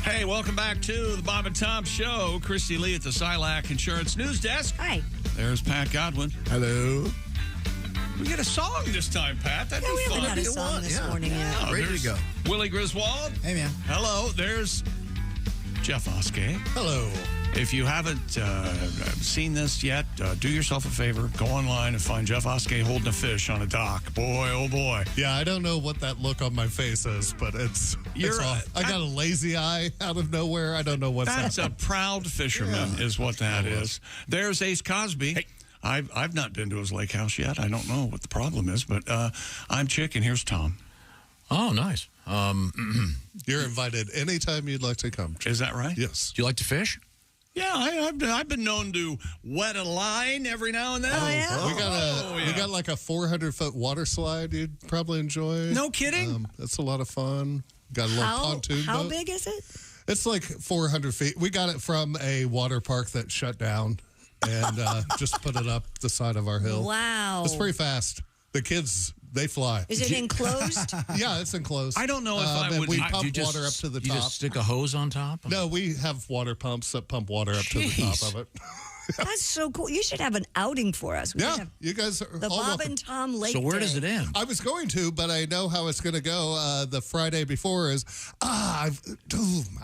Hey, welcome back to the Bob and Tom Show. Christy Lee at the Silac Insurance News Desk. Hi. There's Pat Godwin. Hello. We get a song this time, Pat. That'd be we fun. haven't had a song this morning yet. Ready to go. Willie Griswold. Hey, man. Hello. There's Jeff Oskey. Hello. If you haven't seen this yet, do yourself a favor. Go online and find Jeff Oskey holding a fish on a dock. Boy, oh boy. Yeah, I don't know what that look on my face is, but it's off. I got a lazy eye out of nowhere. I don't know what's That's happening. a proud fisherman is what that is. There's Ace Cosby. Hey. I've not been to his lake house yet. I don't know what the problem is, but I'm Chick, and here's Tom. Oh, nice. You're invited anytime you'd like to come. Is that right? Yes. Do you like to fish? Yeah, I've been known to wet a line every now and then. Oh, yeah? We got like a 400-foot water slide you'd probably enjoy. No kidding? That's a lot of fun. Got a little pontoon How boat. big is it? It's like 400 feet. We got it from a water park that shut down and just put it up the side of our hill. Wow. It's pretty fast. The kids, they fly. Is it enclosed? Yeah, it's enclosed. I don't know if I would. We pump water up to the top. You just stick a hose on top? No, we have water pumps that pump water up to the top of it. That's so cool. You should have an outing for us. We should have you guys are the all Bob welcome. and Tom Lake So where Day. does it end? I was going to, but I know how it's going to go. The Friday before is, I'm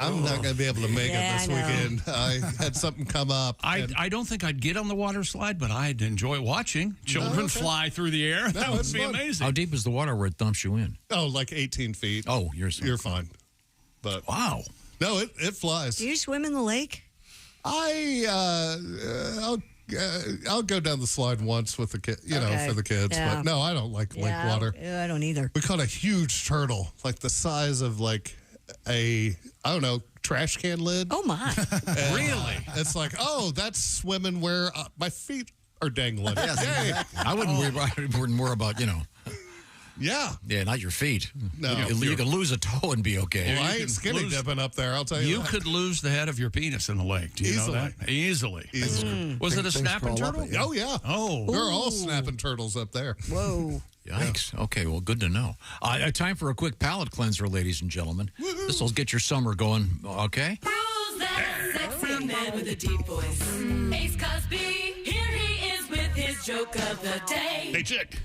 not going to be able to make it this weekend. I had something come up. I don't think I'd get on the water slide, but I'd enjoy watching children fly through the air. That would be amazing. How deep is the water where it dumps you in? Oh, like 18 feet. Oh, you're fine. But wow. No, it flies. Do you swim in the lake? I'll go down the slide once with the kid, for the kids. Yeah. But no, I don't like lake water. I don't either. We caught a huge turtle, like the size of like trash can lid. Oh my! Really? It's like, that's swimming where my feet are dangling. Yes, exactly. I wouldn't worry more about Yeah. Yeah, not your feet. No. You can lose a toe and be okay. Well, I ain't skinny dipping up there, I'll tell you. You could lose the head of your penis in the lake. Do you know that? Easily. Was it a snapping turtle? Oh, yeah. Oh. They're all snapping turtles up there. Whoa. Yikes. Yeah. Okay, well, good to know. Time for a quick palate cleanser, ladies and gentlemen. This will get your summer going, okay? Who's that sexy man with a deep voice? Ace Cosby, here he is with his joke of the day. Hey, Chick.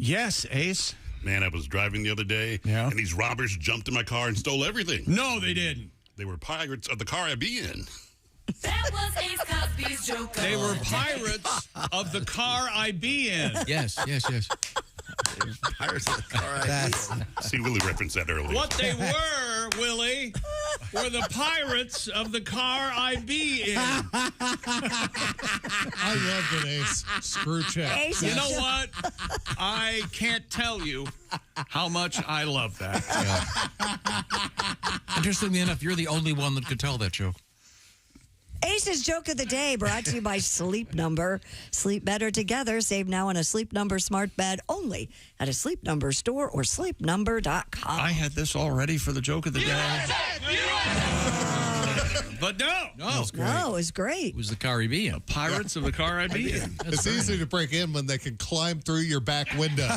Yes, Ace. Man, I was driving the other day, and these robbers jumped in my car and stole everything. No, they didn't. They were pirates of the car I be in. That was Ace Cosby's joke. They were pirates of the car I be in. Yes. Pirates of the car I be in. See, Willie referenced that earlier. What they were, Willie, were the pirates of the car I be in. I love it, Ace. Screw check. Ace, you know what? I can't tell you how much I love that. Yeah. Interestingly enough, you're the only one that could tell that joke. Ace's joke of the day brought to you by Sleep Number. Sleep better together. Save now on a Sleep Number smart bed only at a Sleep Number store or sleepnumber.com. I had this all ready for the joke of the day. But no, it was great. It was the Caribbean. The Pirates of the Caribbean. It's easy to break in when they can climb through your back window.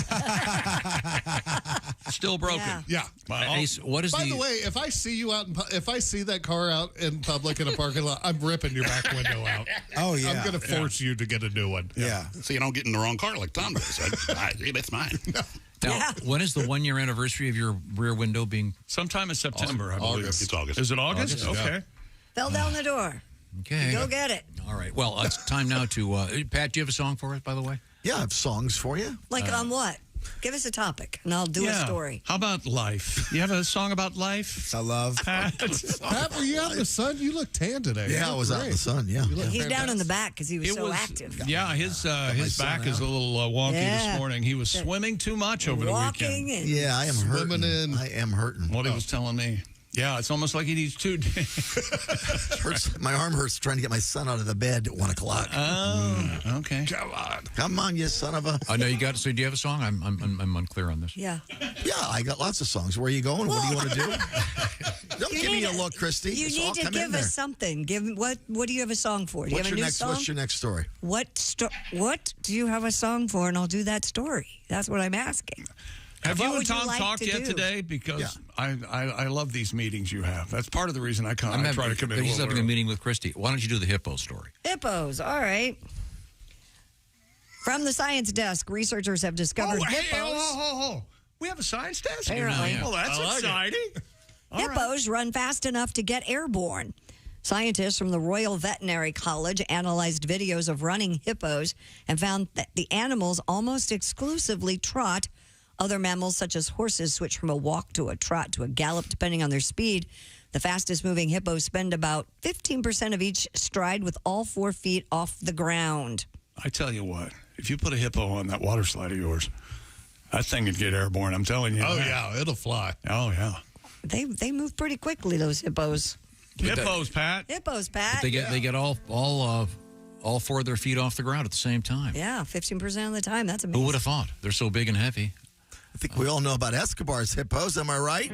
Still broken. Yeah. Ace, what is By the way, if I see you out, if I see that car out in public in a parking lot, I'm ripping your back window out. Oh yeah, I'm going to force you to get a new one. Yeah. So you don't get in the wrong car like Tom does. That's mine. Now, when is the 1-year anniversary of your rear window being? Sometime in September, I believe. August. It's August. Is it August? Okay. Fell down the door. Okay. Go get it. All right. Well, it's time now to Pat. Do you have a song for us, by the way? Yeah, I have songs for you. Like on what? Give us a topic, and I'll do a story. How about life? You have a song about life? I love. Pat, were you out in the sun? You look tan today. Yeah, I was out in the sun. Yeah. He's down in the back because he was so active. Yeah, his back is a little wonky this morning. He was swimming too much over the weekend. Yeah, I am hurting. I am hurting. What he was telling me. Yeah, it's almost like he needs 2 days. Hurts. My arm hurts trying to get my son out of the bed at 1 o'clock. Oh, okay. Come on, you son of a. Oh no, you got. So do you have a song? I'm unclear on this. Yeah. Yeah, I got lots of songs. Where are you going? What do you want to do? Don't give me a look, Christy. You need to give us something. What do you have a song for? Do you have a new song? What's your next story? What do you have a song for? And I'll do that story. That's what I'm asking. Have What you and would you Tom like talked to yet do? today? Because I love these meetings you have. That's part of the reason I come. I try to come in. He's having a meeting with Christy. Why don't you do the hippo story? Hippos, all right. From the science desk, researchers have discovered hippos. We have a science desk? Apparently. Well, that's exciting. Hippos run fast enough to get airborne. Scientists from the Royal Veterinary College analyzed videos of running hippos and found that the animals almost exclusively trot. Other mammals, such as horses, switch from a walk to a trot to a gallop, depending on their speed. The fastest-moving hippos spend about 15% of each stride with all 4 feet off the ground. I tell you what, if you put a hippo on that water slide of yours, that thing would get airborne, I'm telling you. Oh, yeah, it'll fly. Oh, yeah. They move pretty quickly, those hippos. Hippos, Pat. Hippos, Pat. But they get all 4 of their feet off the ground at the same time. Yeah, 15% of the time. That's amazing. Who would have thought? They're so big and heavy. I think we all know about Escobar's hippos. Am I right?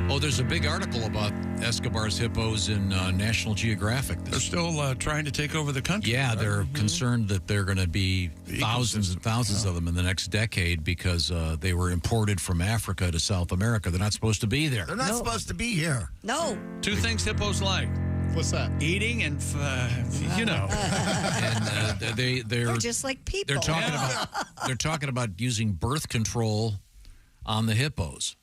Oh, there's a big article about Escobar's hippos in National Geographic. They're still trying to take over the country. Yeah, right? they're concerned that there are going to be thousands and thousands of them in the next decade because they were imported from Africa to South America. They're not supposed to be there. They're not supposed to be here. No. 2 things hippos like. What's that? Eating and, And they're just like people. They're talking about using birth control on the hippos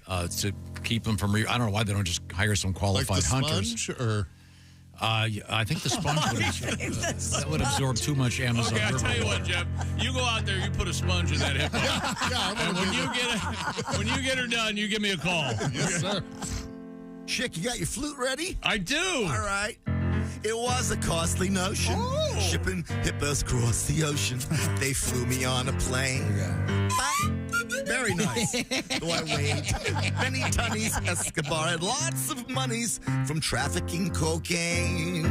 to keep them from. I don't know why they don't just hire some qualified like the hunters. Sponge, or I think the sponge that would absorb too much Amazon. Okay, I tell you what, Jeff. You go out there, you put a sponge in that hippo. And when you get her done, you give me a call. Yes, sir. Chick, you got your flute ready? I do. All right. It was a costly notion, shipping hippos across the ocean. They flew me on a plane. Very nice. Though I weighed many tonnies, Escobar had lots of monies from trafficking cocaine.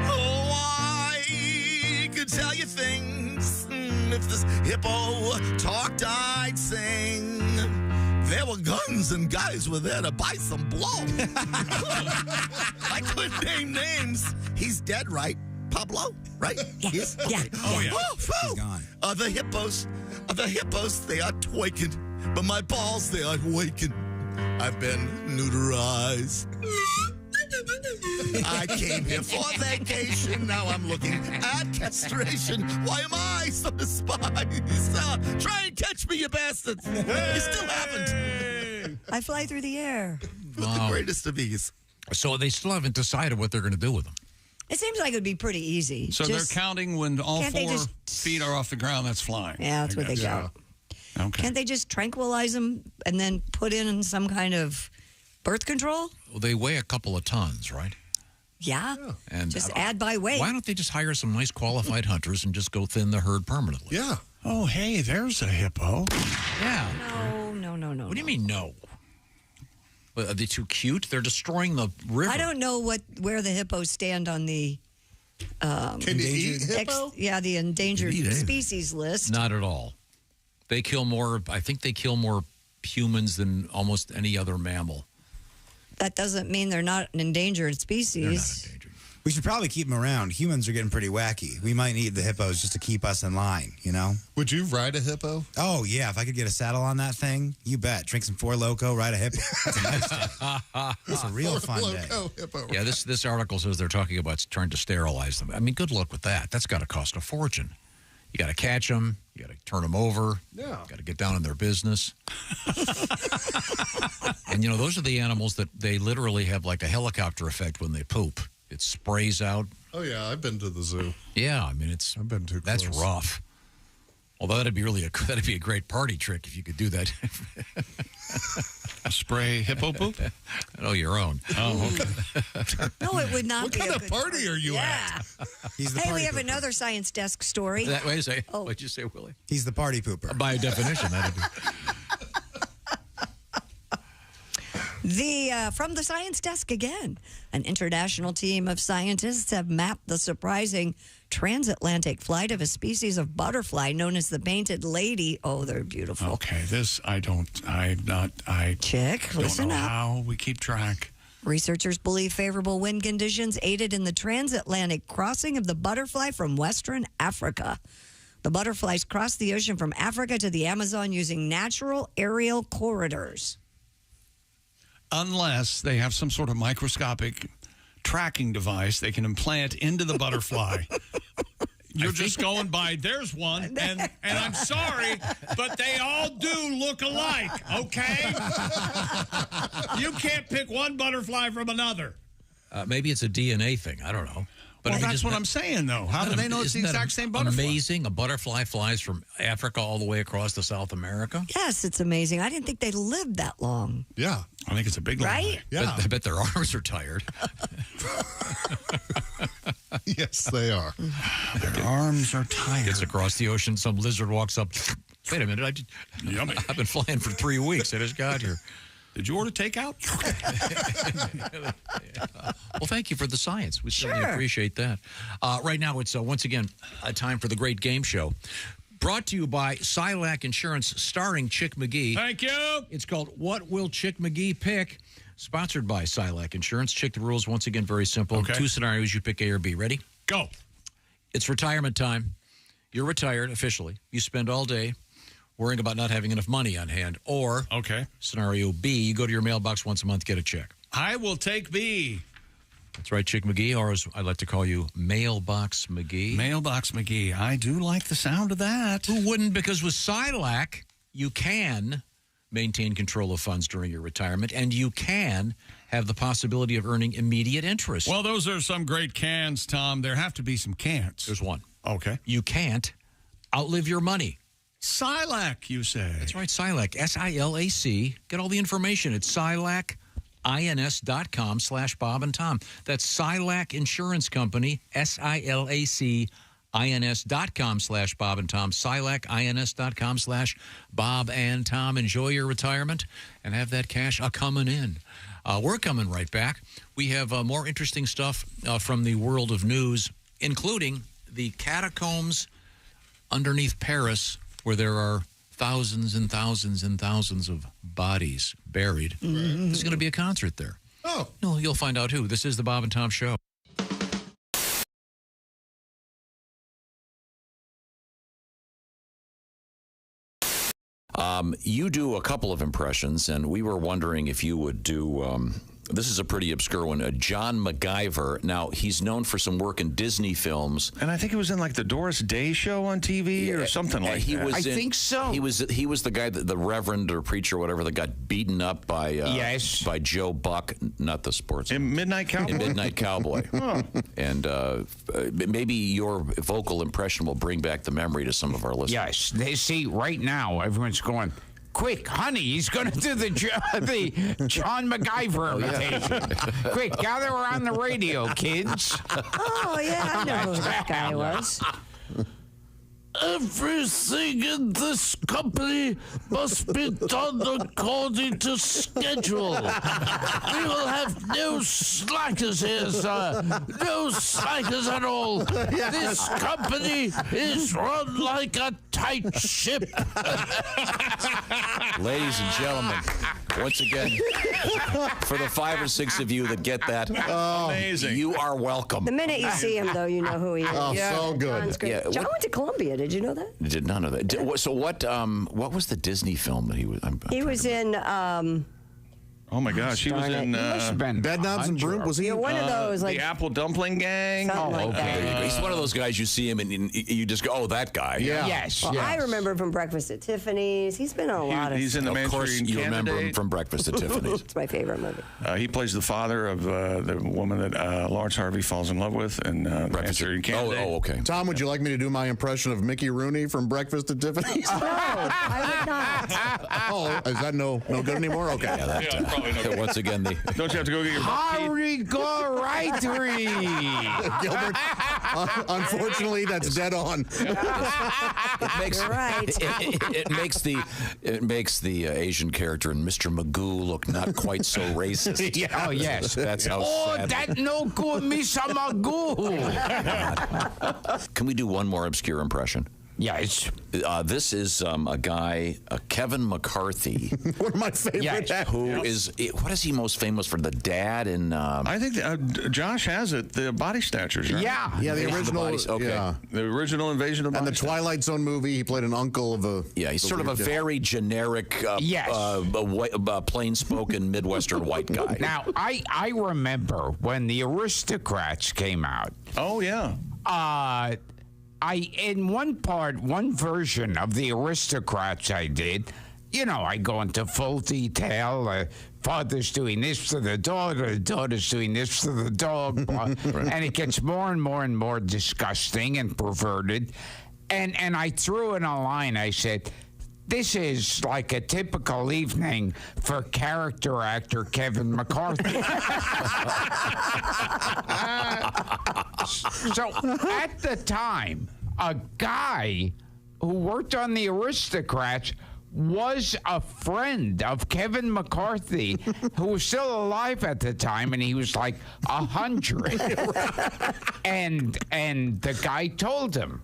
Oh, I could tell you things. If this hippo talked, I'd sing. There were guns and guys were there to buy some blow. I couldn't name names. He's dead, right? Pablo, right? Yes. Okay. Yeah. Oh, yeah. He's gone. The hippos, they are twaking, but my balls, they are waking. I've been neuterized. I came here for vacation. Now I'm looking at castration. Why am I so despised? Try and catch me, you bastards. You still haven't. I fly through the air. With the greatest of ease. So they still haven't decided what they're going to do with them. It seems like it would be pretty easy. So they're counting when all 4 just feet are off the ground. That's flying. Yeah, that's what they count. Okay. Can't they just tranquilize them and then put in some kind of birth control? Well, they weigh a couple of tons, right? Yeah. And just add by weight. Why don't they just hire some nice qualified hunters and just go thin the herd permanently? Yeah. Oh, hey, there's a hippo. Yeah. No. What do you mean no? Are they too cute? They're destroying the river. I don't know where the hippos stand on the Can you eat hippo? the endangered species list. Not at all. They kill more. I think they kill more humans than almost any other mammal. That doesn't mean they're not an endangered species. They're not endangered. We should probably keep them around. Humans are getting pretty wacky. We might need the hippos just to keep us in line, you know? Would you ride a hippo? Oh, yeah. If I could get a saddle on that thing, you bet. Drink some Four Loko, ride a hippo. That's a nice day. It's a real fun day. Hippo. Yeah, this article says they're talking about trying to sterilize them. I mean, good luck with that. That's got to cost a fortune. You got to catch them. You got to turn them over. Yeah. Got to get down in their business. And, you know, those are the animals that they literally have like a helicopter effect when they poop. It sprays out. Oh, yeah. I've been to the zoo. Yeah, I mean, I've been too that's close. rough. Although that'd be a great party trick if you could do that. Spray hippo poop? Oh, your own. Oh, okay. No, it would not What be kind a of good party are you at? He's the Hey, party we have pooper. another science desk story. Wait a second. Oh. What'd you say, Willie? He's the party pooper. By definition, that'd be. From the science desk again, an international team of scientists have mapped the surprising transatlantic flight of a species of butterfly known as the painted lady. Oh, they're beautiful. Okay, this I don't Listen know up. how we keep track. Researchers believe favorable wind conditions aided in the transatlantic crossing of the butterfly from Western Africa. The butterflies crossed the ocean from Africa to the Amazon using natural aerial corridors. Unless they have some sort of microscopic tracking device they can implant into the butterfly. You're just going by, there's one, and I'm sorry, but they all do look alike, okay? You can't pick one butterfly from another. Maybe it's a DNA thing. I don't know. But Well, I mean, that's isn't what that- I'm saying, though. How do they know it's the isn't that exact same butterfly? Amazing. A butterfly flies from Africa all the way across to South America. Yes, it's amazing. I didn't think they lived that long. Yeah. I think it's a big Right? lie. Yeah. I bet their arms are tired. Yes, they are. Their arms are tired. Gets across the ocean. Some lizard walks up. Wait a minute. Yummy. I've been flying for 3 weeks. I just got here. Did you order takeout? Well, thank you for the science. We certainly Sure. appreciate that. Right now, it's once again a time for the great game show. Brought to you by Silac Insurance, starring Chick McGee. Thank you. It's called What Will Chick McGee Pick? Sponsored by Silac Insurance. Chick, the rules, once again, very simple. Okay. 2 scenarios, you pick A or B. Ready? Go. It's retirement time. You're retired officially. You spend all day worrying about not having enough money on hand. Or, Okay. scenario B, you go to your mailbox once a month, get a check. I will take B. That's right, Chick McGee, or as I like to call you, Mailbox McGee. Mailbox McGee. I do like the sound of that. Who wouldn't? Because with Silac, you can maintain control of funds during your retirement, and you can have the possibility of earning immediate interest. Well, those are some great cans, Tom. There have to be some cans. There's one. Okay. You can't outlive your money. Silac, you say. That's right, Silac, S-I-L-A-C. Get all the information at silacins.com/Bob and Tom. That's Silac Insurance Company, SILACINS.com/Bob and Tom. SilacINS.com/Bob and Tom. Enjoy your retirement and have that cash coming in. We're coming right back. We have more interesting stuff from the world of news, including the catacombs underneath Paris, where there are thousands and thousands and thousands of bodies buried. Mm-hmm. There's going to be a concert there. Oh. No, you'll find out who. This is the Bob and Tom Show. You do a couple of impressions, and we were wondering if you would do. This is a pretty obscure one. John MacGyver. Now, he's known for some work in Disney films. And I think it was in like the Doris Day show on TV or something like that. I think so. He was the guy, the reverend or preacher or whatever, that got beaten up by by Joe Buck, not the sports. In Midnight Cowboy? In Midnight Cowboy. Oh. And maybe your vocal impression will bring back the memory to some of our listeners. Yes, they see right now everyone's going, quick, honey, he's going to do the John MacGyver imitation. Quick, gather around the radio, kids. Oh, yeah, I know who that guy was. Everything in this company must be done according to schedule. We will have no slackers here, sir. No slackers at all. This company is run like a tight ship. Ladies and gentlemen, Once again, for the 5 or 6 of you that get that, amazing. You are welcome. The minute you see him, though, you know who he is. Oh, so good. John's great. Yeah, John went to Columbia. Did you know that? Did not know that. So what was the Disney film that he was? He was in. Oh my gosh, he was in Bed Knobs and Broom. Was he? You're one of those like the Apple Dumpling Gang? Something like Okay, that. he's one of those guys you see him and you just go, "Oh, that guy." Yeah. Yes. Well, yes. I remember him from Breakfast at Tiffany's. He's been in a lot of. He's in the Of course, Manchurian you remember him Candidate. from Breakfast at Tiffany's. It's my favorite movie. He plays the father of the woman that Lawrence Harvey falls in love with in Manchurian Candidate. Oh, okay. Tom, would you like me to do my impression of Mickey Rooney from Breakfast at Tiffany's? No, I would not. Oh, is that no good anymore? Okay. Yeah, that, probably not. once again, Don't you have to go get your Hurry, go right, Gilbert, unfortunately, that's dead on. it makes You're right. it makes the Asian character in Mr. Magoo look not quite so racist. Yeah. Oh, yes. That's how Oh, sad. that no good, Mr. Magoo. Can we do one more obscure impression? Yes. This is a guy, Kevin McCarthy, One of my favorite actors. who is, what is he most famous for? The dad in... I think Josh has it, the Body Snatchers, right? Yeah. Yeah, the original. Okay. Yeah. The original Invasion of And Body the Twilight Zone movie, he played an uncle of a. Yeah, he's sort of a very generic, Yes. plain-spoken Midwestern white guy. Now, I remember when the Aristocrats came out. Oh, yeah. In one version of the Aristocrats I did, I go into full detail. Father's doing this to the daughter, the daughter's doing this to the dog. And it gets more and more and more disgusting and perverted. And I threw in a line, I said, this is like a typical evening for character actor Kevin McCarthy. So at the time, a guy who worked on the Aristocrats was a friend of Kevin McCarthy, who was still alive at the time, and he was like 100. And the guy told him.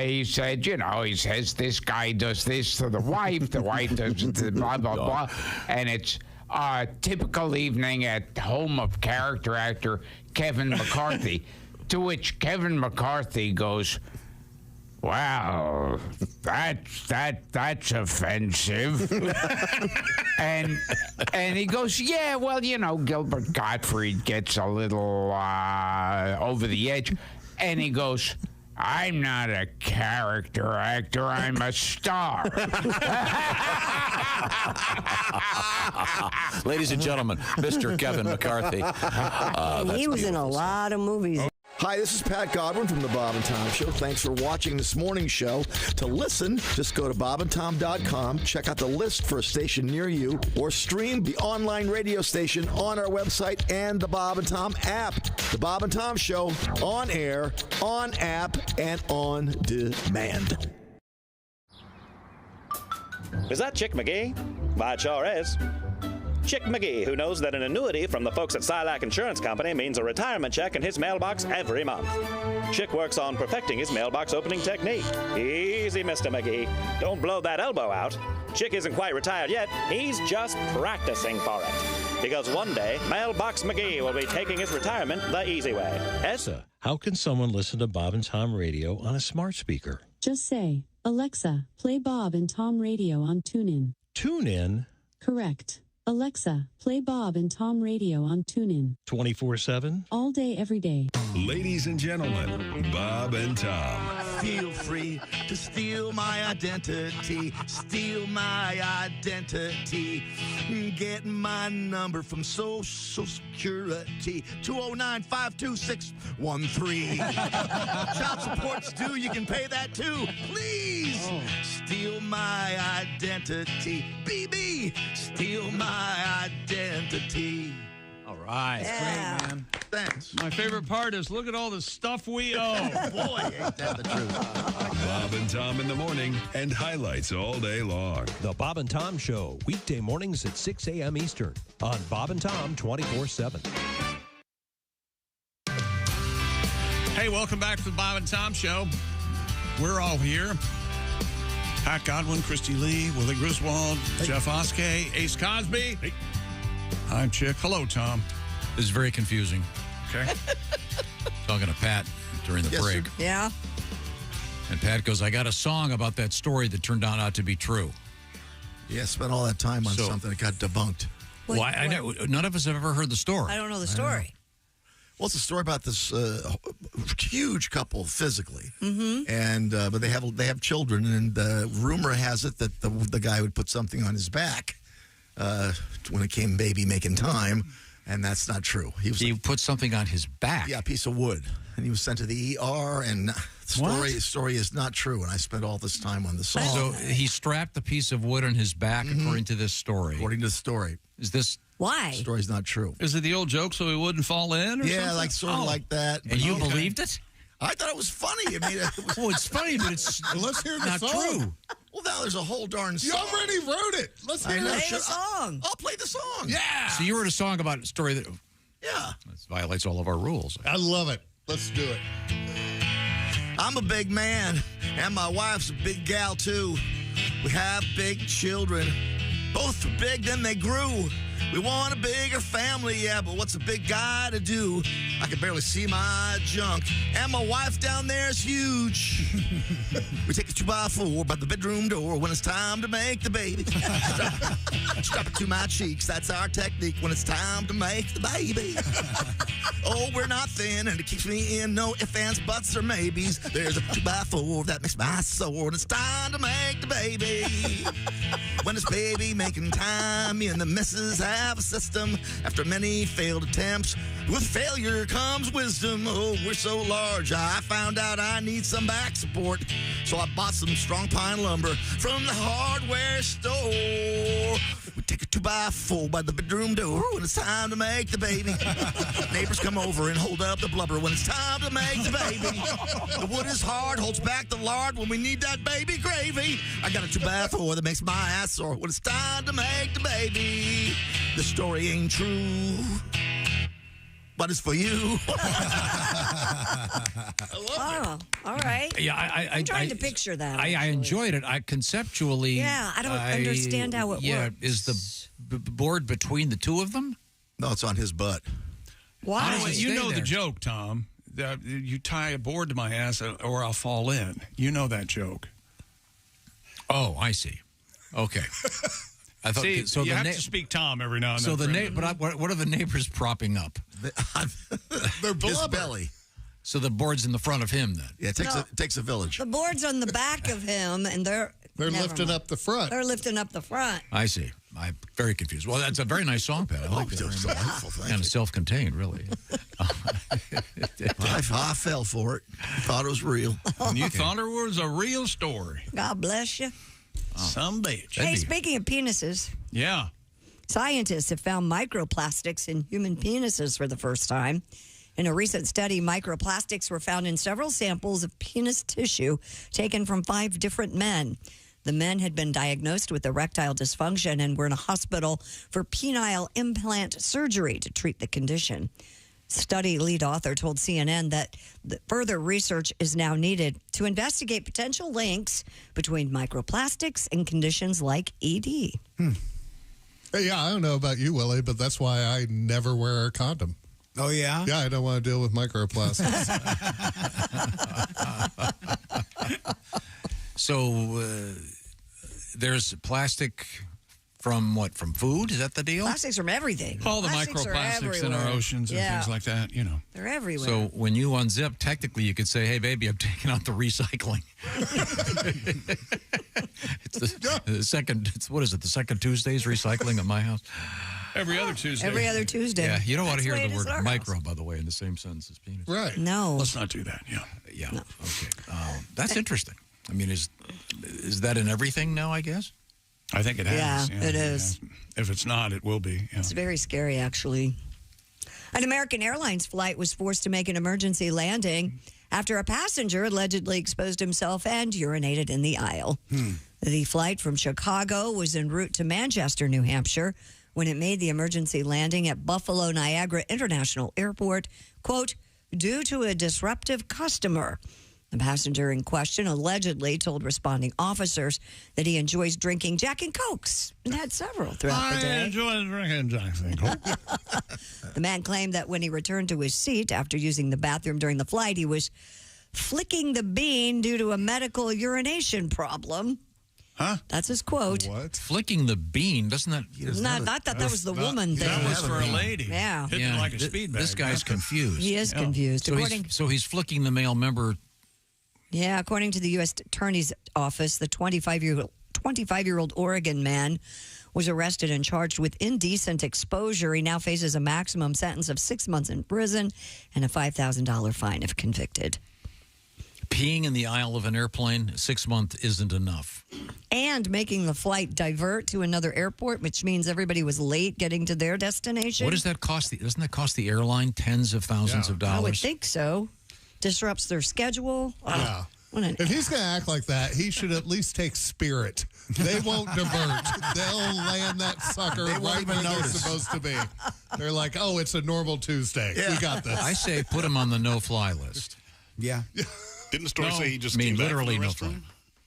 He said, he says this guy does this to the wife does the blah, blah, blah. And it's a typical evening at home of character actor Kevin McCarthy, to which Kevin McCarthy goes, wow, that's offensive. and he goes, yeah, well, Gilbert Gottfried gets a little over the edge. And he goes, I'm not a character actor, I'm a star. Ladies and gentlemen, Mr. Kevin McCarthy. He was in a lot of movies. Hi, this is Pat Godwin from The Bob and Tom Show. Thanks for watching this morning's show. To listen, just go to bobandtom.com, check out the list for a station near you, or stream the online radio station on our website and the Bob and Tom app. The Bob and Tom Show, on air, on app, and on demand. Is that Chick McGee? Why, it sure is. Chick McGee, who knows that an annuity from the folks at Silac Insurance Company means a retirement check in his mailbox every month. Chick works on perfecting his mailbox opening technique. Easy, Mr. McGee. Don't blow that elbow out. Chick isn't quite retired yet. He's just practicing for it. Because one day, Mailbox McGee will be taking his retirement the easy way. How can someone listen to Bob and Tom Radio on a smart speaker? Just say, Alexa, play Bob and Tom Radio on TuneIn. TuneIn? Correct. Alexa, play Bob and Tom Radio on TuneIn. 24/7? All day, every day. Ladies and gentlemen, Bob and Tom. Feel free to steal my identity, steal my identity. Get my number from Social Security, 209-526-13. Child support's due, you can pay that too. Please steal my identity. BB, steal my identity. All right. Yeah. Great, man. Thanks. My favorite part is look at all the stuff we owe. Boy, ain't that the truth. Bob and Tom in the morning and highlights all day long. The Bob and Tom Show, weekday mornings at 6 a.m. Eastern on Bob and Tom 24/7. Hey, welcome back to the Bob and Tom Show. We're all here. Pat Godwin, Christy Lee, Willie Griswold, Jeff Oskey, Ace Cosby. Hey. I'm Chick. Hello, Tom. This is very confusing. Okay. Talking to Pat during the break. Sir. Yeah. And Pat goes, I got a song about that story that turned out to be true. Yeah, spent all that time on something that got debunked. Well, I know, none of us have ever heard the story. I don't know the story. Well, it's a story about this huge couple physically, Mm-hmm. and but they have children, and rumor has it that the guy would put something on his back when it came baby making time, and that's not true. He put something on his back. Yeah, a piece of wood, and he was sent to the ER. And the story is not true. And I spent all this time on the song. So he strapped the piece of wood on his back, according to this story. According to the story, is this? Why? The story's not true. Is it the old joke so he wouldn't fall in? Or yeah, something? sort of like that. And you believed it? I thought it was funny. I mean, well, it's funny, but it's let's hear the not song. True. Well, now there's a whole darn You song. already wrote it. Let's hear Play the song. I'll play the song. Yeah. So you wrote a song about a story that Yeah. violates all of our rules. I love it. Let's do it. I'm a big man, and my wife's a big gal, too. We have big children. Both were big, then they grew. We want a bigger family, yeah, but what's a big guy to do? I can barely see my junk, and my wife down there is huge. We take a 2x4 by the bedroom door when it's time to make the baby. Strap it to my cheeks, that's our technique when it's time to make the baby. Oh, we're not thin, and it keeps me in no ifs, ands, buts, or maybes. There's a 2x4 that makes my sore, and it's time to make the baby. When it's baby making time, me and the missus have a system. After many failed attempts, with failure comes wisdom. Oh, we're so large, I found out I need some back support. So I bought some strong pine lumber from the hardware store. We take a 2x4 by the bedroom door when it's time to make the baby. Neighbors come over and hold up the blubber when it's time to make the baby. The wood is hard, holds back the lard when we need that baby gravy. I got a 2x4 that makes my ass sore when it's time to make the baby. The story ain't true, but it's for you. Oh, all right. Yeah, I'm trying to picture that. I enjoyed it. I conceptually. Yeah, I don't understand how it works. Is the board between the two of them? No, it's on his butt. Why? You know the joke, Tom. You tie a board to my ass or I'll fall in. You know that joke. Oh, I see. Okay. I thought See, so. You have to speak Tom every now and then. So what are the neighbors propping up? Their his belly. So the board's in the front of him then. Yeah, it takes a village. The board's on the back of him, and they're lifting up the front. They're lifting up the front. I see. I'm very confused. Well, that's a very nice song, Pat. I like that. Wonderful, Kind of self-contained, really. I fell for it. Thought it was real. And you thought it was a real story. God bless you. Some bitch. Hey, speaking of penises. Yeah. Scientists have found microplastics in human penises for the first time. In a recent study, microplastics were found in several samples of penis tissue taken from 5 different men. The men had been diagnosed with erectile dysfunction and were in a hospital for penile implant surgery to treat the condition. Study lead author told CNN that further research is now needed to investigate potential links between microplastics and conditions like ED. Yeah, I don't know about you, Willie, but that's why I never wear a condom. Oh, yeah? Yeah, I don't want to deal with microplastics. So there's plastic from what? From food? Is that the deal? Plastics from everything. All the Plastics are microplastics in our everywhere. otions and things like that, you know. They're everywhere. So when you unzip, technically you could say, hey, baby, I'm taking out the recycling. It's the second, what is it, the second Tuesday's recycling at my house? Every other Tuesday. Every other Tuesday. Yeah, you don't want to That's hear the way the it is word at our micro, house. by the way, in the same sentence as penis. Right. No. Let's not do that, yeah. Yeah, okay. That's interesting. I mean, is that in everything now, I guess? I think it has. Yeah, it is. If it's not, it will be. Yeah. It's very scary, actually. An American Airlines flight was forced to make an emergency landing after a passenger allegedly exposed himself and urinated in the aisle. The flight from Chicago was en route to Manchester, New Hampshire, when it made the emergency landing at Buffalo Niagara International Airport, quote, due to a disruptive customer. The passenger in question allegedly told responding officers that he enjoys drinking Jack and Cokes and had several throughout the day. I enjoy drinking Jack and Coke. The man claimed that when he returned to his seat after using the bathroom during the flight, he was flicking the bean due to a medical urination problem. Huh? That's his quote. What? Flicking the bean, doesn't that... I thought that was the woman thing. That was for a lady. Yeah. Hitting like a speed bag. This guy's confused. He is confused. So he's flicking the male member. Yeah, according to the U.S. Attorney's Office, the 25-year-old Oregon man was arrested and charged with indecent exposure. He now faces a maximum sentence of 6 months in prison and a $5,000 fine if convicted. Peeing in the aisle of an airplane, 6 months isn't enough. And making the flight divert to another airport, which means everybody was late getting to their destination. What does that cost? Doesn't that cost the airline tens of thousands of dollars? I would think so. Disrupts their schedule. Yeah. If he's going to act like that, he should at least take Spirit. They won't divert. They'll land that sucker right where they're supposed to be. They're like, oh, it's a normal Tuesday. Yeah. We got this. I say put him on the no-fly list. Yeah. Didn't the story say he just came back from the restroom?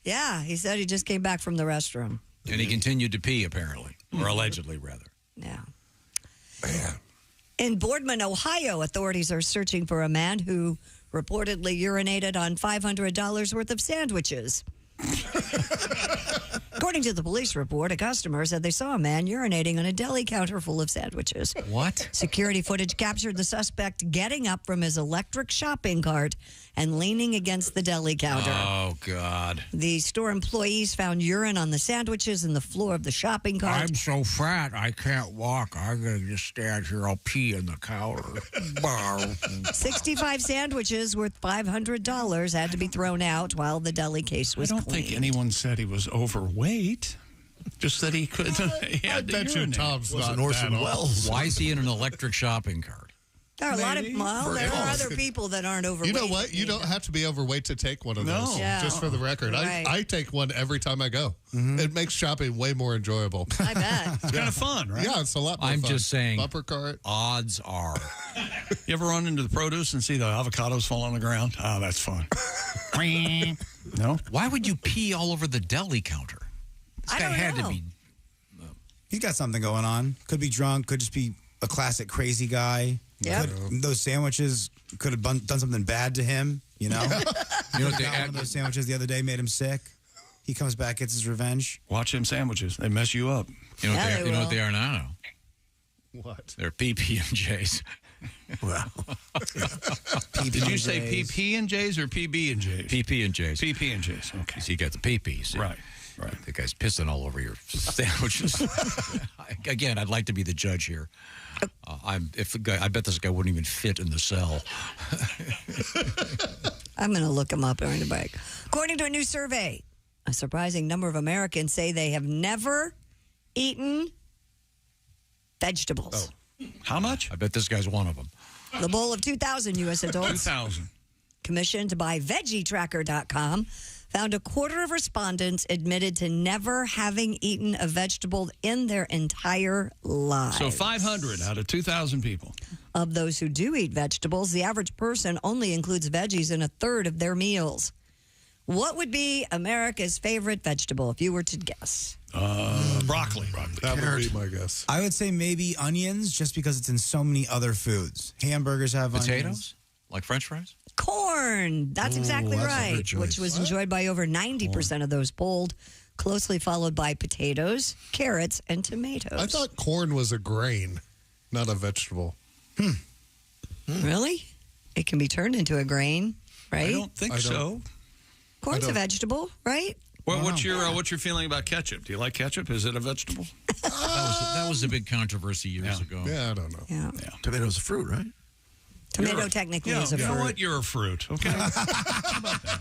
Yeah, he said he just came back from the restroom. And he continued to pee, apparently. Or allegedly, rather. Yeah. Man. In Boardman, Ohio, authorities are searching for a man who reportedly urinated on $500 worth of sandwiches. According to the police report, a customer said they saw a man urinating on a deli counter full of sandwiches. What? Security footage captured the suspect getting up from his electric shopping cart and leaning against the deli counter. Oh, God. The store employees found urine on the sandwiches and the floor of the shopping cart. I'm so fat, I can't walk. I'm going to just stand here. I'll pee in the counter. 65 sandwiches worth $500 had to be thrown out while the deli case was I don't cleaned. think anyone said he was overweight. Just that he could. He had to urinate. Tom's not Orson Welles. Why is he in an electric shopping cart? There are a lot of there are other people that aren't overweight. You know what? You don't have to be overweight to take one of those. Yeah. Just for the record, Right. I take one every time I go. It makes shopping way more enjoyable. I bet. It's kind of fun, right? Yeah, it's a lot more I'm fun. just saying. Bumper cart. Odds are. You ever run into the produce and see the avocados fall on the ground? Oh, that's fun. No? Why would you pee all over the deli counter? This guy had to be. He's got something going on. Could be drunk. Could just be a classic crazy guy. Yeah. Those sandwiches could have done something bad to him. You know. You know what one of those sandwiches the other day made him sick. He comes back, gets his revenge. Watch them sandwiches. They mess you up. You know, you know what they are now? What? They're PB&Js. Well, Did you say PP&Js or PB&Js? PP&Js. PP&Js. Okay. So you got the PPs. Right. Right. The guy's pissing all over your sandwiches. Again, I'd like to be the judge here. I bet this guy wouldn't even fit in the cell. I'm going to look him up during the break. According to a new survey, a surprising number of Americans say they have never eaten vegetables. Oh. How much? I bet this guy's one of them. The poll of 2,000 U.S. adults 2,000. commissioned by VeggieTracker.com found a quarter of respondents admitted to never having eaten a vegetable in their entire lives. So 500 out of 2,000 people. Of those who do eat vegetables, the average person only includes veggies in a third of their meals. What would be America's favorite vegetable if you were to guess? Broccoli. That would be my guess. I would say maybe onions, just because it's in so many other foods. Hamburgers have Potatoes? onions. Like French fries? Corn. That's exactly that's a right, good choice. which was enjoyed by over 90% of those polled, closely followed by potatoes, carrots, and tomatoes. I thought corn was a grain, not a vegetable. Really? It can be turned into a grain, right? I don't think so. Corn's a vegetable, right? Well, what's your feeling about ketchup? Do you like ketchup? Is it a vegetable? That was a big controversy years ago. Yeah, I don't know. Yeah. Tomato's a fruit, right? Tomato technically is a You fruit. know what? You're a fruit, okay? How about that?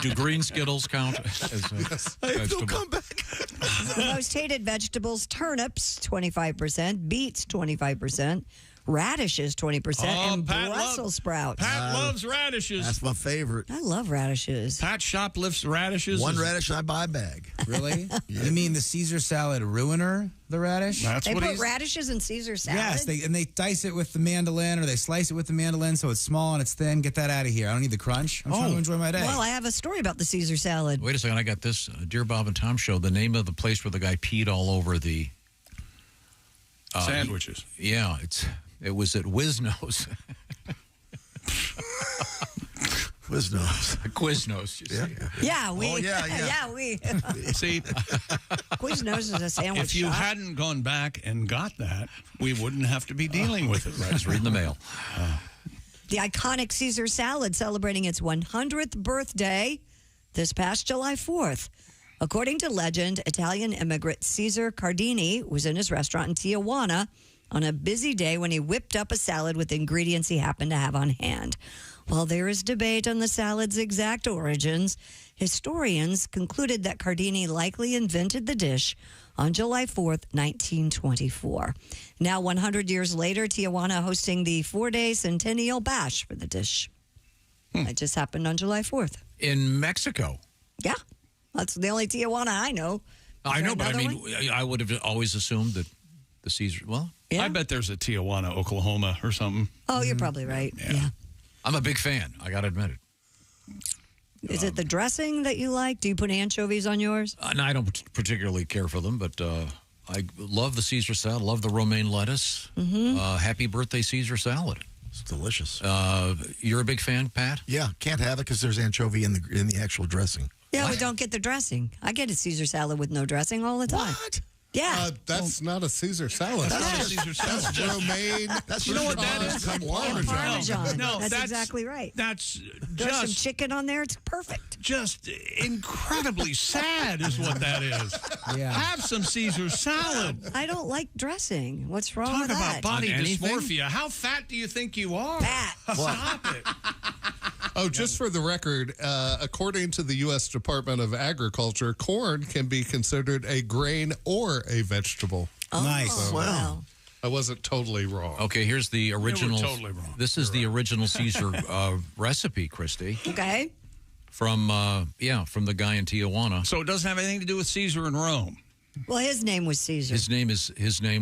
Do green Skittles count as a vegetable? Come back. The most hated vegetables, turnips, 25%, beets, 25%, Radishes, 20%, and Brussels sprouts. Pat loves radishes. That's my favorite. I love radishes. Pat shoplifts radishes. One radish, I buy a bag. Really? You mean the Caesar salad ruiner, the radish? That's They what put he's... radishes in Caesar salad? Yes, they dice it with the mandolin, or they slice it with the mandolin so it's small and it's thin. Get that out of here. I don't need the crunch. I'm trying to enjoy my day. Well, I have a story about the Caesar salad. Wait a second, I got this. Dear Bob and Tom Show, the name of the place where the guy peed all over the... sandwiches. It was at Quiznos. Quiznos. Yeah, we. Oh, yeah. Yeah, we. See, Quiznos is a sandwich if you shop. hadn't gone back and got that, we wouldn't have to be dealing with it. Right, just reading the mail. The iconic Caesar salad celebrating its 100th birthday this past July 4th. According to legend, Italian immigrant Cesar Cardini was in his restaurant in Tijuana on a busy day when he whipped up a salad with ingredients he happened to have on hand. While there is debate on the salad's exact origins, historians concluded that Cardini likely invented the dish on July 4th, 1924. Now, 100 years later, Tijuana hosting the 4-day centennial bash for the dish. It just happened on July 4th. In Mexico? Yeah. That's the only Tijuana I know. I know, but I mean, I would have always assumed that the Caesar, I bet there's a Tijuana, Oklahoma or something. Oh, you're probably right. Yeah. I'm a big fan. I got to admit it. Is it the dressing that you like? Do you put anchovies on yours? No, I don't particularly care for them, but I love the Caesar salad, love the romaine lettuce. Happy birthday, Caesar salad. It's delicious. You're a big fan, Pat? Yeah, can't have it because there's anchovy in the actual dressing. Yeah, we don't get the dressing. I get a Caesar salad with no dressing all the time. What? Yeah. That's not a Caesar salad. That's not a Caesar salad. That's romaine. That's you know what that is? Parmesan. No, that's exactly right. That's There's some just chicken on there. It's perfect. just incredibly sad is what that is. Yeah. Have some Caesar salad. I don't like dressing. What's wrong Talk with about that? body On anything? dysmorphia. How fat do you think you are? Pat. Stop it. Oh, just for the record, according to the U.S. Department of Agriculture, corn can be considered a grain or a vegetable. Oh, Nice. Wow. I wasn't totally wrong. Okay, here's the original. totally wrong. This is the original Caesar recipe, Christy, Okay. from the guy in Tijuana. So it doesn't have anything to do with Caesar and Rome. Well, his name was Caesar. His name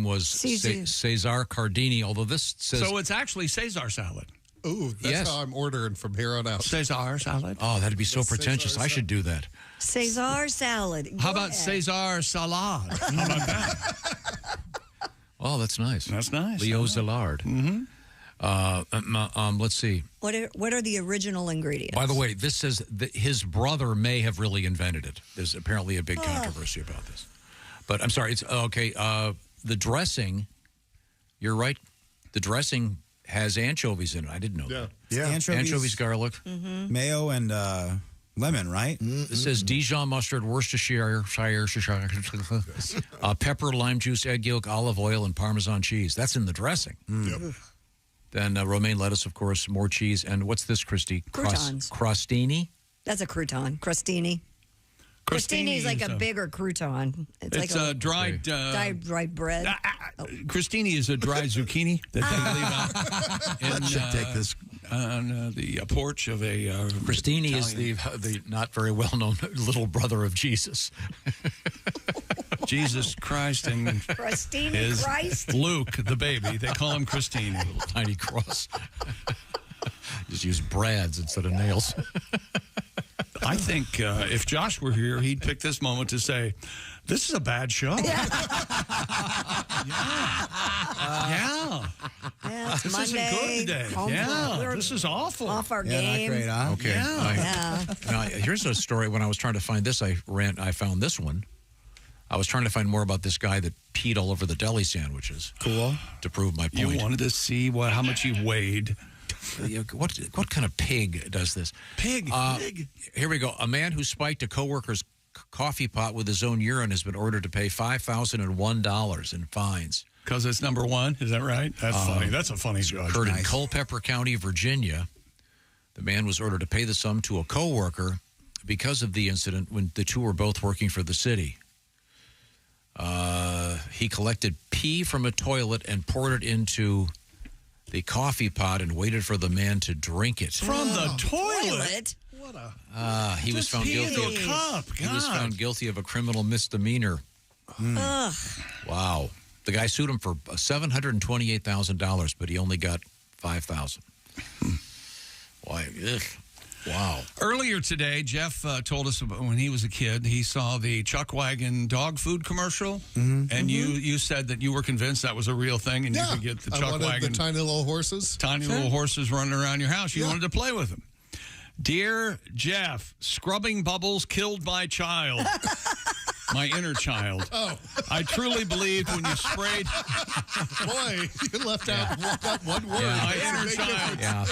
was Caesar. Cesar Cardini. Although this says So it's actually Caesar salad. Ooh, that's Yes. how I'm ordering from here on out. Caesar salad. oh, that'd be so That's pretentious. Caesar I should do that. Caesar salad. How Go about ahead. Caesar salad? How about that? Oh, that's nice. That's nice. Leo Szilard. Let's see. What are the original ingredients? By the way, this says that his brother may have really invented it. There's apparently a big controversy about this. But I'm sorry. It's okay. The dressing, you're right. The dressing has anchovies in it. I didn't know that. Yeah. Anchovies, garlic. Mayo, and lemon, right? It says Dijon mustard, Worcestershire, pepper, lime juice, egg yolk, olive oil, and Parmesan cheese. That's in the dressing. Yep. Then romaine lettuce, of course, more cheese. And what's this, Christy? Croutons. Crostini? That's a crouton. Crostini. Crostini is like a bigger crouton. It's like a dried... dried bread. Crostini is a dried zucchini that they leave out. That should take this. On the porch of a... Crostini is the not very well-known little brother of Jesus. Jesus Christ and Crostini his Christ? Luke, the baby. They call him Christine. Little tiny cross. Just use brads instead of nails. I think if Josh were here, he'd pick this moment to say, this is a bad show. Yeah. Yeah, it's This Monday. isn't good today. Yeah, this is awful. Off our Yeah, game. not great, huh? Okay. Yeah. Now, here's a story. When I was trying to find this, I found this one. I was trying to find more about this guy that peed all over the deli sandwiches. Cool. To prove my point. You wanted to see how much he weighed. What kind of pig does this? Pig. Here we go. A man who spiked a coworker's coffee pot with his own urine has been ordered to pay $5,001 in fines. Because it's number one? Is that right? That's funny. That's a funny joke. Occurred in Culpeper County, Virginia. The man was ordered to pay the sum to a coworker because of the incident when the two were both working for the city. He collected pee from a toilet and poured it into the coffee pot and waited for the man to drink it. From the toilet? What a... He was found guilty. Into a cup. He was found guilty of a criminal misdemeanor. Ugh. Wow. The guy sued him for $728,000, but he only got $5,000. Why? Ugh. Wow. Earlier today, Jeff told us about when he was a kid, he saw the Chuck Wagon dog food commercial, and you said that you were convinced that was a real thing, and you could get the Chuck Wagon. The tiny little horses. Tiny little horses running around your house. You wanted to play with them. Dear Jeff, scrubbing bubbles killed my child. My inner child. Oh. I truly believed when you sprayed. Boy, you left out that one word. Yeah. My inner child. Yeah.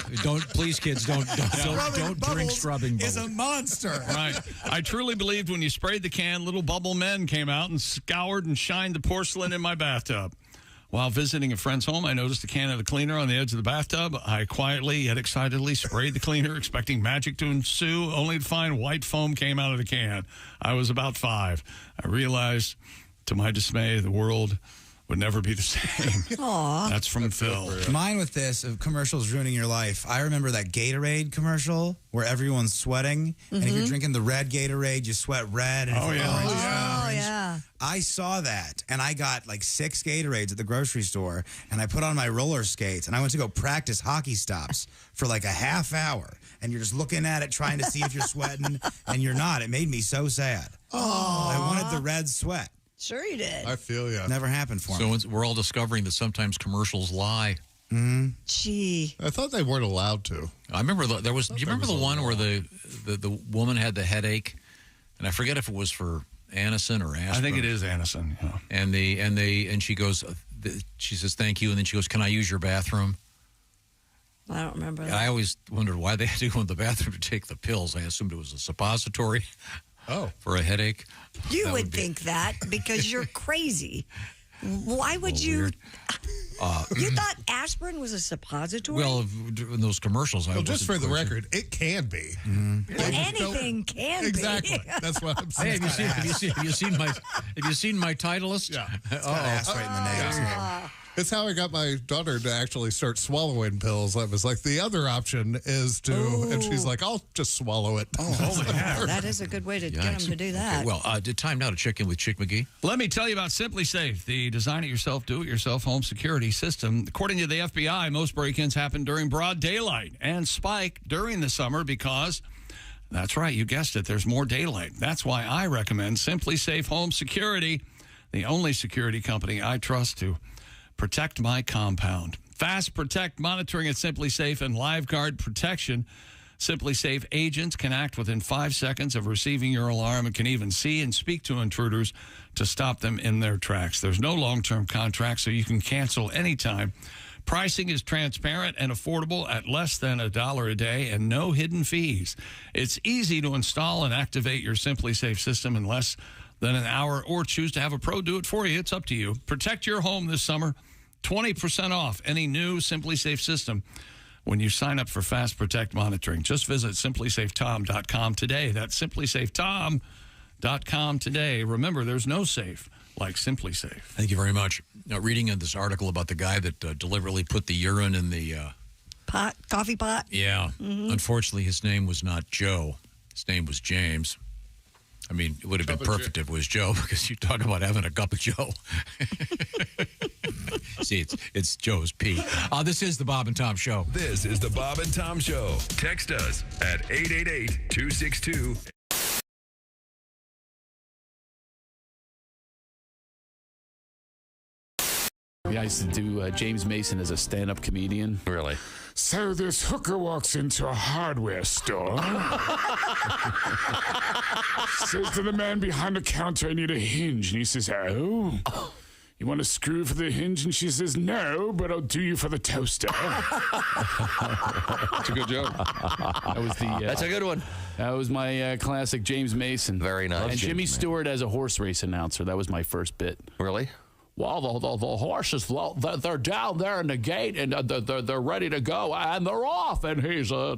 Please, kids, don't drink scrubbing bubbles. Is a monster. Right. I truly believed when you sprayed the can, little bubble men came out and scoured and shined the porcelain in my bathtub. While visiting a friend's home, I noticed a can of the cleaner on the edge of the bathtub. I quietly yet excitedly sprayed the cleaner, expecting magic to ensue, only to find white foam came out of the can. I was about 5. I realized, to my dismay, the world would never be the same. Aww. That's from Phil. Mine with this, of commercials ruining your life. I remember that Gatorade commercial where everyone's sweating, and if you're drinking the red Gatorade, you sweat red. And Oh, yeah. yeah. I saw that, and I got like 6 Gatorades at the grocery store, and I put on my roller skates, and I went to go practice hockey stops for like a half hour, and you're just looking at it, trying to see if you're sweating, and you're not. It made me so sad. I wanted the red sweat. Sure you did. I feel you. Never happened for me. So we're all discovering that sometimes commercials lie. Gee. I thought they weren't allowed to. I remember there was. Do you remember the one where the woman had the headache, and I forget if it was for Anacin or aspirin. I think it is Anacin. Yeah. And she goes, she says thank you, and then she goes, "Can I use your bathroom?" I don't remember that. And I always wondered why they had to go in the bathroom to take the pills. I assumed it was a suppository. For a headache. You would think that because you're crazy. Why would you? You thought aspirin was a suppository? Well, in those commercials, I just for the record, it can be. Anything can exactly. be. That's what I'm saying. Hey, have you seen my Titleist? Yeah. Ass right in the nails. It's how I got my daughter to actually start swallowing pills. I was like, the other option is to, and she's like, I'll just swallow it. That is a good way to get them to do that. Okay, well, time now to check in with Chick McGee. Let me tell you about Simply Safe, the design-it-yourself, do-it-yourself home security system. According to the FBI, most break-ins happen during broad daylight and spike during the summer because, that's right, you guessed it, there's more daylight. That's why I recommend Simply Safe Home Security, the only security company I trust to protect my compound. Fast Protect monitoring at Simply Safe and Live Guard protection. Simply Safe agents can act within 5 seconds of receiving your alarm and can even see and speak to intruders to stop them in their tracks. There's no long-term contract, so you can cancel anytime. Pricing is transparent and affordable at less than $1 a day and no hidden fees. It's easy to install and activate your Simply Safe system in less than an hour, or choose to have a pro do it for you. It's up to you. Protect your home this summer. 20% off any new Simply Safe system when you sign up for Fast Protect monitoring. Just visit simplysafetom.com today. That's simplysafetom.com today. Remember, there's no safe like Simply Safe. Thank you very much. Now, reading this article about the guy that deliberately put the urine in the coffee pot. Yeah. Unfortunately, his name was not Joe. His name was James. I mean, it would have been perfect if it was Joe, because you talk about having a cup of Joe. See, it's Joe's pee. This is the Bob and Tom Show. This is the Bob and Tom Show. Text us at 888-262. I used to do James Mason as a stand-up comedian. Really? So this hooker walks into a hardware store. Says to the man behind the counter, I need a hinge. And he says, oh, you want a screw for the hinge? And she says, no, but I'll do you for the toaster. That's a good joke. That was That's a good one. That was my classic James Mason. Very nice. And Jimmy Stewart as a horse race announcer. That was my first bit. Really? Well, the horses, they're down there in the gate, and they're ready to go, and they're off. And he's, well,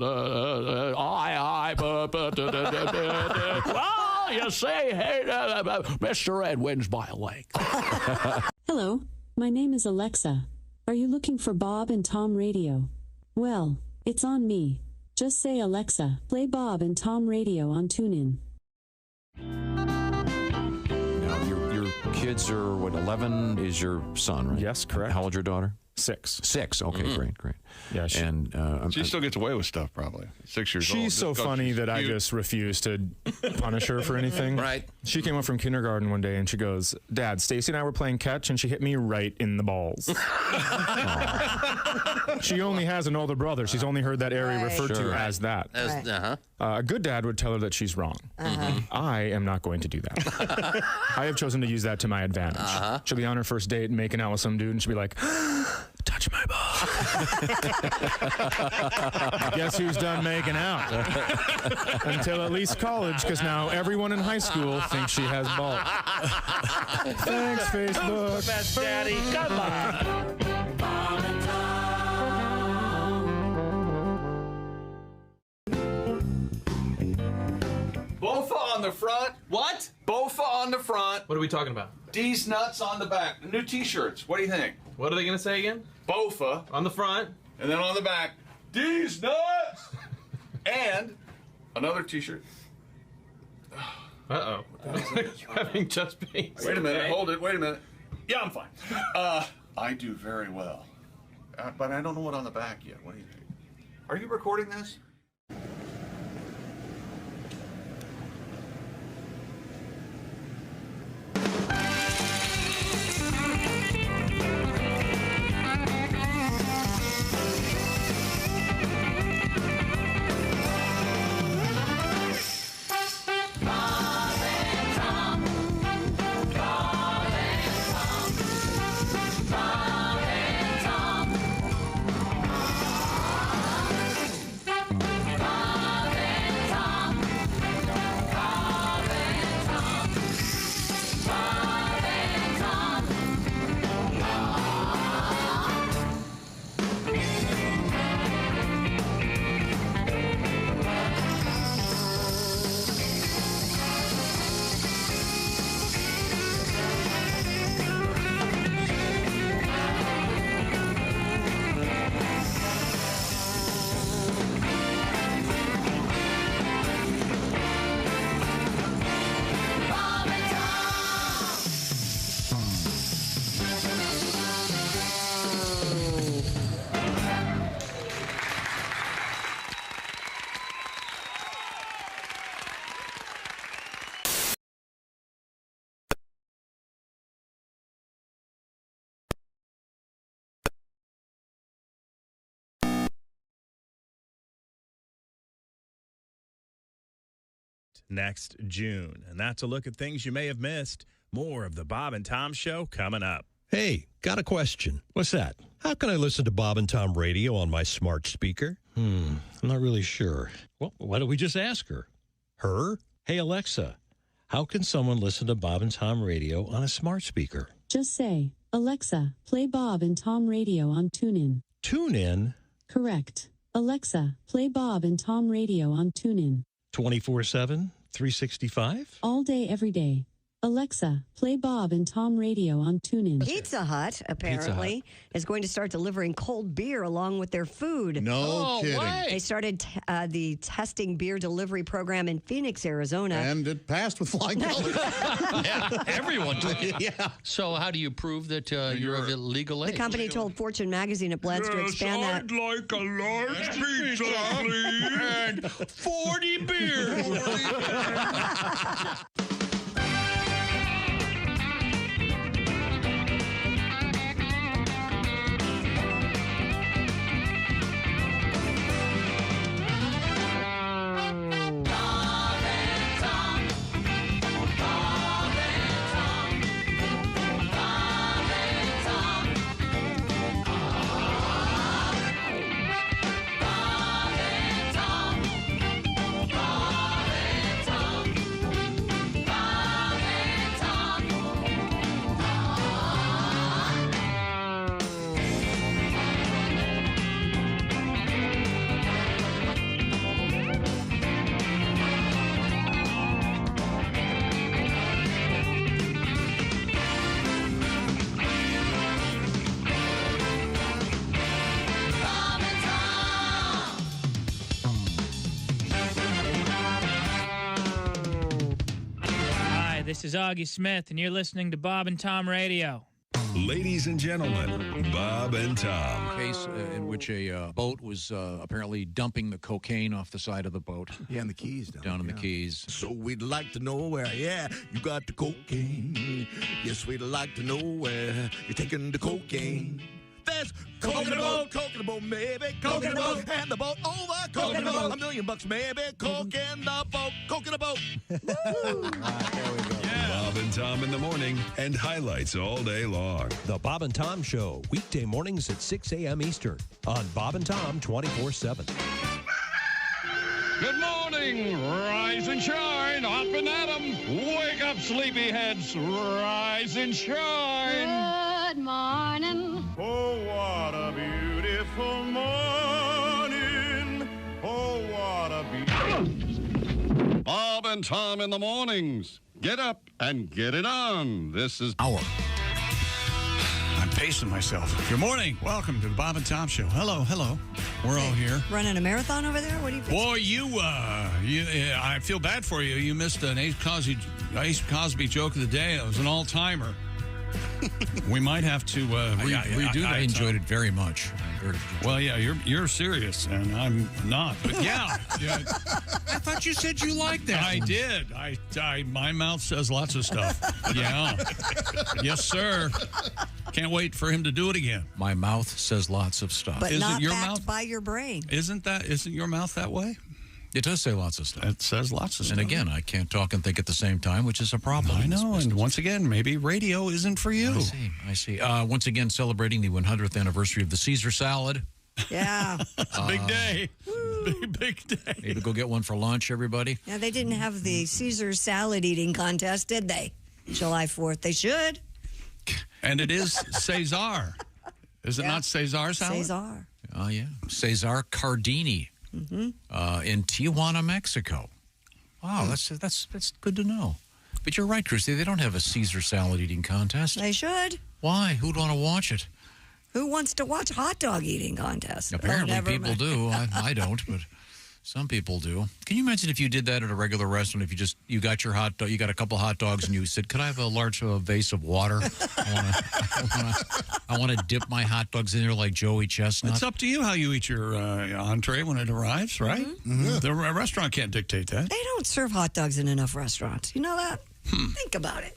you see, hey, Mr. Ed wins by a leg. Hello, my name is Alexa. Are you looking for Bob and Tom Radio? Well, it's on me. Just say, Alexa, play Bob and Tom Radio on TuneIn. Now, your kids are, 11 is your son, right? Yes, correct. How old's your daughter? 6. 6. Okay, great. Yeah, she still gets away with stuff, probably. 6 years old. She's so funny that I just refuse to punish her for anything. Right. She came up from kindergarten one day and she goes, "Dad, Stacy and I were playing catch and she hit me right in the balls." She only has an older brother. She's only heard that area referred to as that. A good dad would tell her that she's wrong. I am not going to do that. I have chosen to use that to my advantage. She'll be on her first date and making out with some dude and she'll be like, "Touch my ball." Guess who's done making out? Until at least college, because now everyone in high school thinks she has balls. Thanks, Facebook. Best daddy. Come on. Bofa on the front. What? Bofa on the front. What are we talking about? D's nuts on the back. The new T-shirts. What do you think? What are they going to say again? Bofa on the front. And then on the back, D's nuts. And another T-shirt. Uh-oh. Having just been. Wait a minute. Hold it. Wait a minute. Yeah, I'm fine. I do very well. But I don't know what on the back yet. What do you think? Are you recording this? Next June. And that's a look at things you may have missed. More of the Bob and Tom Show coming up. Hey, got a question. What's that? How can I listen to Bob and Tom Radio on my smart speaker? I'm not really sure. Well, why don't we just ask her? Her? Hey, Alexa, how can someone listen to Bob and Tom Radio on a smart speaker? Just say, Alexa, play Bob and Tom Radio on TuneIn. TuneIn? Correct. Alexa, play Bob and Tom Radio on TuneIn. 24/7, 365? All day, every day. Alexa, play Bob and Tom Radio on TuneIn. Pizza Hut, apparently, is going to start delivering cold beer along with their food. No kidding. What? They started the testing beer delivery program in Phoenix, Arizona. And it passed with flying colors. Yeah, everyone did. Yeah. So how do you prove that you're of illegal age? The company told Fortune magazine it plans to expand that. I'd like a large pizza, please. And 40 beers. this is Augie Smith, and you're listening to Bob and Tom Radio. Ladies and gentlemen, Bob and Tom. A case in which a boat was apparently dumping the cocaine off the side of the boat. Yeah, in the Keys. Down in the Keys. So we'd like to know where, yeah, you got the cocaine. Yes, we'd like to know where you're taking the cocaine. There's coke in the boat, maybe. Coke in the boat, hand the boat over. Coke in the boat, $1 million maybe. Coke in the boat, coke in the boat. There we go. Bob and Tom in the morning and highlights all day long. The Bob and Tom Show, weekday mornings at 6 a.m. Eastern on Bob and Tom 24/7. Good morning, rise and shine, up and at 'em. Wake up, sleepyheads, rise and shine. Good morning. Oh, what a beautiful morning. Oh, what a beautiful... Bob and Tom in the mornings. Get up and get it on. This is I'm pacing myself. Good morning. Welcome to the Bob and Tom Show. Hello. We're all here. Running a marathon over there? What do you think? Boy, I feel bad for you. You missed an Ace Cosby joke of the day. It was an all-timer. We might have to redo that. I enjoyed it very much. Well, yeah, you're serious, and I'm not. But yeah. I thought you said you liked that. I did. My mouth says lots of stuff. Yeah. Yes, sir. Can't wait for him to do it again. My mouth says lots of stuff. But not backed by your brain. Isn't your mouth that way? It does say lots of stuff. It says lots of stuff. And again, I can't talk and think at the same time, which is a problem. I know. And once again, maybe radio isn't for you. I see. Once again, celebrating the 100th anniversary of the Caesar salad. Yeah. It's a big day. Big day. Maybe go get one for lunch, everybody. Yeah, they didn't have the Caesar salad eating contest, did they? July 4th. They should. And it is Cesar. Is it not Cesar salad? Cesar. Oh, yeah. Cesar Cardini. Mm-hmm. In Tijuana, Mexico. Wow, that's good to know. But you're right, Christy. They don't have a Caesar salad eating contest. They should. Why? Who'd want to watch it? Who wants to watch hot dog eating contests? Apparently, people do. I don't, but some people do. Can you imagine if you did that at a regular restaurant? If you got your hot dog, you got a couple hot dogs, and you said, "Could I have a large vase of water? I want to dip my hot dogs in there like Joey Chestnut." It's up to you how you eat your entree when it arrives, right? Mm-hmm. The restaurant can't dictate that. They don't serve hot dogs in enough restaurants. You know that? Think about it.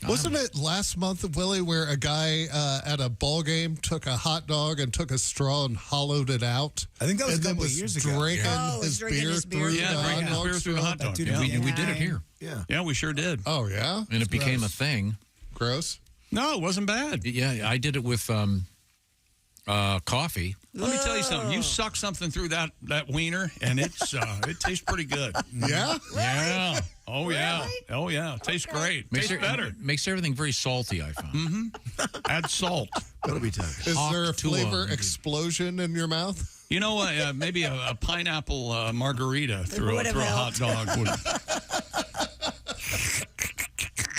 Wasn't it last month, Willie, where a guy at a ball game took a hot dog and took a straw and hollowed it out? I think that was and a couple then of years ago. Drinking his beer through the hot dog. Yeah, we did it here. Yeah, we sure did. Oh, yeah? And it became a thing. Gross? No, it wasn't bad. Yeah, I did it with coffee. Let me tell you something. You suck something through that wiener, and it tastes pretty good. Yeah? Yeah. Oh, yeah. Oh, yeah. Tastes great. Tastes better. Makes everything very salty, I found. Mm-hmm. Add salt. That'll be time. Is there a flavor explosion in your mouth? You know, maybe a pineapple margarita through a hot dog would.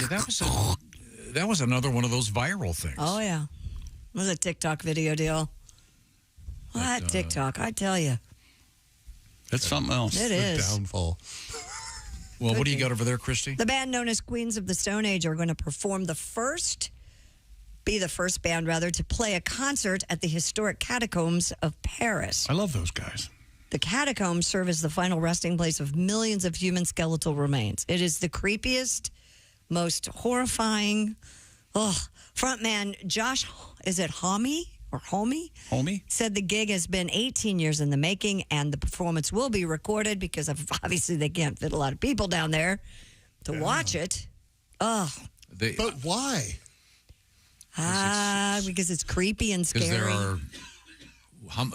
Yeah, that was another one of those viral things. Oh, yeah. It was a TikTok video deal. What TikTok? I tell you. It's something else. It is. Downfall. Well, what do you got over there, Christy? The band known as Queens of the Stone Age are going to be the first band to play a concert at the historic catacombs of Paris. I love those guys. The catacombs serve as the final resting place of millions of human skeletal remains. It is the creepiest, most horrifying. Frontman Josh, is it Homme? Said the gig has been 18 years in the making, and the performance will be recorded because obviously they can't fit a lot of people down there to watch it. But why? Because it's creepy and scary. Because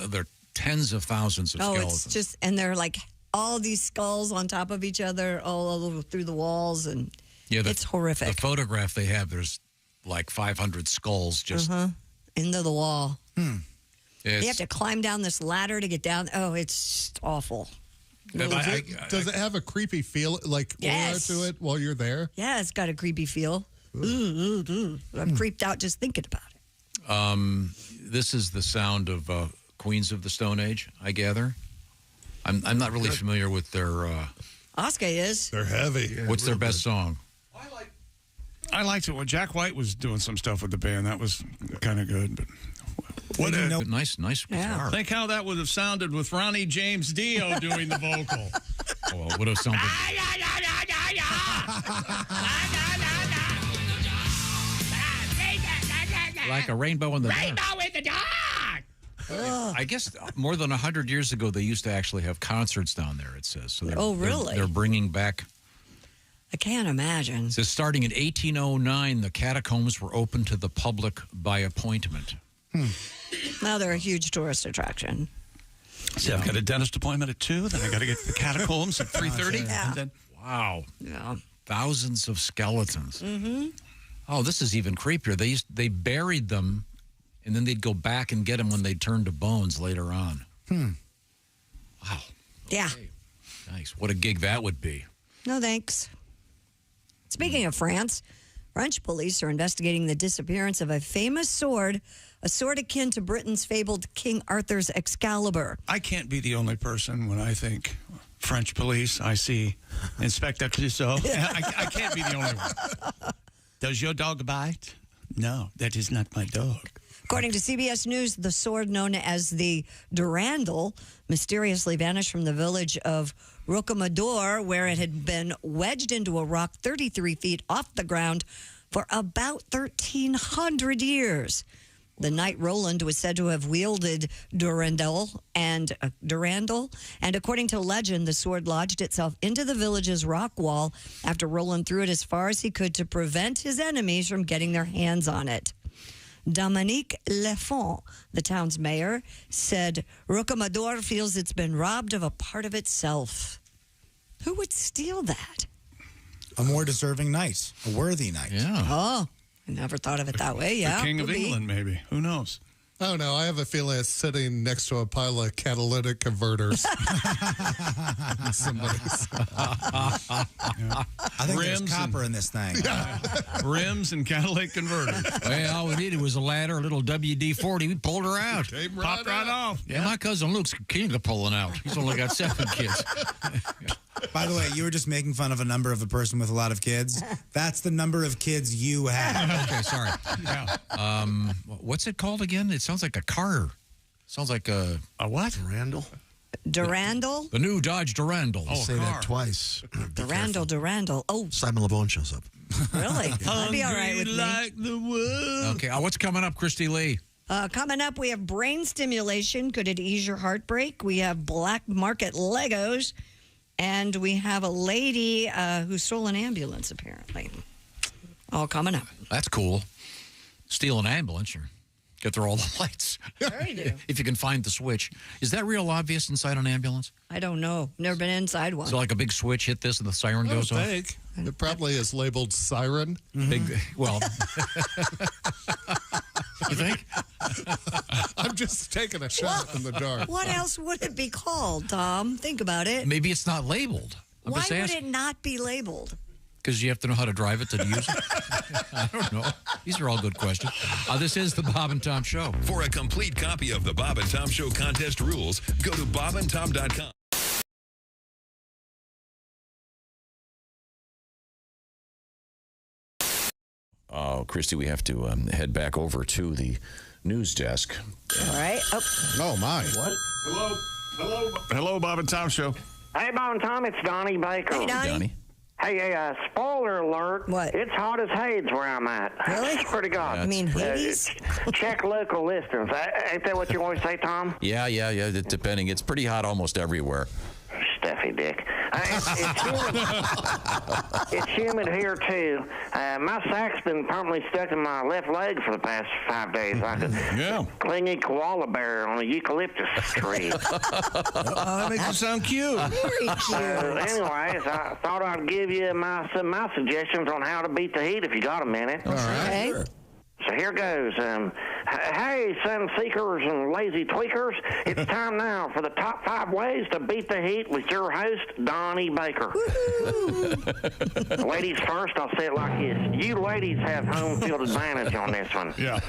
there are tens of thousands of skeletons. It's just, and they're like all these skulls on top of each other, all over through the walls, and it's horrific. The photograph they have, there's like 500 skulls just into the wall. You have to climb down this ladder to get down. Oh, it's awful. Does it have a creepy feel, like aura to it while you're there? Yeah, it's got a creepy feel. I'm creeped out just thinking about it. This is the sound of Queens of the Stone Age, I gather. I'm not really familiar with their... Oscar is. They're heavy. What's their best song? I liked it when Jack White was doing some stuff with the band. That was kind of good. But what a nice guitar. Think how that would have sounded with Ronnie James Dio doing the vocal. Oh, it would have sounded. Like a rainbow in the dark. Rainbow in the dark! I guess more than 100 years ago, they used to actually have concerts down there, it says. So really? They're bringing back. I can't imagine. It says starting in 1809, the catacombs were open to the public by appointment. Now they're a huge tourist attraction. See, I've got a dentist appointment at 2, then I got to get to the catacombs at 3:30. Yeah. Wow. Yeah. Thousands of skeletons. Mm-hmm. Oh, this is even creepier. They buried them, and then they'd go back and get them when they turned to bones later on. Wow. Yeah. Nice. What a gig that would be. No thanks. Speaking of France, French police are investigating the disappearance of a famous sword, a sword akin to Britain's fabled King Arthur's Excalibur. I can't be the only person when I think French police. I see Inspector Clouseau. I can't be the only one. Does your dog bite? No, that is not my dog. According to CBS News, the sword known as the Durandal mysteriously vanished from the village of Rocamadour, where it had been wedged into a rock 33 feet off the ground for about 1,300 years. The knight Roland was said to have wielded Durandal, and according to legend, the sword lodged itself into the village's rock wall after Roland threw it as far as he could to prevent his enemies from getting their hands on it. Dominique Lefont, the town's mayor, said Rocamadour feels it's been robbed of a part of itself. Who would steal that? A more deserving knight, a worthy knight. Yeah. Oh, I never thought of it that way. Yeah, the King of England, maybe. Who knows? Oh, no, I have a feeling it's sitting next to a pile of catalytic converters. Somebody's. I think there's copper in this thing. Rims and catalytic converters. Well, all we needed was a ladder, a little WD-40. We pulled her out. Popped right off. Yeah, my cousin Luke's king of pulling out. He's only got 7 kids. By the way, you were just making fun of a number of a person with a lot of kids. That's the number of kids you have. Okay, sorry. Yeah. What's it called again? It sounds like a car. Sounds like a what? Durandal? Durandal? The new Dodge Durandal. Oh, say that twice. Durandal. Oh, Simon LeBon shows up. Really? That'd be all right with me. Like the wood. Okay, what's coming up, Christy Lee? Coming up, we have brain stimulation. Could it ease your heartbreak? We have black market Legos. And we have a lady who stole an ambulance, apparently. All coming up. That's cool. Steal an ambulance. Or get through all the lights. Sure you do. If you can find the switch. Is that real obvious inside an ambulance? I don't know. Never been inside one. So like a big switch, hit this and the siren goes off? It probably is labeled siren. Big, well... You think? I'm just taking a shot in the dark. What else would it be called, Tom? Think about it. Maybe it's not labeled. Why would it not be labeled? Because you have to know how to drive it to use it. I don't know. These are all good questions. This is the Bob and Tom Show. For a complete copy of the Bob and Tom Show contest rules, go to bobandtom.com. Oh, Christy, we have to head back over to the news desk. All right. Oh, my. What? Hello, Bob and Tom Show. Hey, Bob and Tom, it's Donnie Baker. Hey, Donnie. Hey, spoiler alert. What? It's hot as Hades where I'm at. Really? Swear to God. You mean Hades? Check local listings. Ain't that what you always say, Tom? Yeah. Depending. It's pretty hot almost everywhere. Stuffy dick. It's humid here, too. My sack's been permanently stuck in my left leg for the past 5 days. Like a clingy koala bear on a eucalyptus tree. That makes you sound cute. Very cute. Anyways, I thought I'd give you some of my suggestions on how to beat the heat if you got a minute. All right. Okay. Sure. So here goes. Hey, sun seekers and lazy tweakers. It's time now for the top 5 ways to beat the heat with your host, Donnie Baker. Ladies first, I'll say it like this. You ladies have home field advantage on this one. Yeah?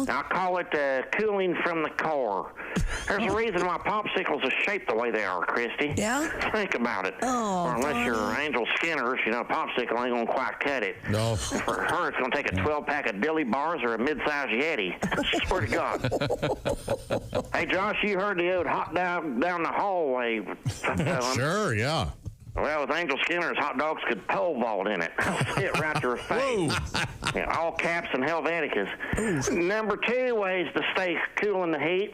I'll call it cooling from the core. There's a reason why popsicles are shaped the way they are, Christy. Yeah? Think about it. Or unless you're Angel Skinner's, popsicle ain't going to quite cut it. No. For her, it's going to take a 12-pack of dilly bars or a mid-sized Yeti. Swear to God. Hey, Josh, you heard the old hot dog down the hallway. Sure, yeah. Well, with Angel Skinner's, hot dogs could pole vault in it. Sit right to her face. Yeah, all caps and Helveticas. Number 2 ways to stay cool in the heat.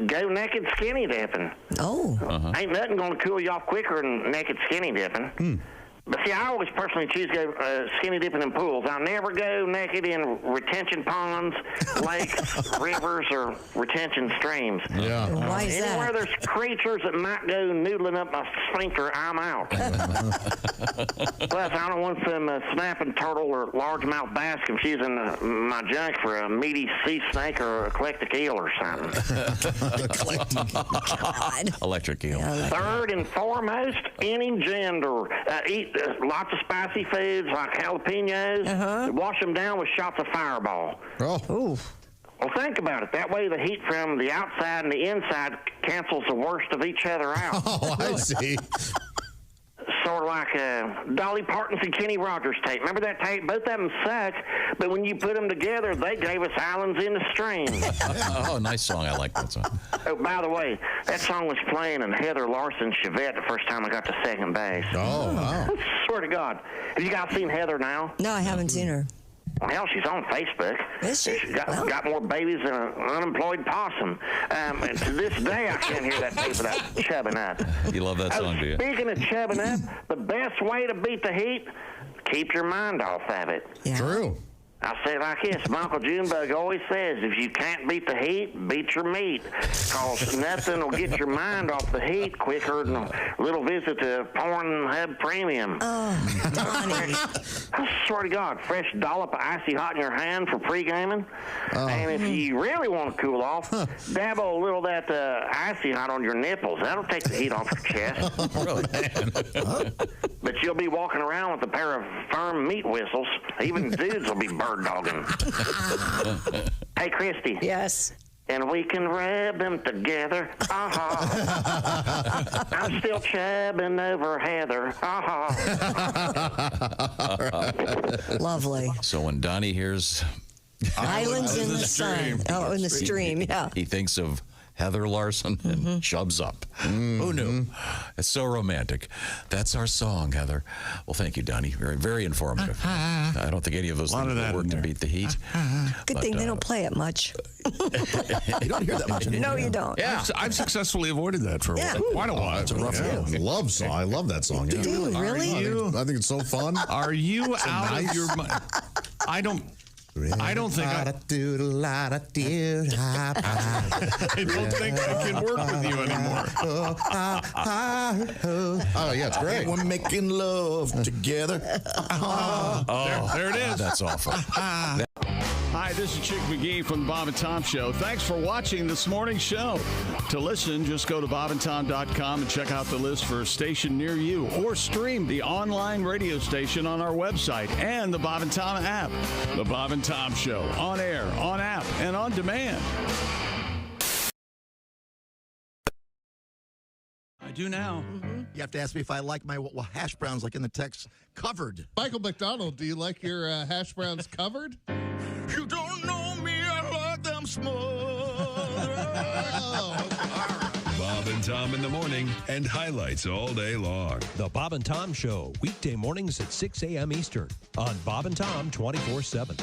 Go naked skinny dipping. Ain't nothing going to cool you off quicker than naked skinny dipping. But see, I always personally choose to go skinny dipping in pools. I'll never go naked in retention ponds, lakes, rivers, or retention streams. Yeah. Why is that? Anywhere there's creatures that might go noodling up my sphincter, I'm out. Plus, I don't want some snapping turtle or largemouth bass confusing my junk for a meaty sea snake or a eclectic eel or something. Electric eel. Third and foremost, any gender. Eat lots of spicy foods like jalapenos. Wash them down with shots of Fireball. Oh. Well, think about it. That way the heat from the outside and the inside cancels the worst of each other out. Oh, I see. Sort of like Dolly Parton's and Kenny Rogers tape. Remember that tape? Both of them suck, but when you put them together, they gave us Islands in the Stream. Oh, nice song. I like that song. Oh, by the way, that song was playing in Heather Larson's Chevette the first time I got to second base. Oh, wow. Swear to God. Have you guys seen Heather now? No, I haven't seen her. Well, hell, she's on Facebook. Is she? She's got more babies than an unemployed possum. And to this day, I can't hear that tape without chubbing up. You love that song, do you? Speaking of chubbing up, the best way to beat the heat, keep your mind off of it. Yeah. True. I say it like this. My Uncle Junebug always says, if you can't beat the heat, beat your meat. Because nothing will get your mind off the heat quicker than a little visit to Pornhub Premium. Oh, Donnie. I swear to God, fresh dollop of icy hot in your hand for pre-gaming. And if you really want to cool off, dabble a little of that icy hot on your nipples. That'll take the heat off your chest. Really? But you'll be walking around with a pair of firm meat whistles. Even dudes will be bird dogging. Hey, Christy. Yes. And we can rub them together. I'm still chubbing over Heather. Lovely. So when Donnie hears Islands in the Sun. Oh, in the Stream, yeah. he thinks of Heather Larson and chubs up. Who knew? It's so romantic. That's our song, Heather. Well, thank you, Donnie. Very, very informative. I don't think any of those things will work to beat the heat. Good thing they don't play it much. You don't hear that much anymore. No, you don't. Yeah, I've successfully avoided that for quite a while. It's a rough love song. I love that song. Yeah. Dude, really? I think it's so fun. Are you out of your mind? I don't think I don't think I can work with you anymore. Oh, yeah, it's great. We're making love together. There it is. That's awful. Hi, this is Chick McGee from the Bob and Tom Show. Thanks for watching this morning's show. To listen, just go to bobandtom.com and check out the list for a station near you, or stream the online radio station on our website and the Bob and Tom app. The Bob and Tom Show, on air, on app, and on demand. I do now. You have to ask me if I like my hash browns, like in the text, covered. Michael McDonald, do you like your hash browns covered? You don't know me, I like them smothered. Bob and Tom in the morning and highlights all day long. The Bob and Tom Show, weekday mornings at 6 a.m. Eastern on Bob and Tom 24/7.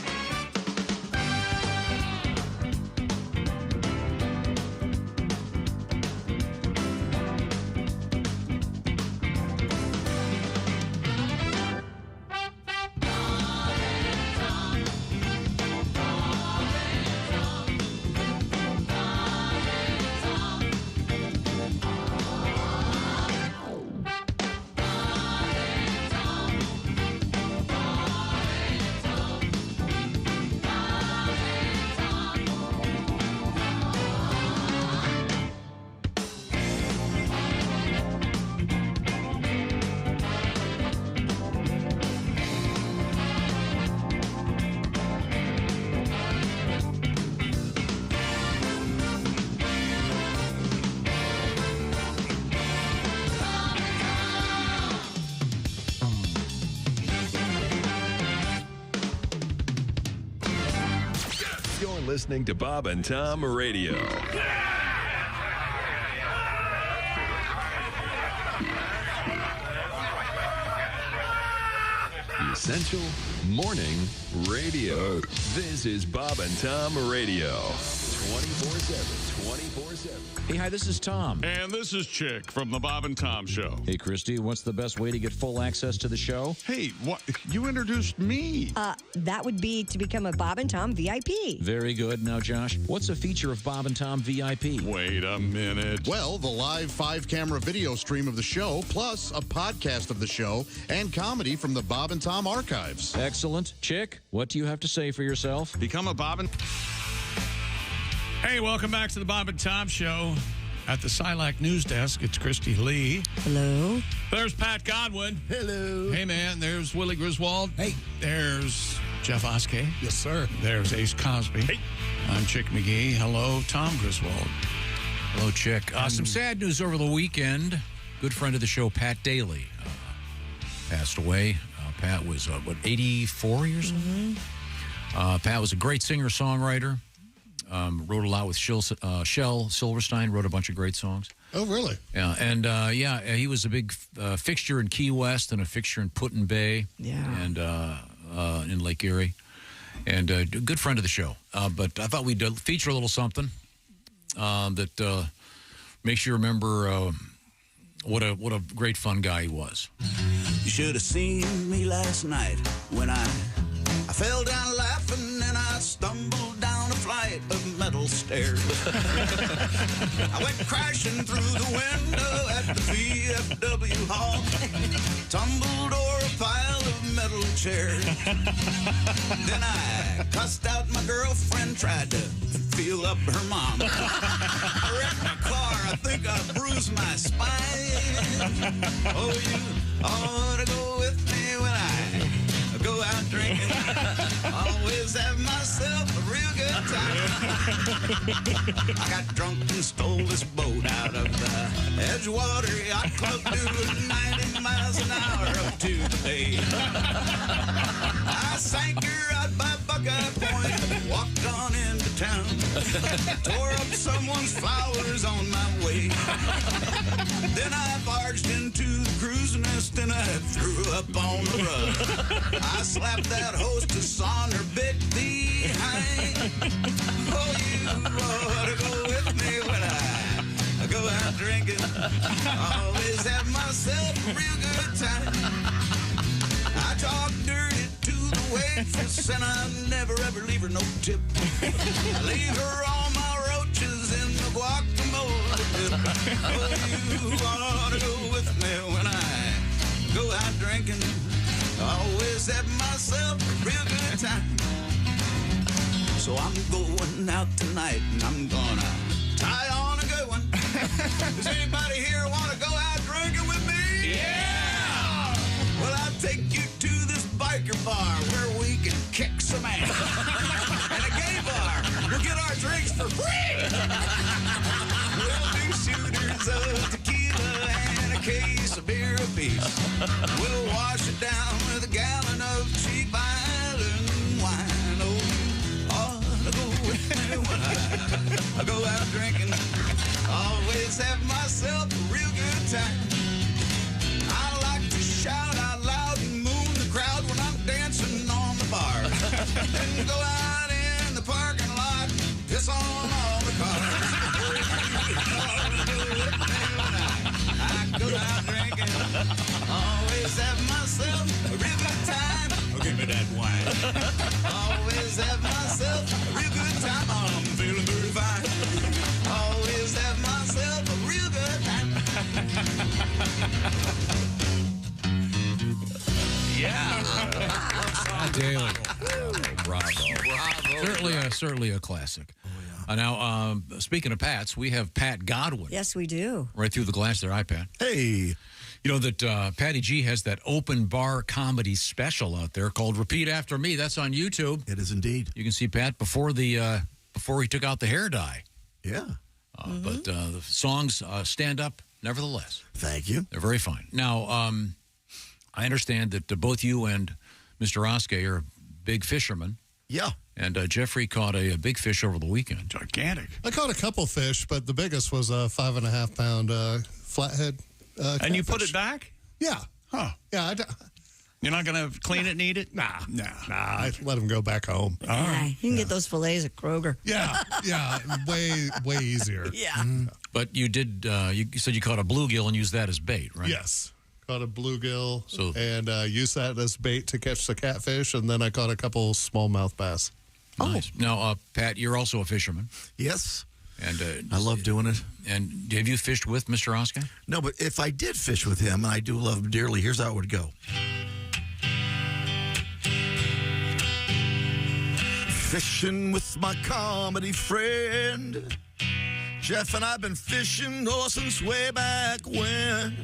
You're listening to Bob and Tom Radio. Essential Morning Radio. This is Bob and Tom Radio. 24/7. 24/7. Hey, hi, this is Tom. And this is Chick from the Bob and Tom Show. Hey, Christy, what's the best way to get full access to the show? Hey, what? You introduced me. That would be to become a Bob and Tom VIP. Very good. Now, Josh, what's a feature of Bob and Tom VIP? Wait a minute. Well, the live 5-camera video stream of the show, plus a podcast of the show and comedy from the Bob and Tom archives. Excellent. Chick, what do you have to say for yourself? Become a Bob and... Hey, welcome back to the Bob and Tom Show. At the Silac News Desk, it's Christy Lee. Hello. There's Pat Godwin. Hello. Hey, man. There's Willie Griswold. Hey. There's Jeff Oskey. Yes, sir. There's Ace Cosby. Hey. I'm Chick McGee. Hello, Tom Griswold. Hello, Chick. Some sad news over the weekend. Good friend of the show, Pat Dailey, passed away. Pat was, 84 years old? Mm-hmm. Pat was a great singer-songwriter. Wrote a lot with Shel Silverstein, wrote a bunch of great songs. Oh, really? Yeah, and he was a big fixture in Key West and a fixture in Put-in Bay. Yeah. And in Lake Erie. And a good friend of the show. But I thought we'd feature a little something that makes you remember what a great fun guy he was. You should have seen me last night when I fell down laughing and I stumbled down a flight of metal stairs. I went crashing through the window at the VFW hall, tumbled over a pile of metal chairs. Then I cussed out my girlfriend, tried to feel up her mom. I wrecked my car, I think I bruised my spine. Oh, you ought to go with me when I go out drinking. Always have myself a real good time. I got drunk and stole this boat out of the Edgewater Yacht Club doing 90 miles an hour up to the bay. I sank her out by Buckeye Point and walked on into town. Tore up someone's flowers on my way. Then I barged into the cruise nest and I threw up on the rug. I slapped that hostess on her big behind. Oh, you ought to go with me when I go out drinking. Always have myself a real good time. I talk dirty to the waitress and I never ever leave her no tip. I leave her all my roaches in the guacamole dip. Oh, you ought to go with me when I go out drinking. Always have myself a real good time. So I'm going out tonight and I'm gonna tie on a good one. Does anybody here want to go out drinking with me? Yeah! Well, I'll take you to this biker bar where we can kick some ass. And a gay bar, we'll get our drinks for free. We'll do shooters of tequila and a case of beer apiece. We'll wash it down with a gallon of cheap island wine. Oh, you ought to go with me when I go out drinking. Always have myself a real good time. I like to shout out loud and moon the crowd when I'm dancing on the bar. Then go out in the parking lot, piss on all the cars. I go out drinking, always have myself a real good time. Oh, give me that wine. Always have myself a real good time. I'm feeling very fine. Always have myself a real good time. Yeah. Pat Dailey. Bravo. Certainly a classic. Now, speaking of Pats, we have Pat Godwin. Yes, we do. Right through the glass there. Hi, Pat. Hey. You know that Patty G has that open bar comedy special out there called Repeat After Me. That's on YouTube. It is indeed. You can see Pat before he took out the hair dye. Yeah. But the songs stand up nevertheless. Thank you. They're very fine. Now, I understand that both you and Mr. Oskey are big fishermen. Yeah. And Jeffrey caught a big fish over the weekend. Gigantic. I caught a couple fish, but the biggest was a 5.5 pound flathead. And you put it back? Yeah. Huh. Yeah. You're not going to clean it and eat it? Nah. I let him go back home. You can get those fillets at Kroger. Yeah. Way easier. Yeah. But you did, you said you caught a bluegill and used that as bait, right? Yes. Caught a bluegill and used that as bait to catch the catfish, and then I caught a couple smallmouth bass. Nice. Now, Pat, you're also a fisherman. Yes. And I love doing it. And have you fished with Mr. Oscar? No, but if I did fish with him, and I do love him dearly, here's how it would go. Fishing with my comedy friend. Jeff and I've been fishing since way back when.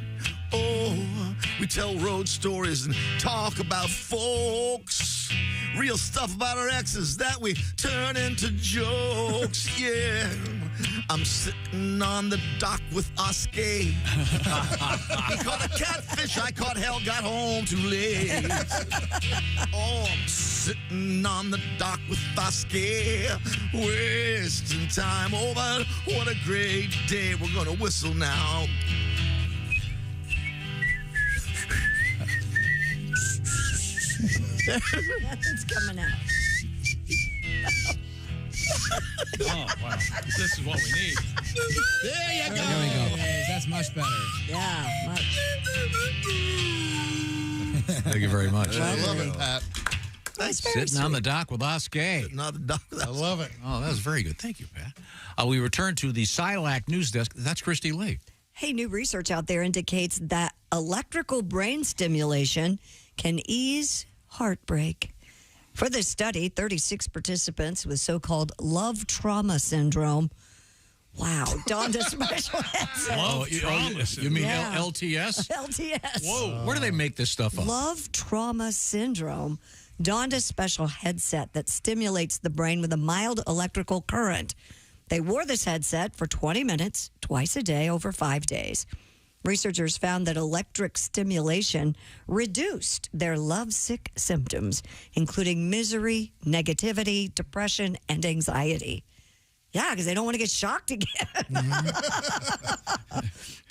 Oh, we tell road stories and talk about folks. Real stuff about our exes that we turn into jokes. Yeah, I'm sitting on the dock with Oscar. He caught a catfish, I caught hell, got home too late. Oh, I'm sitting on the dock with Oscar, wasting time. Oh, but what a great day. We're gonna whistle now. Nothing's coming out. Oh, wow. This is what we need. There you go. There we go. That's much better. Yeah, much. Thank you very much. I love it, Pat. Sitting on the dock with Oscar. Sitting on the dock with Oscar. I love it. Oh, that was very good. Thank you, Pat. We return to the Silac News Desk. That's Christy Lee. Hey, new research out there indicates that electrical brain stimulation can ease heartbreak. For this study, 36 participants with so-called love trauma syndrome, donned a special headset. You mean LTS? LTS. Whoa. Where do they make this stuff up? Love trauma syndrome donned a special headset that stimulates the brain with a mild electrical current. They wore this headset for 20 minutes, twice a day, over 5 days. Researchers found that electric stimulation reduced their lovesick symptoms, including misery, negativity, depression, and anxiety. Yeah, because they don't want to get shocked again.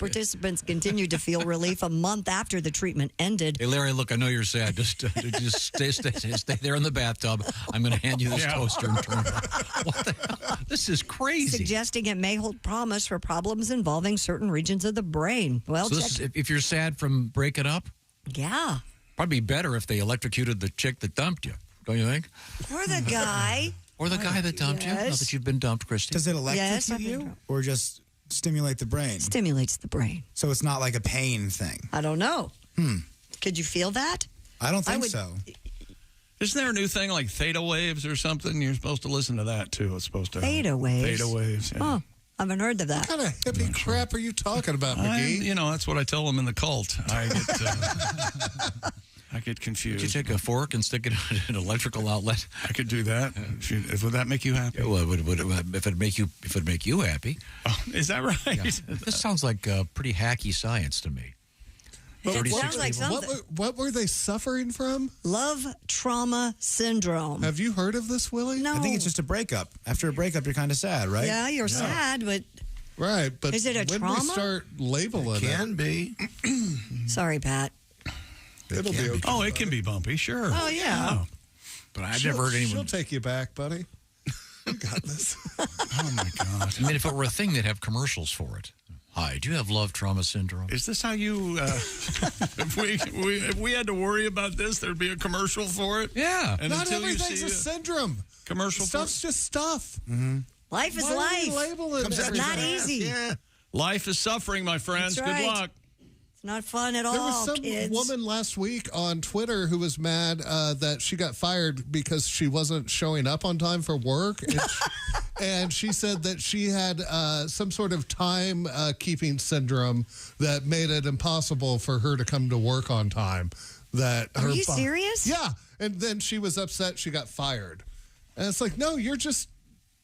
Participants continued to feel relief a month after the treatment ended. Hey, Larry, look, I know you're sad. Just stay there in the bathtub. I'm going to hand you this toaster and turn it on. What the hell? This is crazy. Suggesting it may hold promise for problems involving certain regions of the brain. Well, so this is, if you're sad from breaking up? Yeah. Probably better if they electrocuted the chick that dumped you, don't you think? Or the guy. Or the guy that dumped you, now that you've been dumped, Christy. Does it electrocute you or just stimulate the brain? Stimulates the brain. So it's not like a pain thing? I don't know. Could you feel that? I don't think so. Isn't there a new thing like theta waves or something? You're supposed to listen to that, too. It's supposed to... Theta waves? Theta waves, yeah. Oh, I haven't heard of that. What kind of hippie crap are you talking about, McGee? That's what I tell them in the cult. I get confused. Would you take a fork and stick it on an electrical outlet? I could do that. Would that make you happy? Yeah, well, if it make you happy. Oh, is that right? Yeah. This sounds like pretty hacky science to me. It sounds like something. What were they suffering from? Love trauma syndrome. Have you heard of this, Willie? No. I think it's just a breakup. After a breakup, you're kind of sad, right? Yeah, you're sad, but... Right, but is it a when trauma? we start labeling it... Can be. Sorry, Pat. It'll be okay. Oh, it can be bumpy, sure. Oh, yeah. Oh. But I've never heard anyone... She'll take you back, buddy. You got this. Oh, my God. I mean, if it were a thing, they'd have commercials for it. Hi, do you have love trauma syndrome? Is this how you... if we had to worry about this, there'd be a commercial for it? Yeah. And Not everything's a syndrome. Commercial Stuff's just stuff. Mm-hmm. Life is life. It's not easy. Yeah. Life is suffering, my friends. That's right. Good luck. It's not fun at all, There was some kids. woman last week on Twitter who was mad that she got fired because she wasn't showing up on time for work. And she said that she had some sort of time-keeping syndrome that made it impossible for her to come to work on time. Are you serious? Yeah. And then she was upset she got fired. And it's like, no, you're just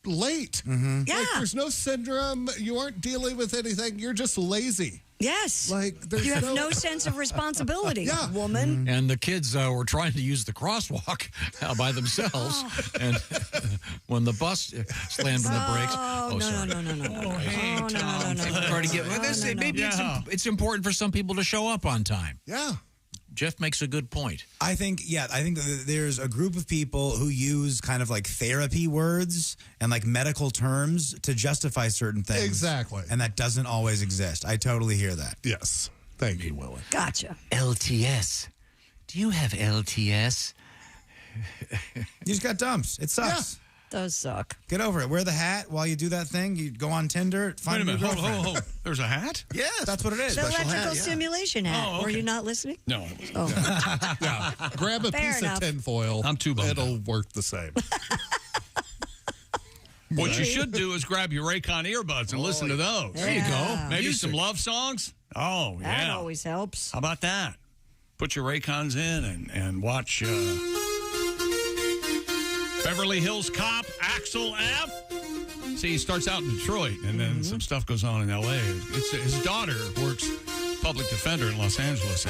late. Yeah. Like, there's no syndrome. You aren't dealing with anything. You're just lazy. Yes. Like, there's you have no sense of responsibility, woman. And the kids were trying to use the crosswalk by themselves. And when the bus slammed on the brakes. It's important for some people to show up on time. Yeah. Jeff makes a good point. I think that there's a group of people who use kind of like therapy words and like medical terms to justify certain things. Exactly. And that doesn't always exist. I totally hear that. Yes. Thank you, Willie. Gotcha. LTS. Do you have LTS? You just got dumps. It sucks. Yeah. Does suck. Get over it. Wear the hat while you do that thing. You go on Tinder. Find Wait a minute. new girlfriend. Hold. There's a hat? Yes. That's what it is. The electrical stimulation hat. Oh, okay. Were you not listening? No. Oh. Yeah. Grab a Fair piece enough. of tinfoil. I'm too bummed It'll work the same. What you should do is grab your Raycon earbuds and listen to those. There you go. Maybe some love songs. Oh, yeah. That always helps. How about that? Put your Raycons in and watch Beverly Hills Cop Axel F. See, he starts out in Detroit, and then some stuff goes on in L.A. His daughter works public defender in Los Angeles.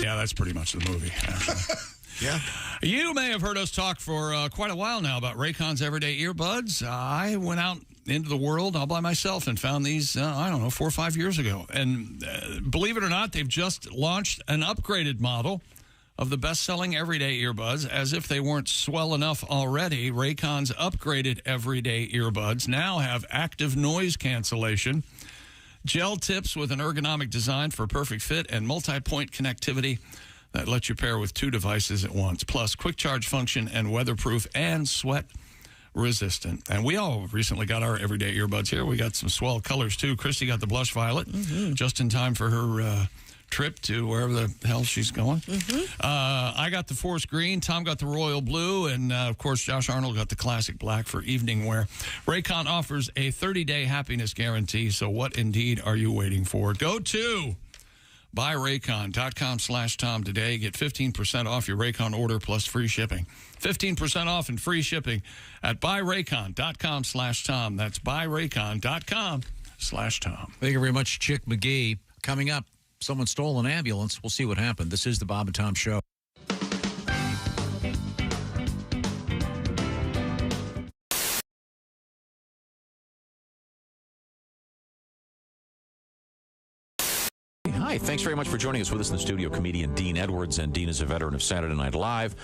Yeah, that's pretty much the movie, actually. Yeah. You may have heard us talk for quite a while now about Raycon's everyday earbuds. I went out into the world all by myself and found these, 4 or 5 years ago. And believe it or not, they've just launched an upgraded model of the best-selling everyday earbuds. As if they weren't swell enough already, Raycon's upgraded everyday earbuds now have active noise cancellation, gel tips with an ergonomic design for perfect fit, and multi-point connectivity that lets you pair with 2 devices at once, plus quick charge function and weatherproof and sweat resistant. And we all recently got our everyday earbuds here. We got some swell colors, too. Christy got the blush violet just in time for her trip to wherever the hell she's going. I got the forest green. Tom got the royal blue. And, of course, Josh Arnold got the classic black for evening wear. Raycon offers a 30-day happiness guarantee. So what indeed are you waiting for? Go to buyraycon.com/Tom today. Get 15% off your Raycon order plus free shipping. 15% off and free shipping at buyraycon.com/Tom. That's buyraycon.com/Tom. Thank you very much, Chick McGee. Coming up, someone stole an ambulance. We'll see what happened. This is the Bob and Tom Show. Hi, thanks very much for joining us. With us in the studio, comedian Dean Edwards, and Dean is a veteran of Saturday Night Live.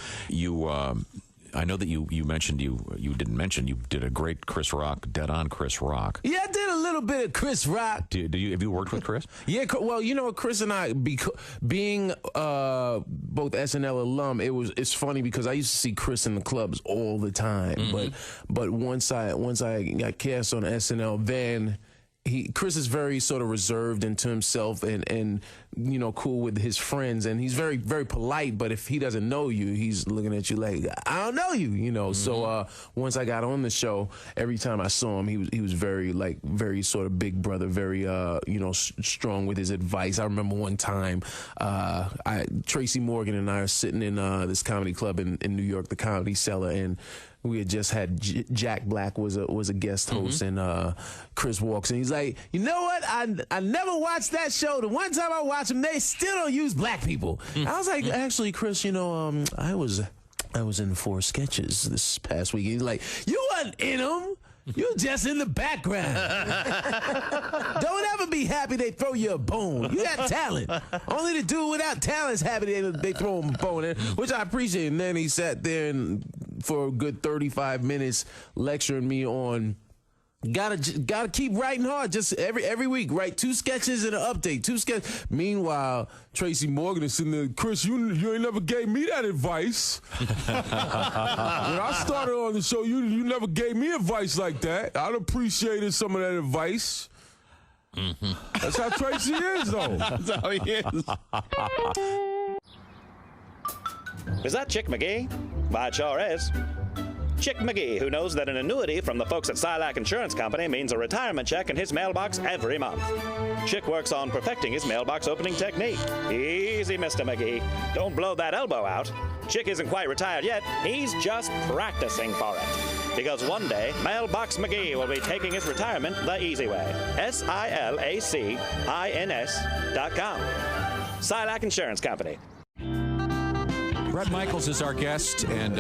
I know that you mentioned you didn't mention you did a great Chris Rock, dead on Chris Rock. Yeah, I did a little bit of Chris Rock. Have you worked with Chris? Yeah, well, you know, Chris and I, being both SNL alum, it's funny because I used to see Chris in the clubs all the time. But once I got cast on SNL, then Chris is very sort of reserved into himself and you know, cool with his friends, and he's very, very polite, but if he doesn't know you, he's looking at you like, I don't know you, you know. So once I got on the show, every time I saw him, he was very sort of big brother, very you know, strong with his advice. I remember one time Tracy Morgan and I are sitting in this comedy club in New York, the Comedy Cellar, and we had just had Jack Black was a guest host, and Chris walks in. He's like, you know what? I never watched that show. The one time I watched them, they still don't use black people. I was like, actually, Chris, you know, I was in 4 sketches this past week. He's like, you wasn't in them. You're just in the background. Don't ever be happy they throw you a bone. You got talent. Only the dude without talent is happy they throw him a bone in, which I appreciate. And then he sat there for a good 35 minutes lecturing me on gotta keep writing hard. Just every week, write 2 sketches and an update. 2 sketches. Meanwhile, Tracy Morgan is sitting there, Chris, you ain't never gave me that advice. When I started on the show, you never gave me advice like that. I'd appreciated some of that advice. That's how Tracy is, though. That's how he is. Is that Chick McGee? Why, it sure is. Chick McGee, who knows that an annuity from the folks at Silac Insurance Company means a retirement check in his mailbox every month. Chick works on perfecting his mailbox opening technique. Easy, Mr. McGee. Don't blow that elbow out. Chick isn't quite retired yet. He's just practicing for it. Because one day, Mailbox McGee will be taking his retirement the easy way. SILACINS.com. Silac Insurance Company. Brett Michaels is our guest, and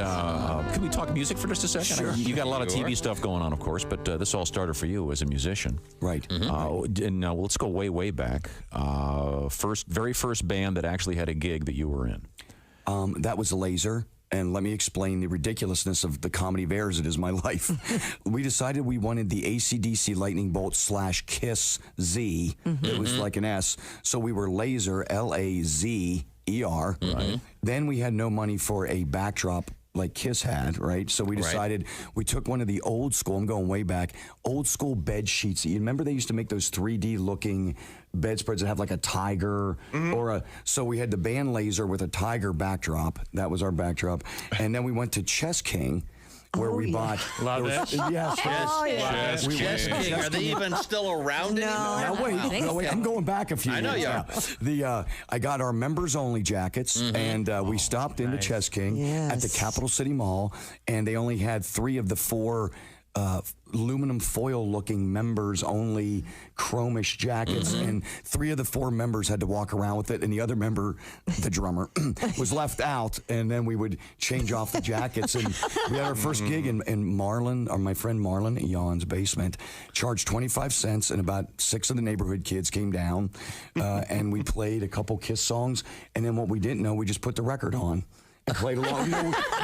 can we talk music for just a second? Sure. You got a lot of TV stuff going on, of course, but this all started for you as a musician. Right. And now let's go way, way back. Very first band that actually had a gig that you were in. That was Laser. And let me explain the ridiculousness of the comedy of errors that is my life. We decided we wanted the AC/DC Lightning Bolt / Kiss Z. It was like an S. So we were Laser, LAZER. Right. Then we had no money for a backdrop like Kiss had, right? So we decided we took one of the old school, I'm going way back, old school bed sheets. You remember they used to make those 3D looking bedspreads that have like a tiger or a, so we had the band Laser with a tiger backdrop. That was our backdrop. And then we went to Chess King, where we bought. Love it. Yes. Chess King. Are they even still around anymore? Now wait. I'm going back a few years. I know you are. I got our members only jackets, and we stopped into Chess King at the Capital City Mall, and they only had 3 of the 4 aluminum foil looking members only chromish jackets, and 3 of the 4 members had to walk around with it, and the other member, the drummer, was left out, and then we would change off the jackets. And we had our first gig in Marlon, or my friend Marlon Eon's basement, charged 25 cents, and about 6 of the neighborhood kids came down, and we played a couple Kiss songs, and then what we didn't know, we just put the record on. And played along. We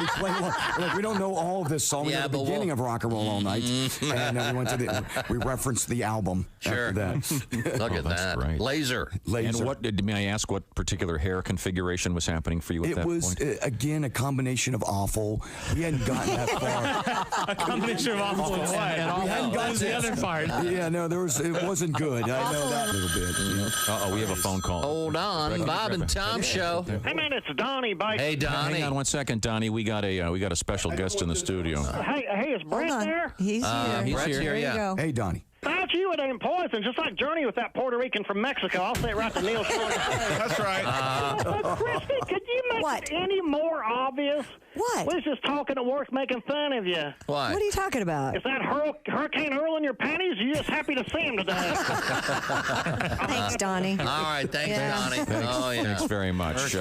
played along. Like, we don't know all of this song. We had the beginning of Rock and Roll All Night, and we referenced the album after that. Look at that. Great. Laser. And may I ask what particular hair configuration was happening for you at that point? It was, again, a combination of awful. We hadn't gotten that far. A combination of awful and what? We hadn't gotten the other part. Yeah, no, it wasn't good. I know that a little bit. Uh-oh, we have a phone call. Hold on. Bob and Tom Show. Hey, man, it's Donnie Baker. Hey, Donnie. Hang on 1 second, Donnie. We got a special guest in the studio. Hey, is Brett there? He's here. He's Brett's here, yeah. Hey, Donnie. Thought you would aim poison, just like Journey with that Puerto Rican from Mexico. I'll say it right to Neil Short. That's right. Christy, could you make it any more obvious? What? We was just talking at work making fun of you. What? What are you talking about? Is that Hurricane Earl in your panties? Or you just happy to see him today? Thanks, Donnie. All right, thanks, Donnie. Thanks very much.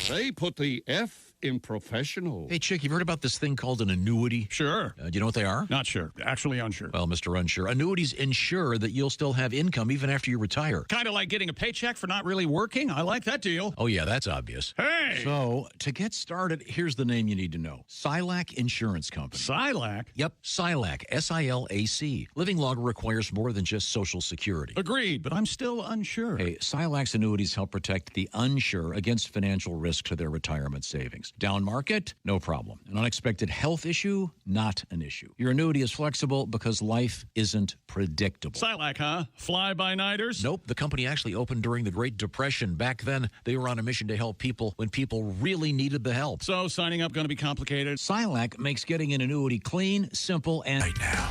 They put the F in professional. Hey, Chick, you've heard about this thing called an annuity? Sure. Do you know what they are? Not sure. Actually unsure. Well, Mr. Unsure, annuities ensure that you'll still have income even after you retire. Kind of like getting a paycheck for not really working. I like that deal. Oh, yeah, that's obvious. Hey! So, to get started, here's the name you need to know. Silac Insurance Company. Silac? Yep, Silac, S-I-L-A-C. Living longer requires more than just Social Security. Agreed, but I'm still unsure. Hey, Silac's annuities help protect the unsure against financial risk to their retirement savings. Down market? No problem. An unexpected health issue? Not an issue. Your annuity is flexible because life isn't predictable. Silac, huh? Fly-by-nighters? Nope. The company actually opened during the Great Depression. Back then, they were on a mission to help people when people really needed the help. So signing up going to be complicated? Silac makes getting an annuity clean, simple, and... Right now.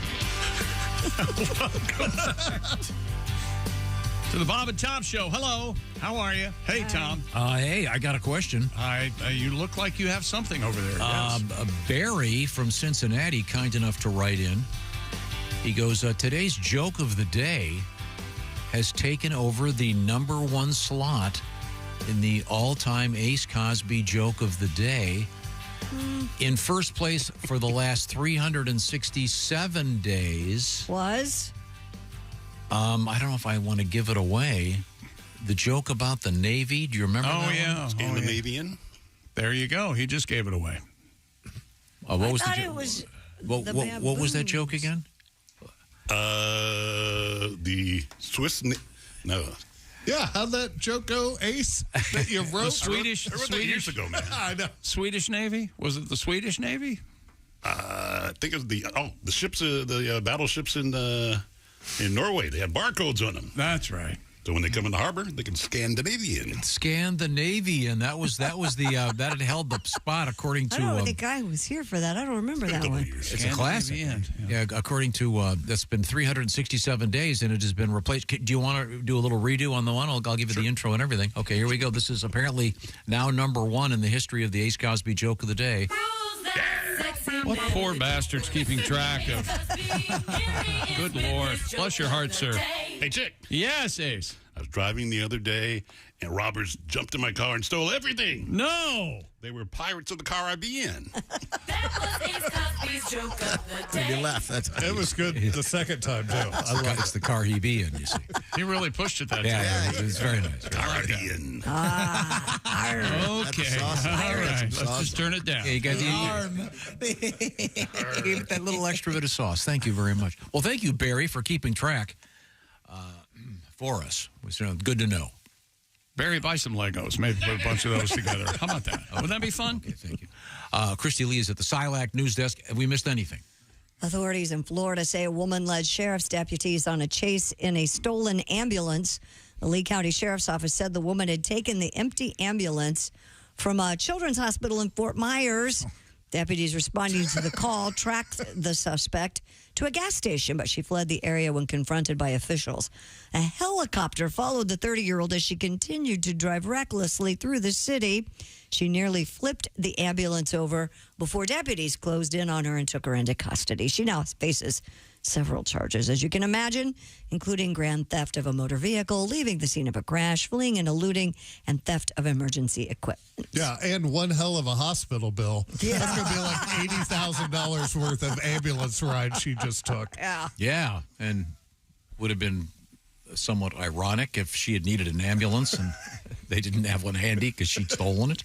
To the Bob and Tom Show. Hello. How are you? Hey, Tom. Hey, I got a question. You look like you have something over there. Yes. Barry from Cincinnati, kind enough to write in. He goes, today's joke of the day has taken over the #1 slot in the all-time Ace Cosby joke of the day. In first place for the last 367 days. Was? I don't know if I want to give it away. The joke about the Navy. Do you remember that? Yeah. Scandinavian. There you go. He just gave it away. What was I thought the it was what was that joke again? The Swiss. No. Yeah, how'd that joke go, Ace? That you wrote? Swedish years ago, man. I know. Swedish Navy? Was it the Swedish Navy? I think it was the ships, the battleships in Norway. They had barcodes on them. That's right. So when they come in the harbor, they can Scandinavian. Scandinavian. That was the that had held the spot according to. I don't think I was here for that. I don't remember that one. It's a classic. Yeah, according to that's been 367 days and it has been replaced. Do you want to do a little redo on the one? I'll give you the intro and everything. Okay, here we go. This is apparently now number 1 in the history of the Ace Cosby Joke of the day. What poor bastards keeping track of? Good Lord. Bless your heart, sir. Hey, Chick. Yes, Ace. I was driving the other day, and robbers jumped in my car and stole everything. No. They were pirates of the car I be in. You laugh. That's it was good the second time, too. It's the car he be in, you see. He really pushed it that time. Yeah, it's very nice. Car I be in. Okay. All right. Let's just turn it down. Yeah, you guys gave it that little extra bit of sauce. Thank you very much. Well, thank you, Barry, for keeping track for us. It was good to know. Barry, buy some Legos. Maybe put a bunch of those together. How about that? Would that be fun? Okay, thank you. Christy Lee is at the SILAC news desk. Have we missed anything? Authorities in Florida say a woman led sheriff's deputies on a chase in a stolen ambulance. The Lee County Sheriff's Office said the woman had taken the empty ambulance from a children's hospital in Fort Myers. Deputies responding to the call tracked the suspect to a gas station, but she fled the area when confronted by officials. A helicopter followed the 30-year-old as she continued to drive recklessly through the city. She nearly flipped the ambulance over before deputies closed in on her and took her into custody. She now faces several charges, as you can imagine, including grand theft of a motor vehicle, leaving the scene of a crash, fleeing and eluding, and theft of emergency equipment. Yeah, and one hell of a hospital bill. Yeah. That's going to be like $80,000 worth of ambulance ride she just took. Yeah. Yeah, and would have been somewhat ironic if she had needed an ambulance and they didn't have one handy because she'd stolen it.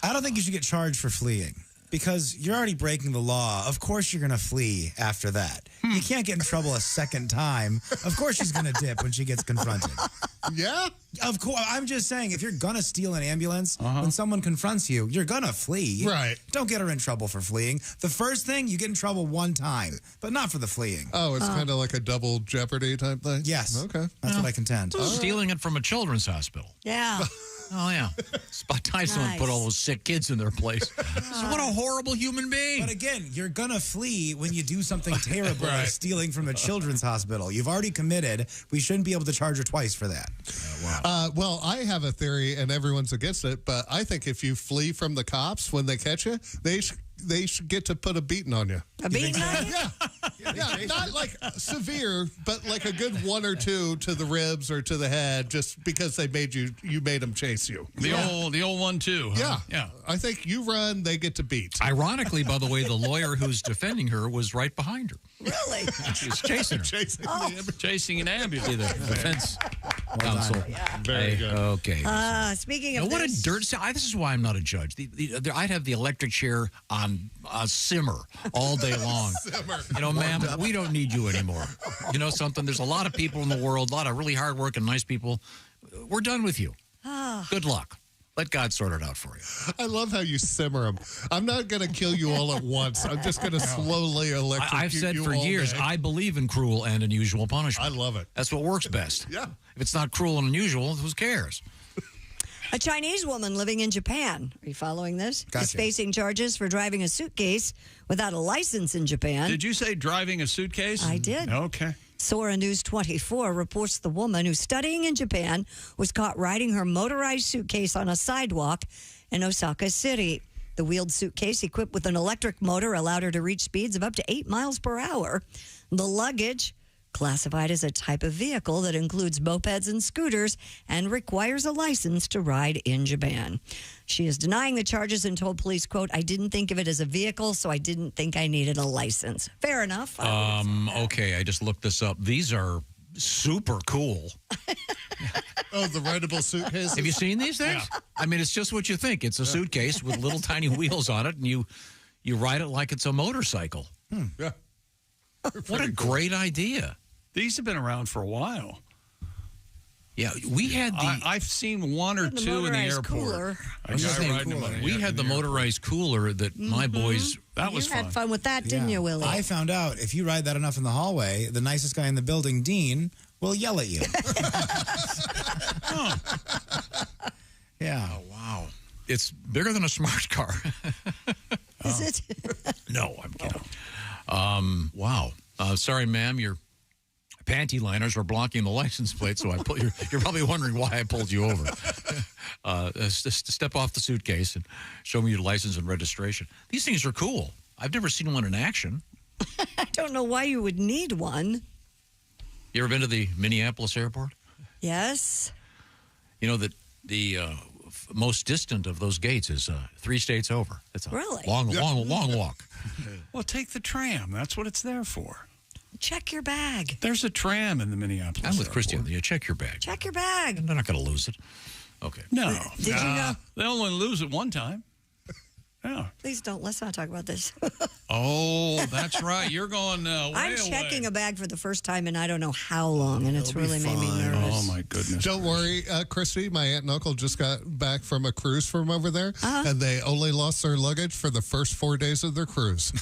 I don't think you should get charged for fleeing because you're already breaking the law. Of course you're going to flee after that. You can't get in trouble a second time. Of course she's going to dip when she gets confronted. Yeah? Of course. I'm just saying, if you're going to steal an ambulance, when someone confronts you, you're going to flee. Right. Don't get her in trouble for fleeing. The first thing, you get in trouble one time, but not for the fleeing. Oh, it's kind of like a double jeopardy type thing? Yes. Okay. That's what I contend. Stealing it from a children's hospital. Yeah. Oh, yeah. It's about time someone put all those sick kids in their place. What a horrible human being. But again, you're going to flee when you do something terrible like stealing from a children's hospital. You've already committed. We shouldn't be able to charge her twice for that. Well, I have a theory, and everyone's against it, but I think if you flee from the cops when they catch you, they should get to put a beating on you. A beating on you? Yeah, not like severe, but like a good 1 or 2 to the ribs or to the head, just because they made you made them chase you. The old 1-2. Huh? Yeah. I think you run, they get to beat. Ironically, by the way, the lawyer who's defending her was right behind her. Really? She was chasing her. Chasing an ambulance. See, the defense counsel. Very good. Okay. Speaking of What this, a dirt. This is why I'm not a judge. I'd have the electric chair on simmer all day long. You know, ma'am, we don't need you anymore. You know something? There's a lot of people in the world, a lot of really hardworking, nice people. We're done with you. Good luck. Let God sort it out for you. I love how you simmer them. I'm not going to kill you all at once. I'm just going to slowly electrocute you. I've said for all years, day. I believe in cruel and unusual punishment. I love it. That's what works best. Yeah. If it's not cruel and unusual, who cares? a Chinese woman living in Japan, are you following this? Gotcha. Is facing charges for driving a suitcase without a license in Japan. Did you say driving a suitcase? I did. Okay. Sora News 24 reports the woman who's studying in Japan was caught riding her motorized suitcase on a sidewalk in Osaka City. The wheeled suitcase, equipped with an electric motor, allowed her to reach speeds of up to 8 miles per hour. The luggage, classified as a type of vehicle that includes mopeds and scooters and requires a license to ride in Japan. She is denying the charges and told police, quote, "I didn't think of it as a vehicle, so I didn't think I needed a license." Fair enough. Okay, I just looked this up. These are super cool. Oh, the rideable suitcases? Have you seen these things? Yeah. I mean, it's just what you think. It's a suitcase with little tiny wheels on it, and you ride it like it's a motorcycle. Yeah. What a great idea. These have been around for a while. Yeah, we had the... I've seen one or two in the airport. Cooler. We had the motorized cooler that my boys... That was fun. You had fun with that, didn't you, Willie? I found out if you ride that enough in the hallway, the nicest guy in the building, Dean, We'll yell at you. Yeah. Oh, wow. It's bigger than a smart car. Is it? No, I'm kidding. Wow. Sorry, ma'am, your panty liners are blocking the license plate, so you're probably wondering why I pulled you over. Just step off the suitcase and show me your license and registration. These things are cool. I've never seen one in action. I don't know why you would need one. You ever been to the Minneapolis airport? Yes. You know that the most distant of those gates is 3 states over. It's a Really? long walk. Well, take the tram. That's what it's there for. Check your bag. There's a tram in the Minneapolis I'm with airport. Christy. Yeah, check your bag. Check your bag. They're not going to lose it. Okay. No. Did you know? They only lose it one time. Yeah. Please don't. Let's not talk about this. Oh, that's right. You're going way I'm checking a bag for the first time in I don't know how long, and it's really made me nervous. Oh, my goodness. Don't worry, Christy. My aunt and uncle just got back from a cruise from over there, and they only lost their luggage for the first 4 days of their cruise.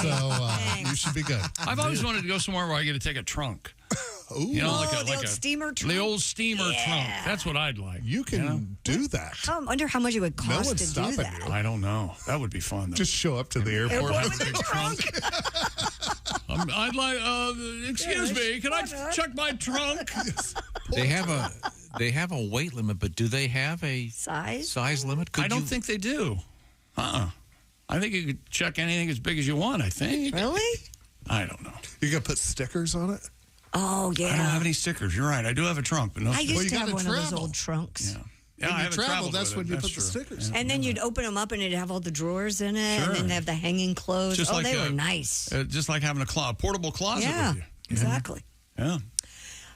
So you should be good. I've always wanted to go somewhere where I get to take a trunk. Ooh. You know, like the old steamer trunk. The old steamer trunk. That's what I'd like. You can do that. I wonder how much it would No cost one's to do stopping that. you. I don't know. That would be fun, though. Just show up to the airport with a trunk. I'd like, excuse me, can I check my trunk? They have a weight limit, but do they have a size limit? I don't think they do. I think you could check anything as big as you want, I think. Really? I don't know. You got to put stickers on it? Oh, yeah. I don't have any stickers. You're right. I do have a trunk, but no I stickers. used to have one of those old trunks. Yeah, I haven't traveled that's with when it. you That's put the true. stickers. And then you'd open them up and it'd have all the drawers in it. Sure. And then they have the hanging clothes. Just like they were nice. Just like having a portable closet Yeah, with you. exactly. Yeah.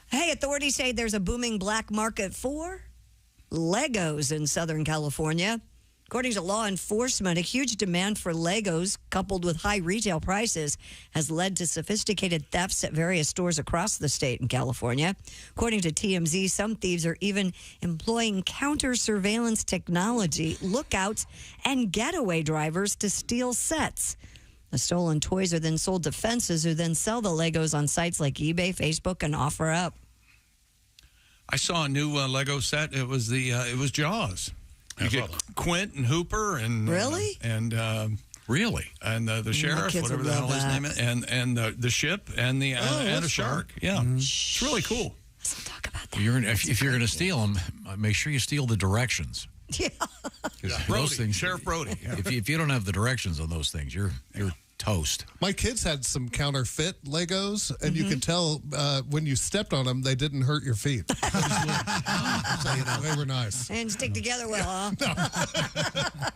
Hey, authorities say there's a booming black market for Legos in Southern California. According to law enforcement, a huge demand for Legos, coupled with high retail prices, has led to sophisticated thefts at various stores across the state in California. According to TMZ, some thieves are even employing counter-surveillance technology, lookouts, and getaway drivers to steal sets. The stolen toys are then sold to fences who then sell the Legos on sites like eBay, Facebook, and OfferUp. I saw a new Lego set. It was Jaws. You get Quint and Hooper and really really and the sheriff, whatever the hell his name is, and the ship and the and a shark. Fun. Yeah, it's really cool. Let's talk about that. If you're going to steal them, make sure you steal the directions. Yeah. Brody, Sheriff Brody. Yeah. If you don't have the directions on those things, you're toast. My kids had some counterfeit Legos, and you could tell when you stepped on them, they didn't hurt your feet. They were nice. And stick together well, huh?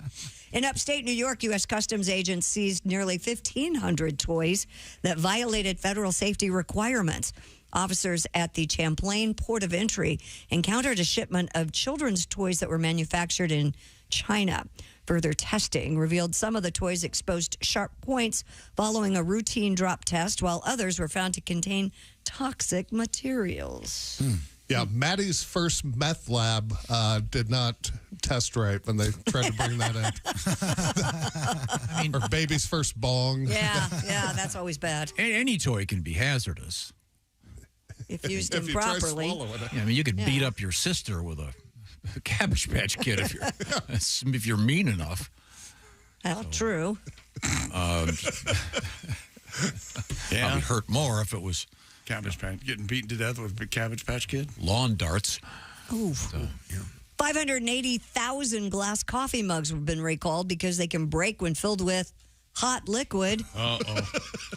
In upstate New York, U.S. Customs agents seized nearly 1,500 toys that violated federal safety requirements. Officers at the Champlain Port of Entry encountered a shipment of children's toys that were manufactured in China. Further testing revealed some of the toys exposed sharp points following a routine drop test, while others were found to contain toxic materials. Yeah, Maddie's first meth lab did not test right when they tried to bring that in. Or baby's first bong. Yeah, that's always bad. Any toy can be hazardous. If used If you improperly. try swallowing it. Yeah, I mean, you could beat up your sister with a Cabbage Patch Kid if you're mean enough. Well, true. Probably hurt more if it was Cabbage Patch, getting beaten to death with a Cabbage Patch Kid. Lawn darts. Ooh. 580,000 glass coffee mugs have been recalled because they can break when filled with hot liquid. Uh-oh.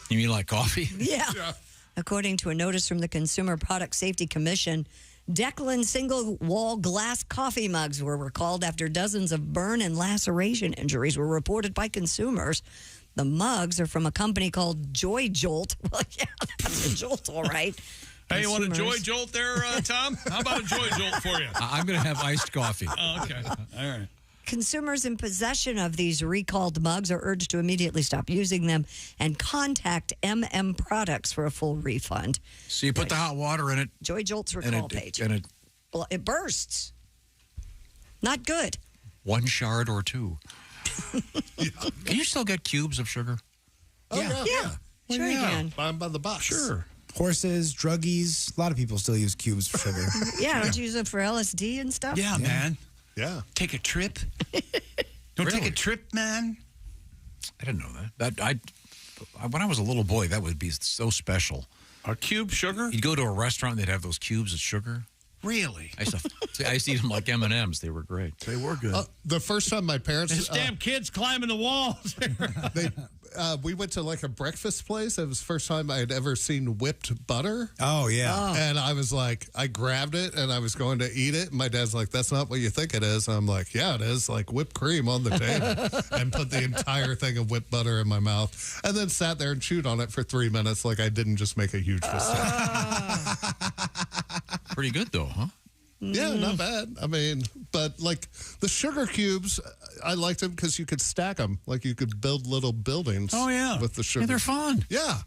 You mean like coffee? Yeah. According to a notice from the Consumer Product Safety Commission, Declan single-wall glass coffee mugs were recalled after dozens of burn and laceration injuries were reported by consumers. The mugs are from a company called Joy Jolt. Well, yeah, that's a jolt, all right. Hey, you want a Joy Jolt there, Tom? How about a Joy Jolt for you? I'm going to have iced coffee. Oh, okay. All right. Consumers in possession of these recalled mugs are urged to immediately stop using them and contact MM Products for a full refund. So you put the hot water in it. Joy Jolt's recall page. And Well, it bursts. Not good. one shard or two. Can you still get cubes of sugar? Oh, yeah. Sure you can. Buy them by the box. Sure. Horses, druggies. A lot of people still use cubes for sugar. Yeah, don't you use it for LSD and stuff? Yeah, man. Yeah. Take a trip. Don't take a trip, man. I didn't know that. When I was a little boy, that would be so special. A cube sugar? You'd go to a restaurant and they'd have those cubes of sugar. Really? I used to eat them like M&Ms. They were great. They were good. The first time my parents... These damn kids climbing the walls. We went to like a breakfast place. It was the first time I had ever seen whipped butter. Oh, yeah. And I was like, I grabbed it and I was going to eat it. And my dad's like, that's not what you think it is. And I'm like, yeah, it is. Like whipped cream on the table. And put the entire thing of whipped butter in my mouth. And then sat there and chewed on it for 3 minutes like I didn't just make a huge mistake. Pretty good, though, huh? Yeah, not bad. I mean, but like the sugar cubes, I liked them because you could stack them. Like you could build little buildings. Oh, yeah. With the sugar. Yeah, they're fun. Yeah.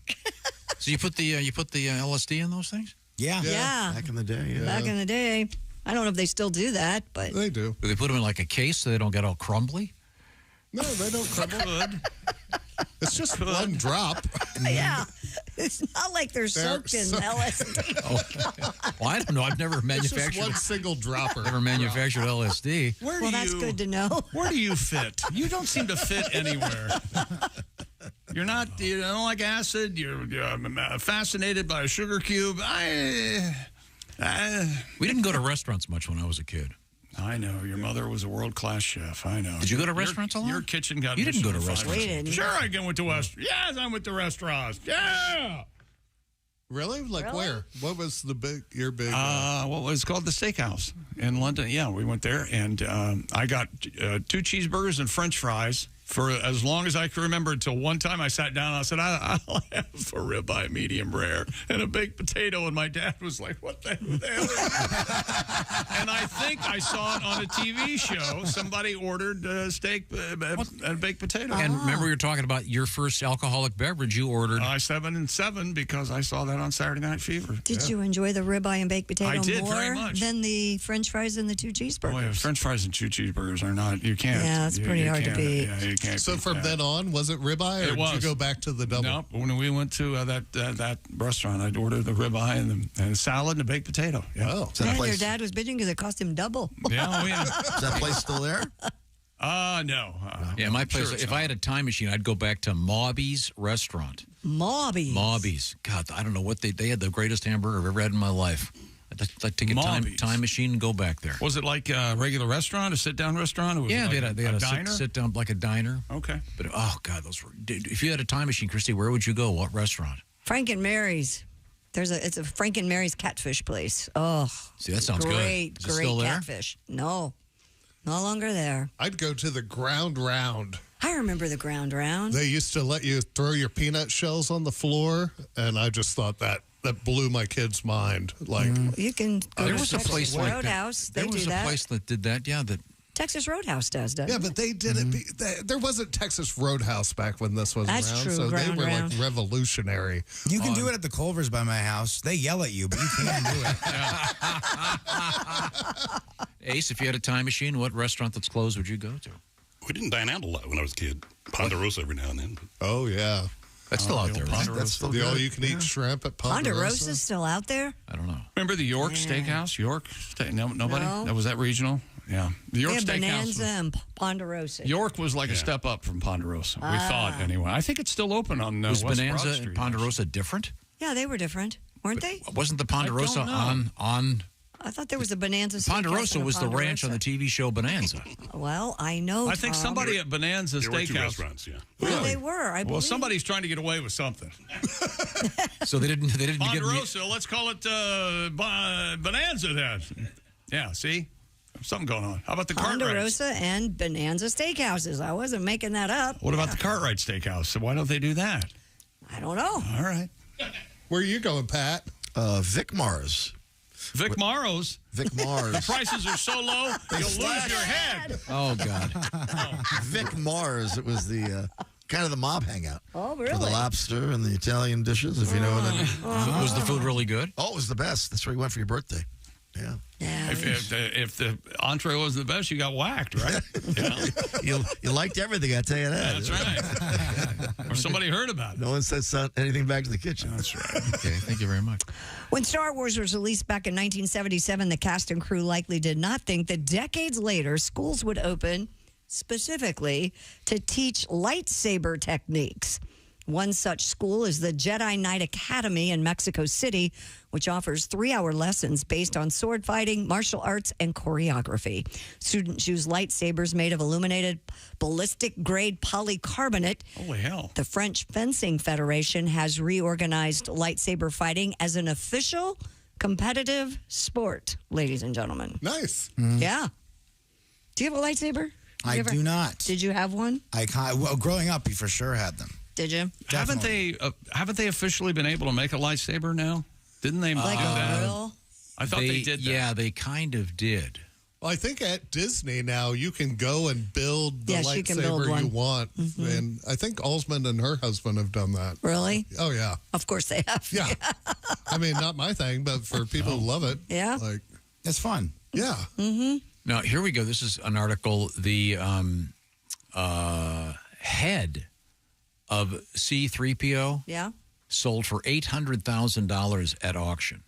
So you put the LSD in those things? Yeah. Back in the day. Yeah. Back in the day. I don't know if they still do that, but They do. Do they put them in like a case so they don't get all crumbly? No, they don't crumble. It's just one drop. yeah, it's not like they're soaked in LSD. Well, I don't know. I've never manufactured. It's just one single dropper. Never manufactured LSD. Well, that's good to know. Where do you fit? You don't seem to fit anywhere. You're not. You don't like acid. You're fascinated by a sugar cube. We didn't go to restaurants much when I was a kid. I know. Your mother was a world-class chef. I know. Did you go to restaurants a lot? Your kitchen got You didn't go to Michelin restaurants. five. Sure, I went to restaurants. Yes, I went to restaurants. Yeah. Really? Like where? What was your big? What was called the Steakhouse in London. Yeah, we went there, and I got 2 cheeseburgers and French fries for as long as I can remember. Until one time I sat down and I said, I'll have a ribeye medium rare and a baked potato. And my dad was like, what the hell is that? And I think I saw it on a TV show. Somebody ordered steak and baked potato. And remember, we were talking about your first alcoholic beverage you ordered. 7 and 7 because I saw that on Saturday Night Fever. Did you enjoy the ribeye and baked potato I did, more very much. than the French fries and the 2 cheeseburgers? Boy, French fries and 2 cheeseburgers are not. You can't. Yeah, it's pretty hard to beat. Yeah, you can't. So beat from that. then on, was it ribeye, or It was. did you go back to the double? Nope. When we went to that restaurant, I'd order the ribeye and a salad and a baked potato. Yeah. Oh, is that Man, place? your dad was bitching because it cost him double. Yeah. Oh, yeah. Is that place still there? No. Yeah, my place. Sure it's if not. I had a time machine, I'd go back to Mobby's restaurant. Mobby's. God, I don't know what they had the greatest hamburger I've ever had in my life. I'd like to get Mobby's. time machine and go back there. Was it like a regular restaurant, a sit-down restaurant? Or was Yeah, it like they had a diner? sit down like a diner. Okay. But oh God, those were. Dude, if you had a time machine, Christy, where would you go? What restaurant? Frank and Mary's. It's a Frank and Mary's catfish place. Oh, See, that sounds good. great, Is it great still there? catfish. No longer there. I'd go to the Ground Round. I remember the Ground Round. They used to let you throw your peanut shells on the floor, and I just thought that blew my kid's mind. Like You can go There to was a Texas place like that. Roadhouse. There They do was a that. place that did that. Yeah, that. Texas Roadhouse does, doesn't yeah, it? but they did it. There wasn't Texas Roadhouse back when this was That's around, true, so they Ground were Round. like revolutionary. You can do it at the Culvers by my house. They yell at you, but you can do it. Ace, if you had a time machine, what restaurant that's closed would you go to? We didn't dine out a lot when I was a kid. Ponderosa every now and then. Oh yeah, That's still out there, right? That's still the good. all-you-can-eat shrimp at Ponderosa. Ponderosa's still out there? I don't know. Remember the York Steakhouse? York? Nobody? No. Was that regional? Yeah. The York Yeah, Steakhouse. Bonanza and Ponderosa. York was like a step up from Ponderosa. We thought, anyway. I think it's still open on Was West Broad Bonanza Street, and Ponderosa different? Yeah, they were different, weren't they? Wasn't the Ponderosa I don't know. on I thought there was a Bonanza Steakhouse Ponderosa and a was the ranch on the Ponderosa. TV show Bonanza. Well, I know. I think Tom. somebody at Bonanza There were 2 Steakhouse. restaurants, yeah. Yeah, they were. I Well, believe. somebody's trying to get away with something. So they didn't get Ponderosa, let's call it Bonanza then. Yeah, see? Something going on. How about the Cartwrights? Ponderosa and Bonanza Steakhouses. I wasn't making that up. What about the Cartwright Steakhouse? So why don't they do that? I don't know. All right. Where are you going, Pat? Vic Mars. Vic Morrow's. Vic Mars. The prices are so low, you'll lose your head. Oh, God. Vic Mars. It was the kind of the mob hangout. Oh, For really? the lobster and the Italian dishes, if you know what I mean. Was the food really good? Oh, it was the best. That's where you went for your birthday. Yeah. Yeah. If the entree was the best, you got whacked, right? Yeah. You liked everything, I tell you that. That's right. Or somebody heard about it. No one said anything back to the kitchen. That's right. Okay, thank you very much. When Star Wars was released back in 1977, the cast and crew likely did not think that decades later, schools would open specifically to teach lightsaber techniques. One such school is the Jedi Knight Academy in Mexico City, which offers 3-hour lessons based on sword fighting, martial arts, and choreography. Students use lightsabers made of illuminated ballistic-grade polycarbonate. Holy hell. The French Fencing Federation has reorganized lightsaber fighting as an official competitive sport, ladies and gentlemen. Nice. Yeah. Do you have a lightsaber? I do not. Did you have one? Well, growing up, you for sure had them. Did you? Haven't they officially been able to make a lightsaber now? Didn't they do that? Real? I thought they did that. Yeah, they kind of did. Well, I think at Disney now you can go and build the Yes, you can build one. lightsaber you want. And I think Alsman and her husband have done that. Really? Oh, yeah. Of course they have. Yeah. I mean, not my thing, but for people who love it. Yeah. Like, it's fun. Yeah. Mm-hmm. Now, here we go. This is an article. The head of C-3PO Yeah. sold for $800,000 at auction.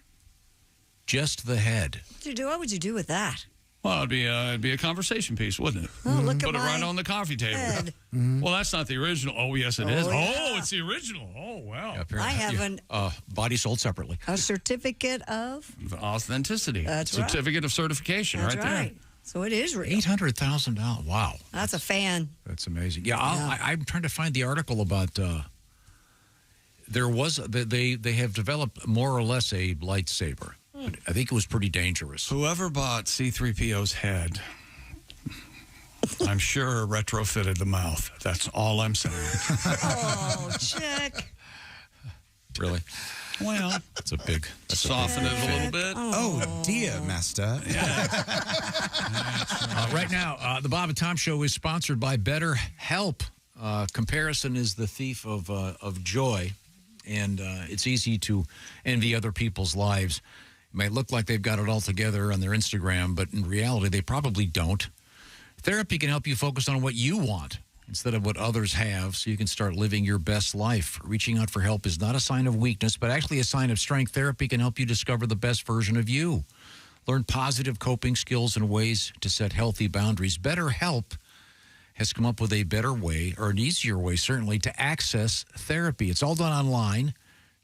Just the head. What would you do with that? Well, it'd be a conversation piece, wouldn't it? Oh, look Put at it right my on the coffee table. head. Well, that's not the original. Oh, yes, it is. yeah. Oh, it's the original. Oh, wow. I have body sold separately. a certificate of... Authenticity. That's right. Certificate of certification That's right right. there. So it is real. $800,000. Wow. That's a fan. That's amazing. Yeah, I'm trying to find the article about. They have developed more or less a lightsaber. But I think it was pretty dangerous. Whoever bought C-3PO's head, I'm sure retrofitted the mouth. That's all I'm saying. Oh, Chick. Really? Well, that's a big. Soften it a little bit. Oh, dear, master. Right now, the Bob and Tom Show is sponsored by BetterHelp. Comparison is the thief of joy, and it's easy to envy other people's lives. It might look like they've got it all together on their Instagram, but in reality, they probably don't. Therapy can help you focus on what you want instead of what others have, so you can start living your best life. Reaching out for help is not a sign of weakness, but actually a sign of strength. Therapy can help you discover the best version of you. Learn positive coping skills and ways to set healthy boundaries. BetterHelp has come up with a better way, or an easier way, certainly, to access therapy. It's all done online,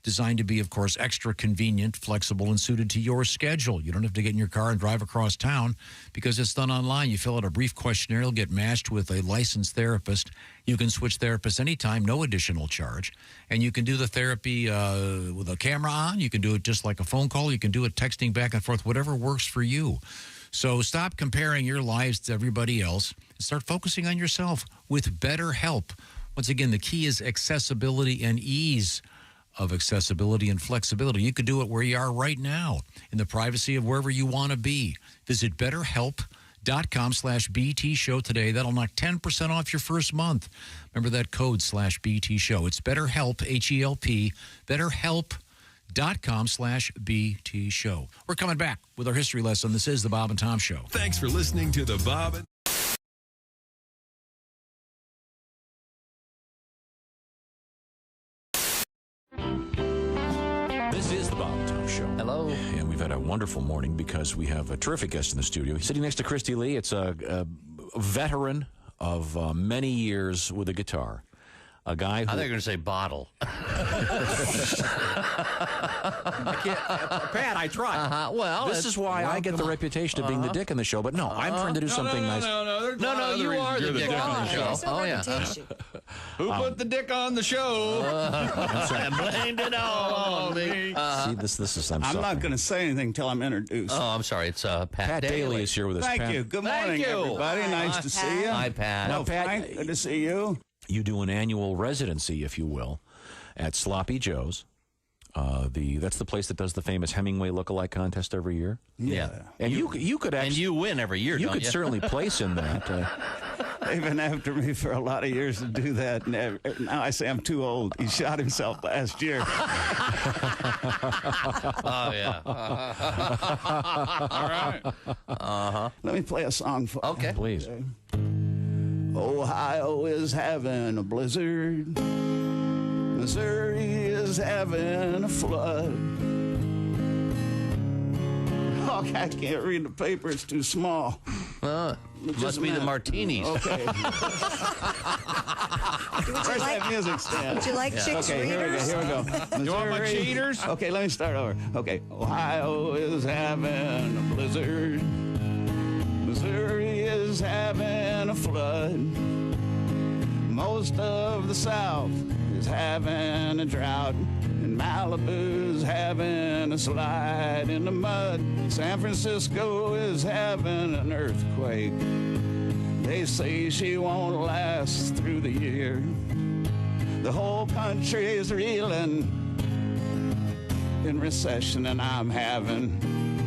designed to be, of course, extra convenient, flexible, and suited to your schedule. You don't have to get in your car and drive across town because it's done online. You fill out a brief questionnaire. You'll get matched with a licensed therapist. You can switch therapists anytime, no additional charge. And you can do the therapy with a camera on. You can do it just like a phone call. You can do it texting back and forth, whatever works for you. So stop comparing your lives to everybody else and start focusing on yourself with BetterHelp. Once again, the key is accessibility and ease of accessibility and flexibility. You could do it where you are right now, in the privacy of wherever you want to be. Visit BetterHelp.com/BT Show today. That'll knock 10% off your first month. Remember that code /BT Show. It's BetterHelp, H-E-L-P, BetterHelp.com/BT Show. We're coming back with our history lesson. This is the Bob and Tom Show. Thanks for listening to the Bob and This is the Bob and Tom Show. Hello. And we've had a wonderful morning because we have a terrific guest in the studio. Sitting next to Christy Lee, it's a veteran of many years with a guitar. A guy who... I thought you were going to say bottle. Pat, I tried. Well, this is why I get the reputation of being the dick in the show, but no, I'm trying to do something nice. No, you are the dick on the show. Oh, yeah. Who put the dick on the show? I blamed it all on me. See, this is... I'm not going to say anything until I'm introduced. Oh, I'm sorry. It's Pat Dailey is here with us. Thank Pat. you. Good morning, everybody. Nice to see you. Hi, Pat. Hello, Pat. Good to see you. You do an annual residency, if you will, at Sloppy Joe's. That's the place that does the famous Hemingway lookalike contest every year. Yeah. And you could actually... And you win every year, You could certainly place in that. They've been after me for a lot of years to do that. And now I say I'm too old. He shot himself last year. Oh, yeah. All right. Uh-huh. Let me play a song for you. Okay. Okay. Please. Well, Ohio is having a blizzard. Missouri is having a flood. Oh, I can't read the paper. It's too small. Must be the martinis. Okay. Where's that music stand? Would you like chicks Okay, readers? here we go. You want my cheaters? Okay, let me start over. Okay, Ohio is having a blizzard. Missouri is having a flood. Most of the South is having a drought. And Malibu's having a slide in the mud. San Francisco is having an earthquake. They say she won't last through the year. The whole country is reeling in recession, and I'm having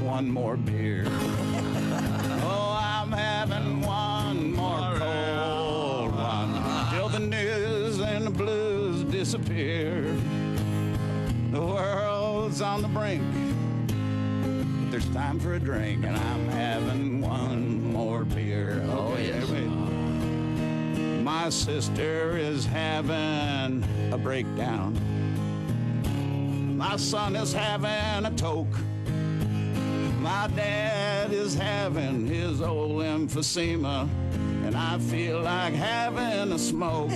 one more beer. Oh, I'm having one more cold one till the news and the blues disappear. The world's on the brink, but there's time for a drink, and I'm having one more beer. Okay, yes. My sister is having a breakdown. My son is having a toke. My dad is having his old emphysema, and I feel like having a smoke.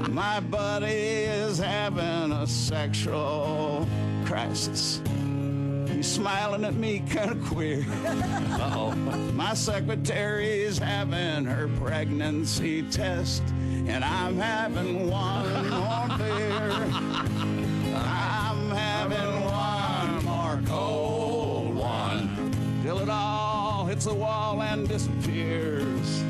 My buddy is having a sexual crisis. He's smiling at me kind of queer. Uh-oh. My secretary's having her pregnancy test, and I'm having one more beer. I'm having one more cold one till it all hits the wall and disappears.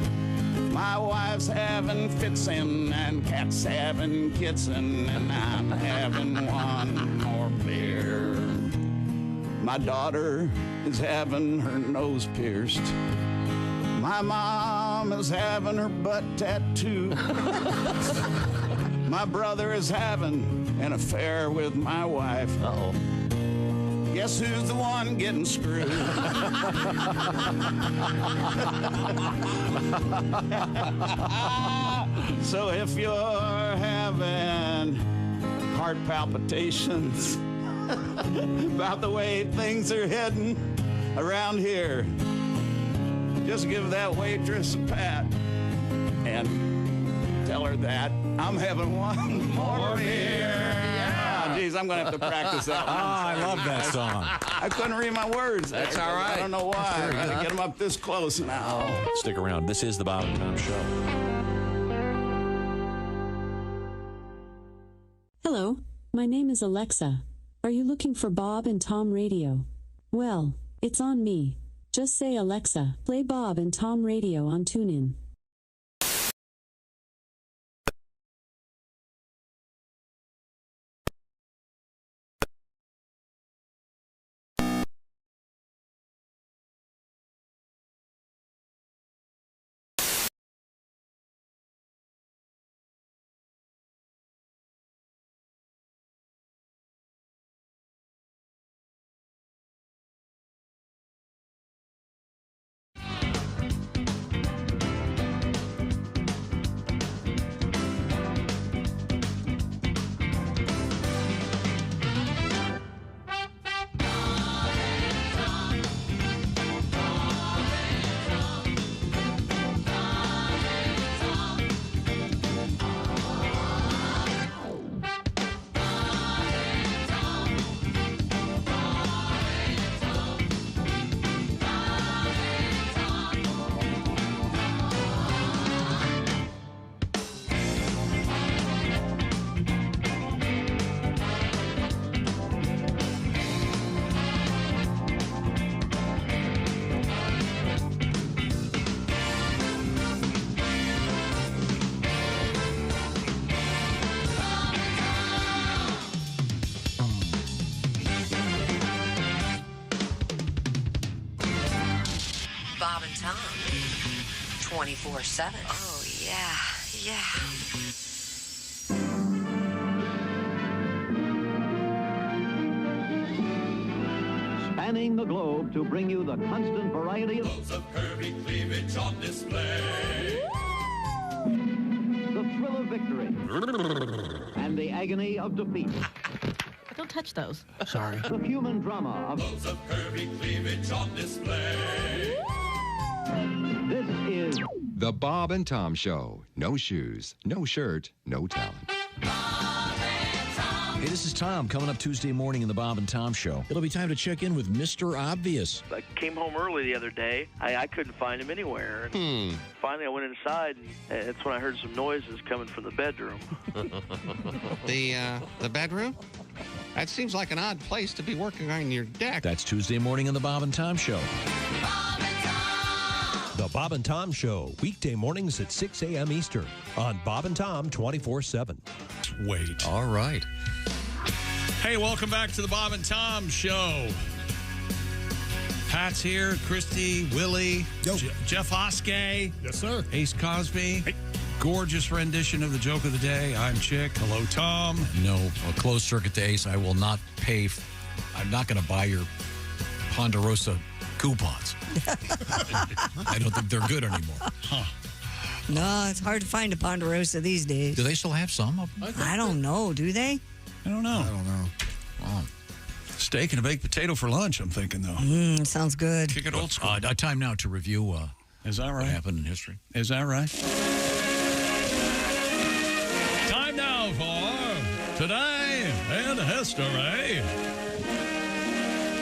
My wife's having fitsin' and cat's having kitsin', and I'm having one more beer. My daughter is having her nose pierced. My mom is having her butt tattooed. My brother is having an affair with my wife. Uh-oh. Guess who's the one getting screwed? So if you're having heart palpitations about the way things are heading around here, just give that waitress a pat and tell her that I'm having one more beer. Yeah. Geez, I'm going to have to practice that one. I love that song. I couldn't read my words. That's all right. I don't know why. I got to get them up this close now. Stick around. This is the Bob and Tom Show. Hello, my name is Alexa. Are you looking for Bob and Tom Radio? Well, it's on me. Just say, Alexa, play Bob and Tom Radio on TuneIn. Bob and Tom. 24/7. Oh, yeah. Spanning the globe to bring you the constant variety of curvy cleavage on display. The thrill of victory and the agony of defeat. Don't touch those. Sorry. The human drama of curvy cleavage on display. This is The Bob and Tom Show. No shoes, no shirt, no talent. Hey, this is Tom, coming up Tuesday morning in the Bob and Tom Show. It'll be time to check in with Mr. Obvious. I came home early the other day. I couldn't find him anywhere. And finally, I went inside, and that's when I heard some noises coming from the bedroom. The bedroom? That seems like an odd place to be working on your deck. That's Tuesday morning in the Bob and Tom Show. The Bob and Tom Show, weekday mornings at 6 a.m. Eastern on Bob and Tom 24/7. Wait. All right. Hey, welcome back to the Bob and Tom Show. Pat's here, Christy, Willie, Jeff Hoskey. Yes, sir. Ace Cosby. Hey. Gorgeous rendition of the joke of the day. I'm Chick. Hello, Tom. No, a closed circuit to Ace. I will not pay. I'm not going to buy your Ponderosa coupons. I don't think they're good anymore. Huh. No, it's hard to find a Ponderosa these days. Do they still have some of them? I don't know. Do they? I don't know. Oh. Steak and a baked potato for lunch, I'm thinking, though. Sounds good. Kick it old school. Time now to review Is that right? What happened in history. Is that right? Time now for Today in History.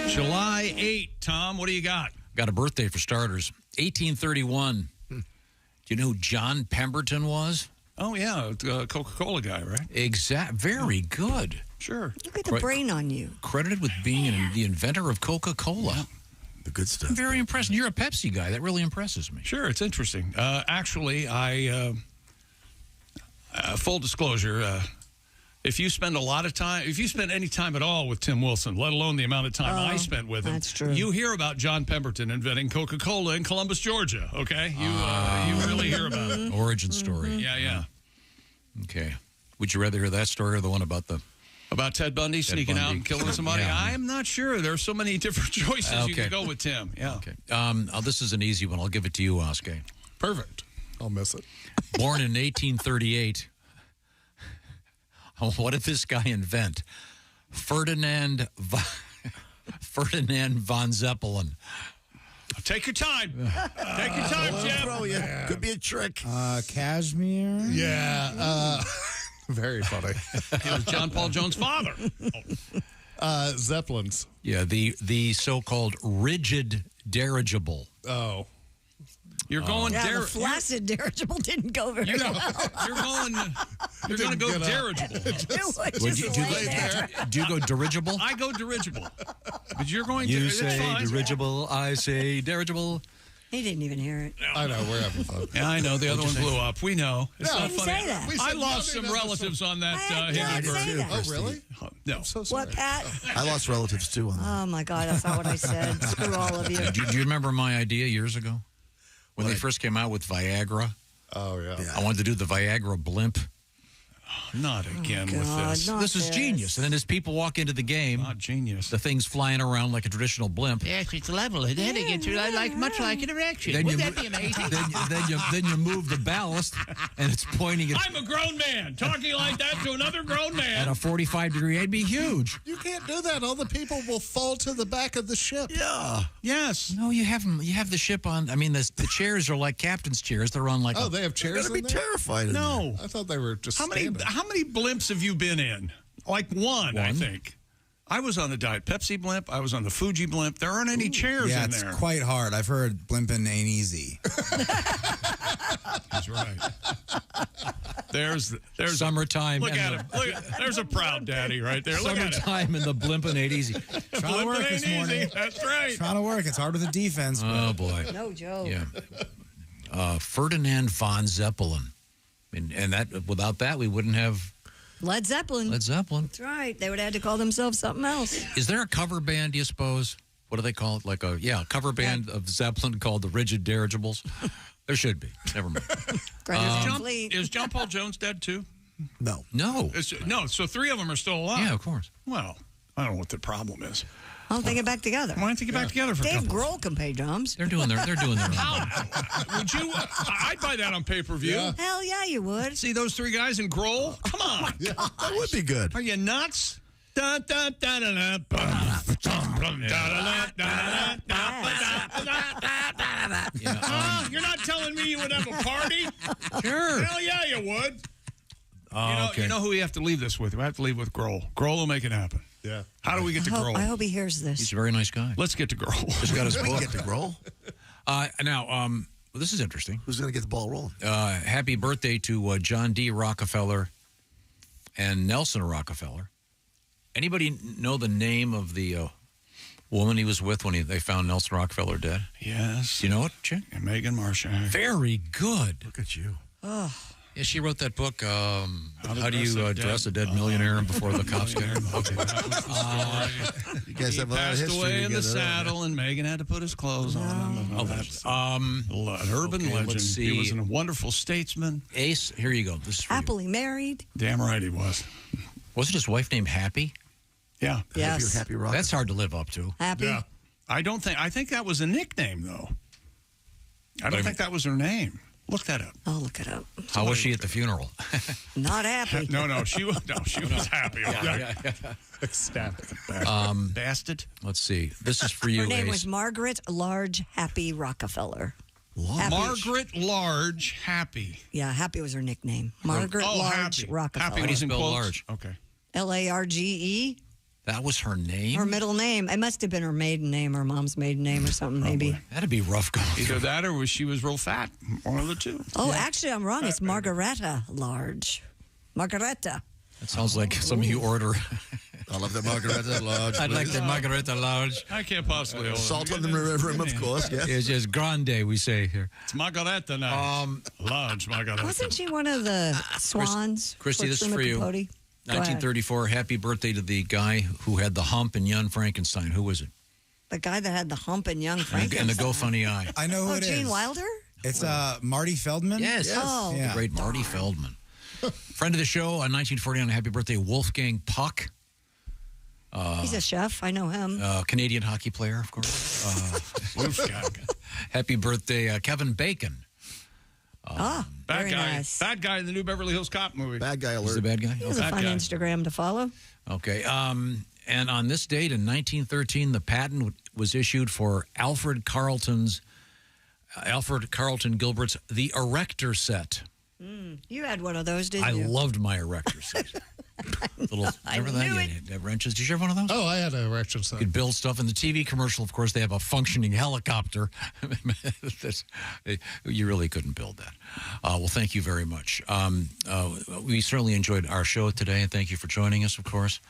July 8, Tom, what do you got? Got a birthday for starters. 1831. Do you know who John Pemberton was? Oh, yeah, Coca-Cola guy, right? Very good. Sure. Look at the brain on you. Credited with being the inventor of Coca-Cola. Yeah. The good stuff. I'm very impressed. You're a Pepsi guy. That really impresses me. Sure, it's interesting. Actually, full disclosure, if you spend any time at all with Tim Wilson, let alone the amount of time I spent with him, that's true. You hear about John Pemberton inventing Coca-Cola in Columbus, Georgia, okay? You really hear about it. Origin story. Yeah. Okay. Would you rather hear that story or the one about Ted Bundy sneaking out and killing somebody? Yeah. I'm not sure. There are so many different choices you can go with Tim. Yeah. Okay. This is an easy one. I'll give it to you, Oscar. Perfect. I'll miss it. Born in 1838. What did this guy invent? Ferdinand von Zeppelin. Take your time. Take your time, Jeff. Yeah. Could be a trick. Cashmere? Yeah. Very funny. He was John Paul Jones' father. Zeppelins. Yeah, the so-called rigid dirigible. Oh. You're going the flaccid dirigible didn't go very well. You're going to go dirigible. Do you go dirigible? I go dirigible. But you're going to... You say dirigible, I say dirigible. He didn't even hear it. I know, we're having fun. Yeah, I know. The other one blew up. We know. It's not funny. Say that. I lost some relatives on that Hindenburg. Oh, really? No. I'm so sorry. What, Pat? I lost relatives, too. On that. Oh, my God. That's not what I said. Screw all of you. Do you remember my idea years ago? When they first came out with Viagra? Oh, yeah. I wanted to do the Viagra blimp. Not again with this. This is genius. And then as people walk into the game, not genius. The thing's flying around like a traditional blimp. Yes, it's level. And then it gets much like an erection. Then Wouldn't that be amazing? Then you move the ballast, and it's pointing at... I'm a grown man. Talking like that to another grown man. At a 45-degree, it'd be huge. You can't do that. All the people will fall to the back of the ship. Yeah. Yes. No, you have them. You have the ship on. I mean, the chairs are like captain's chairs. They're on like... Oh, they have chairs in there? Terrified of No. I thought they were just How many blimps have you been in? Like one, I think. I was on the Diet Pepsi blimp. I was on the Fuji blimp. There aren't any chairs in there. Yeah, it's quite hard. I've heard blimping ain't easy. That's right. There's summertime. Look at him. There's a proud daddy right there. Look at him. Summertime and the blimping ain't easy. Trying to work this morning. Easy. That's right. Trying to work. It's hard with the defense. Oh, boy. No joke. Yeah. Ferdinand von Zeppelin. And that without that, we wouldn't have... Led Zeppelin. Led Zeppelin. That's right. They would have had to call themselves something else. Is there a cover band, do you suppose? What do they call it? Like a cover band of Zeppelin called the Rigid Dirigibles? There should be. Never mind. Is John Paul Jones dead too? No. No. No. So three of them are still alive. Yeah, of course. Well, I don't know what the problem is. Well, they get back together. Why don't they get back together for a Dave couple? Grohl can pay drums. They're doing their own. Would you? I'd buy that on pay-per-view. Yeah. Hell yeah, you would. See those three guys in Grohl? Come on. That would be good. Are you nuts? Dun, dun, dun, dun, dun, bum, bum, bum, da, da, da, da, da, da, da. You're not telling me you would have a party? Sure. Hell yeah, you would. Okay. You know who we have to leave this with? We have to leave with Grohl. Grohl will make it happen. Yeah. How do we get to Grohl? I hope he hears this. He's a very nice guy. Let's get to Grohl. Just got his We can book. get to Grohl. Now, this is interesting. Who's going to get the ball rolling? Happy birthday to John D. Rockefeller and Nelson Rockefeller. Anybody know the name of the woman he was with when they found Nelson Rockefeller dead? Yes. Do you know it, Chick? Megan Marshak. Very good. Look at you. Oh. Yeah, she wrote that book, How Do You Dress a Dead Millionaire Before the Cops Get Him? You guys have a lot of passed history away in the together, saddle, and Megan had to put his clothes on him. Urban legend. Let's see. He was a wonderful statesman. Ace, here you go. This is for Happily married. Damn right he was. Wasn't his wife named Happy? Yeah. Yes. Happy Rock. That's hard to live up to. Happy. Yeah. I think that was a nickname, though. I don't think that was her name. Look that up. I'll look it up. How was she at the funeral? Not happy. No, she was happy. Ecstatic. Bastard. Let's see. This is for you, Her name Ace. was Margaret Large Happy Rockefeller. Happy. Margaret Large Happy. Yeah, Happy was her nickname. Margaret Large Happy. Rockefeller. Happy How do you was in spell quotes? large? Okay. Large. That was her name? Her middle name. It must have been her maiden name or mom's maiden name or something, maybe. That'd be rough going. Either that or she was real fat. One of the two. Oh, actually, I'm wrong. It's Margaretta Large. Margaretta. That sounds like something you order. I love the Margarita Large. I'd like the Margarita Large. I can't possibly order. Salt on the rim, of course. Yes. It's just grande, we say here. It's Margareta now. Large Margareta. Wasn't she one of the swans? Christy, this is for you. Go ahead. 1934, happy birthday to the guy who had the hump in Young Frankenstein. Who was it? The guy that had the hump in Young Frankenstein. And the GoFundMe eye. I know who it is. Gene Wilder? It's Marty Feldman. Yes. Oh. The great Marty Feldman. Friend of the show on 1949, happy birthday, Wolfgang Puck. He's a chef. I know him. Canadian hockey player, of course. Happy birthday, Kevin Bacon. Bad very guy. nice. Bad guy in the new Beverly Hills Cop movie. Bad guy alert. He's the bad guy? He has a Bad fun guy. Instagram to follow. Okay. And on this date in 1913, the patent was issued for Alfred Carlton Gilbert's The Erector Set. You had one of those, didn't I you? loved my Erector set. Remember that? You had wrenches. Did you have one of those? Oh, I had an erection set. You could build stuff. In the TV commercial, of course, they have a functioning helicopter. You really couldn't build that. Well, thank you very much. We certainly enjoyed our show today, and thank you for joining us, of course.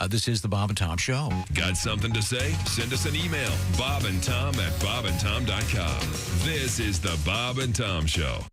This is the Bob and Tom Show. Got something to say? Send us an email, bobandtom@bobandtom.com. This is the Bob and Tom Show.